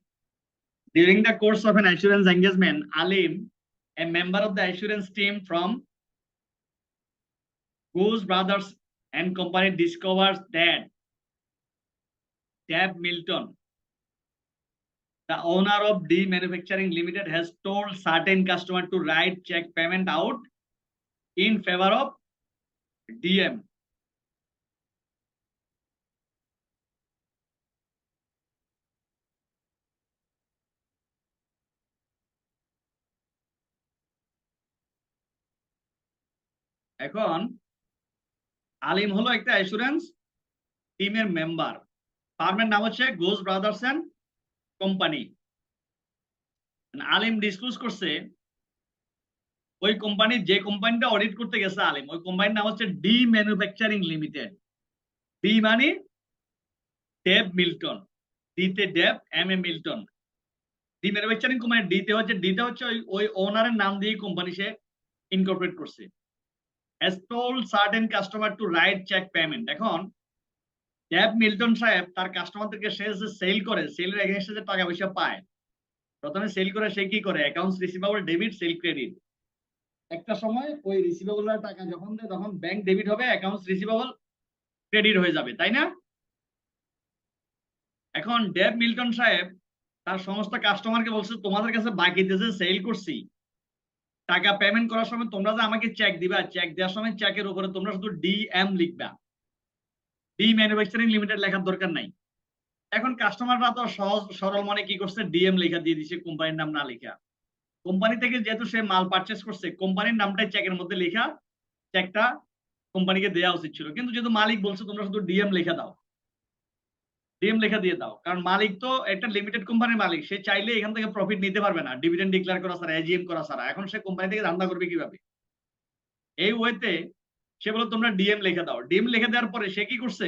During the course of N assurance engagement, Alim, a member of the assurance team from Goose Brothers and Company discovers that Tab Milton, the owner of D Manufacturing Limited, has told certain customer to write check payment out in favor of DM. এখন আলিম হলো একটা assurance টিমের member, ফার্মের নাম হচ্ছে গোজ brothers and company. Alim ডিসক্লোজ করছে ওই কোম্পানি, যে কোম্পানিটা অডিট করতে গেছে আলিম, ওই কোম্পানির নাম হচ্ছে ডি ম্যানুফ্যাকচারিং লিমিটেড। ডি মানে ডেভ মিল্টন, ডিতে Dave, M A Milton. D manufacturing company, ডিটা হচ্ছে ওই ওই ওনারের নাম দিয়ে কোম্পানি সে ইনকর্পোরেট করছে। has told certain customer to write check payment। এখন ডেভ মিল্টন সাহেব তার কাস্টমারদেরকে সে যে সেল করে, সেলের এগেইনস্টে যে টাকা পয়সা পায়, প্রথমে সেল করে সে কি করে, accounts receivable debit, sale credit. একটা সময় ওই রিসিভেবল টাকা যখন দেয় তখন ব্যাংক ডেবিট হবে, অ্যাকাউন্টস রিসিভেবল ক্রেডিট হয়ে যাবে, তাই না? এখন ডেভ মিল্টন সাহেব তার সমস্ত কাস্টমারকে বলছে, তোমাদের কাছে বাকিতে যে সেল করছি, টাকা পেমেন্ট করার সময় তোমরা যে আমাকে চেক দিবা, চেক দেওয়ার সময় চেকের উপরে তোমরা শুধু ডিএম লিখবা, ডি ম্যানুফ্যাকচারিং লিমিটেড লেখার দরকার নাই। এখন কাস্টমাররা তো সহজ সরল মনে কি করছে, ডিএম লেখা দিয়ে দিছে, কোম্পানির নাম না লেখা। কোম্পানি থেকে যেহেতু সে মাল পারচেস করছে, কোম্পানির নামটাই চেকের মধ্যে লেখা, চেকটা কোম্পানিকে দেওয়া উচিত ছিল। কিন্তু যেহেতু মালিক বলছে তোমরা শুধু ডিএম লেখা দাও, ডিএম লেখা দিয়ে দাও, কারণ মালিক তো একটা লিমিটেড কোম্পানির মালিক, সে চাইলে এখান থেকে প্রফিট নিতে পারবে না ডিভিডেন্ড ডিক্লেয়ার করা ছাড়া, এজিএম করা ছাড়া। এখন সে কোম্পানি থেকে ধান্দা করবে কিভাবে? এই ওয়েতে সে বলে তোমরা ডিএম লিখে দাও। ডিএম লিখে দেওয়ার পরে সে কি করছে,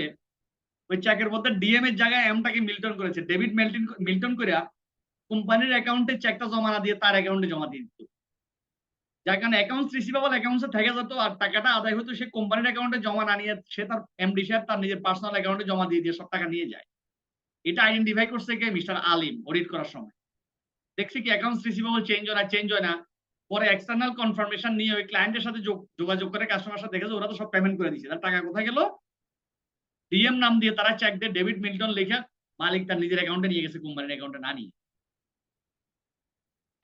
ওই চেকের মধ্যে ডিএম এর জায়গায় এমটাকে মিল্টন করেছে, ডেভিড মিল্টন করে কোম্পানির অ্যাকাউন্টে চেকটা জমা না দিয়ে তার অ্যাকাউন্টে জমা দিয়ে দিত, যার কারণে অ্যাকাউন্টস রিসিভেবল অ্যাকাউন্টসে থেকে যেত, আর টাকাটা আদায় হতো সে কোম্পানির অ্যাকাউন্টে জমা না নিয়ে সে তার এমডি সাহেব তার নিজের পার্সোনাল অ্যাকাউন্টে জমা দিয়ে দিয়ে সব টাকা নিয়ে যায়। এটা আইডেন্টিফাই করছে কে, মিস্টার আলিম, অডিট করার সময়। দেখছি কি অ্যাকাউন্টস রিসিভেবল চেঞ্জ হয় না। পরে এক্সটার্নাল কনফার্মেশন নিয়ে ওই ক্লায়েন্টের সাথে যোগাযোগ করে কাস্টমার সাথে দেখেছে ওরা তো সব পেমেন্ট করে দিয়েছে, তার টাকা কোথায় গেল? ডিএম নাম দিয়ে তারা চেক দিয়ে ডেভিড মিল্টন লেখা মালিক তার নিজের অ্যাকাউন্টে নিয়ে গেছে, কোম্পানির অ্যাকাউন্টে না নিয়ে,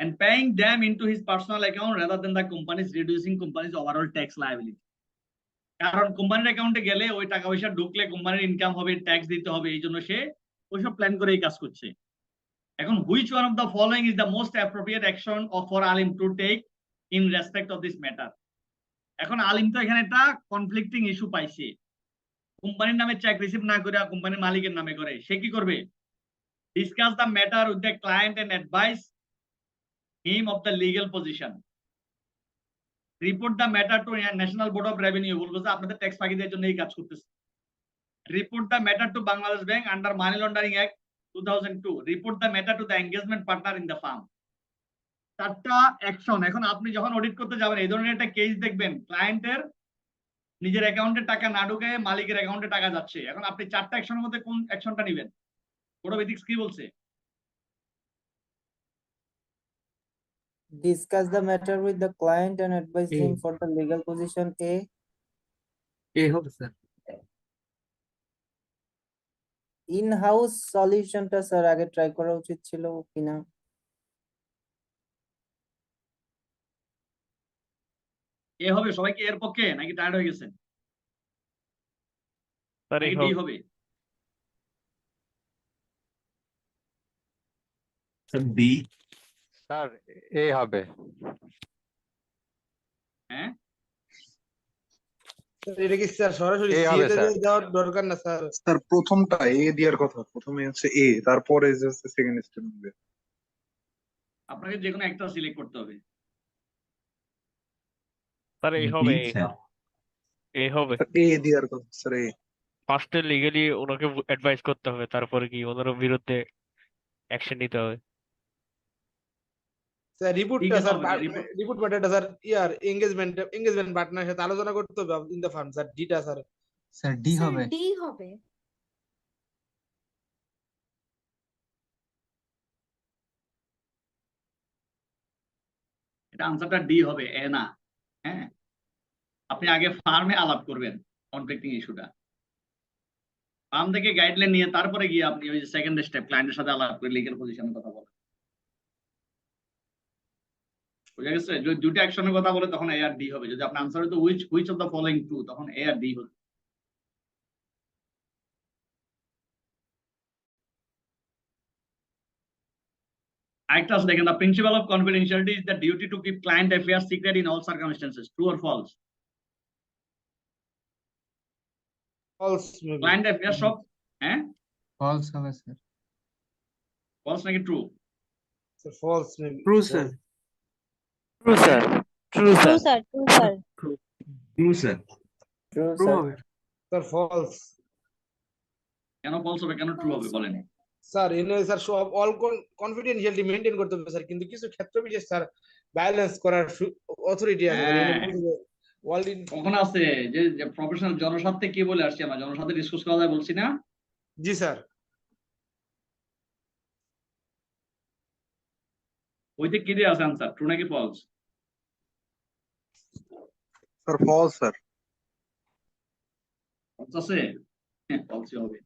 and paying them into his personal account rather than the company's, reducing company's overall tax liability। কারণ কোম্পানির অ্যাকাউন্টে গেলে ওই টাকা পয়সা ঢুকলে কোম্পানির ইনকাম হবে, ট্যাক্স দিতে হবে, এই জন্য সে ওইসব প্ল্যান করে এই কাজ করছে। এখন which one of the following is the most appropriate action of for Alim to take in respect of this matter? এখন আলিম তো এখানে একটা কনফ্লিক্টিং ইস্যু পাইছে, কোম্পানির নামে চেক রিসিভ না করে কোম্পানির মালিকের নামে করে। সে কি করবে? Discuss the matter with the client and advise him of the legal position. Report the matter to National Board of Revenue, বলবো যে আপনাদের ট্যাক্স ফাঁকি দেওয়ার জন্য এই কাজ করতেছে। Report the matter two Bangladesh bank under money laundering act 2002। Report the matter to the engagement partner in the farm. 4টা অ্যাকশন। এখন আপনি যখন অডিট করতে যাবেন এই ধরনের একটা কেস দেখবেন, ক্লায়েন্টের নিজের অ্যাকাউন্টে টাকা না ঢুকে মালিকের অ্যাকাউন্টে টাকা যাচ্ছে, এখন আপনি 4টা অ্যাকশনের মধ্যে কোন অ্যাকশনটা নেবেন? কোড অফ এথিক্স কি বলছে? Discuss the matter with the client and advise him for the legal position A. এ হবে স্যার। ইন-হাউস সলিউশনটা স্যার আগে ট্রাই করা উচিত ছিল কিনা? এ হবে? সবাই কি এর পক্ষে নাকি টায়ার্ড হয়ে গেছেন? স্যার এই নাকি ডি হবে। হবে? Sir D. স্যার এ হবে। হ্যাঁ, স্যার এটা কি স্যার সরাসরি এ সি হবে তে স্যার। যাওয়ার দরকার না স্যার? স্যার প্রথমটা এ দেওয়ার কথা, প্রথমে হচ্ছে এ, তারপরে সেকেন্ড স্টেপ নেবে। আপনাকে যে কোনো একটা সিলেক্ট করতে হবে। স্যার এই ডি হবে, স্যার। এই হবে। এ দেওয়ার কথা স্যার, এ। ফার্স্টে লিগালি ওনাকে অ্যাডভাইস করতে হবে, তারপরে কি ওনার বিরুদ্ধে অ্যাকশন নিতে হবে। স্যার ডি রিপোর্টটা কেন স্যার হবে না? রিপোর্ট রিপোর্ট পাঠাটা স্যার এঙ্গেজমেন্ট পার্টনারের সাথে আলোচনা করতে হবে ইন দ্য ফার্ম স্যার, ডিটা স্যার। স্যার ডি হবে। ডি হবে। এটা আনসারটা ডি হবে, এ না। হ্যাঁ, আপনি আগে ফার্মে আলাপ করবেন কনফ্লিক্টিং ইস্যুটা, ফার্ম থেকে গাইডলাইন নিয়ে তারপরে গিয়ে আপনি ওই সেকেন্ড স্টেপ ক্লায়েন্টের সাথে আলাপ করে লিগ্যাল পজিশনের কথা বলেন। বুঝা গেছে? যদি দুটো অ্যাকশনের কথা বলে তখন এ আর ডি হবে। যদি আপনার আনসার হতো which of the following two, তখন এ আর ডি হবে। আরেকটা আছে দেখেন, the principal of confidentiality is the duty to keep client affairs secret in all circumstances. True or false? False maybe. Client affairs সব, হ্যাঁ, ফলস হবে স্যার। ফলস নাকি true? Sir false maybe. True sir. True sir, true true sir. Sir, true sir. True sir. True true sir. হবে। Sir false. কেন false হবে, কেন true হবে বলেন? স্যার এনে স্যার সব অল কনফিডেন্সিয়ালিটি মেইনটেইন করতে হবে স্যার, কিন্তু কিছু ক্ষেত্র বিশেষ স্যার ব্যালেন্স করার অথরিটি আছে স্যার। এনে হ্যাঁ, বলতে যে ওয়ার্ল্ড কখন আছে যে প্রফেশনাল জনস্বার্থে কি বলে আসছি, আমরা জনস্বার্থে ডিসকাস করা যায় বলছি না? জি স্যার। ওইতে কি দিয়ে আছে আনসার, ট্রু নাকি false? Sir false sir. False আছে, হ্যাঁ ফলসই হবে।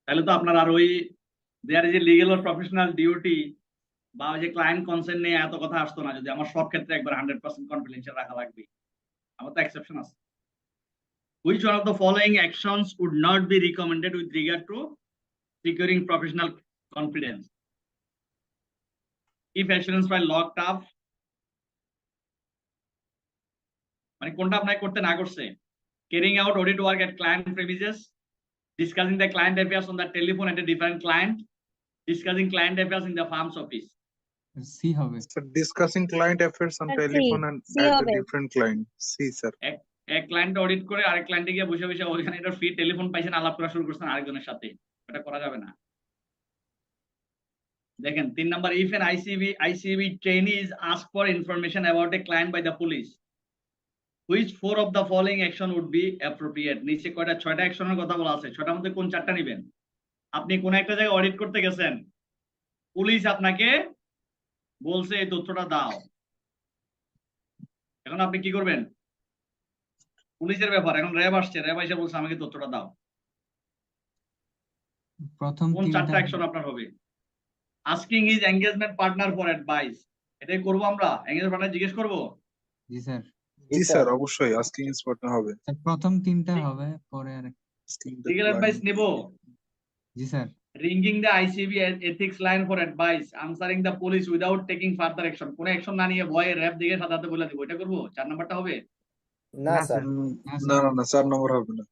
তাহলে তো আপনার আর ওই there is a legal or professional duty বা ওই যে ক্লায়েন্ট কনসেন্ট নিয়ে এত কথা আসতো না, যদি আমার সব ক্ষেত্রে একবার 100% কনফিডেন্সিয়াল রাখা লাগবে। আমার তো এক্সেপশন আছে। Which one of the following actions would not be recommended with regard to securing professional confidence? If assurance file locked up, মানে কোনটা আপনাকে করতে না করছে? Carrying out audit work at client premises, discussing the client affairs on the telephone at a different client, discussing client affairs in the firm's office. C হবে। Sir discussing client affairs on sir C, telephone and C at হবে। Different client. C sir. এক client audit করে আরেক ক্লায়েন্টে গিয়ে বসে বসে ওইখানে একটা ফ্রি টেলিফোন পাইছেন, আলাপ করা শুরু করছেন আরেকজনের সাথে, এটা করা যাবে না। দেখেন 3 number, if an ICB trainee is asked for information about a client by the police, which 4 of the following action would be appropriate? নিচে কয়টা 6টা অ্যাকশনের কথা বলা আছে, 6টার মধ্যে কোন 4টা নেবেন? আপনি কোন একটা জায়গায় অডিট করতে গেছেন, পুলিশ আপনাকে বলছে এই তথ্যটা দাও, এখন আপনি কি করবেন? পুলিশের ব্যাপার, এখন র্যাব আসছে, র্যাব এসে বলছে আমাকে তথ্যটা দাও, প্রথম কোন 4টা অ্যাকশন আপনার হবে? Asking his engagement partner for advice, এটাই করবো আমরা, এঙ্গেজমেন্ট পার্টনার জিজ্ঞেস করবো। জি স্যার। জি স্যার অবশ্যই আস্কিং ইজ পার্টনার হবে। স্যার প্রথম তিনটা হবে, পরে আর লিগ্যাল অ্যাডভাইস নেবো। জি sir. Ringing the ICB ethics line for advice, answering the police without taking further action, কোনো অ্যাকশন না নিয়ে ভয়ে র্যাব দিকে সাজাতে বলে দিব, এটা করবো? 4 নাম্বারটা হবে। না না স্যার। না না না 4 নম্বর হবে না।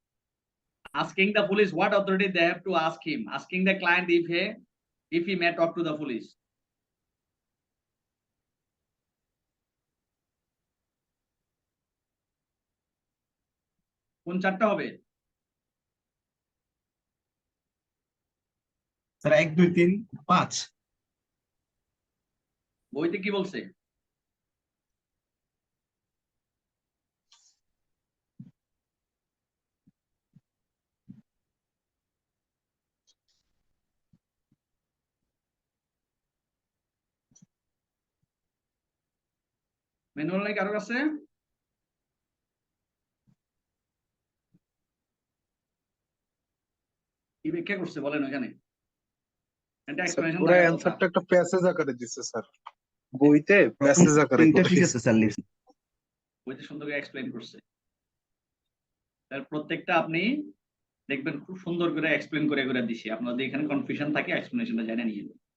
Asking the police what authority they have to ask him, asking the client if he may talk to the police. কোন 4টা হবে? স্যার 1 2 3 5। বইতে কি বলছে? ম্যানুয়াল নাই কারো কাছে? কি ব্যাখ্যা করছে বলেন ওখানে, এটা স্যার এক্সপ্লেনেশন ওরা থাকার কথা। অ্যানসারটা একটা প্যাসেজ আকারে দিচ্ছে স্যার, বইতে প্যাসেজ আকারে তিনটা করে ঠিক দিচ্ছে। আছে স্যার লিখছি। বইতে সুন্দর করে এক্সপ্লেন করছে। তার প্রত্যেকটা আপনি দেখবেন খুব সুন্দর করে এক্সপ্লেন করে করে দিছি। আপনাদের এখানে কনফিউশন থাকে এক্সপ্লেনেশনটা জানে নিয়ে নেবেন।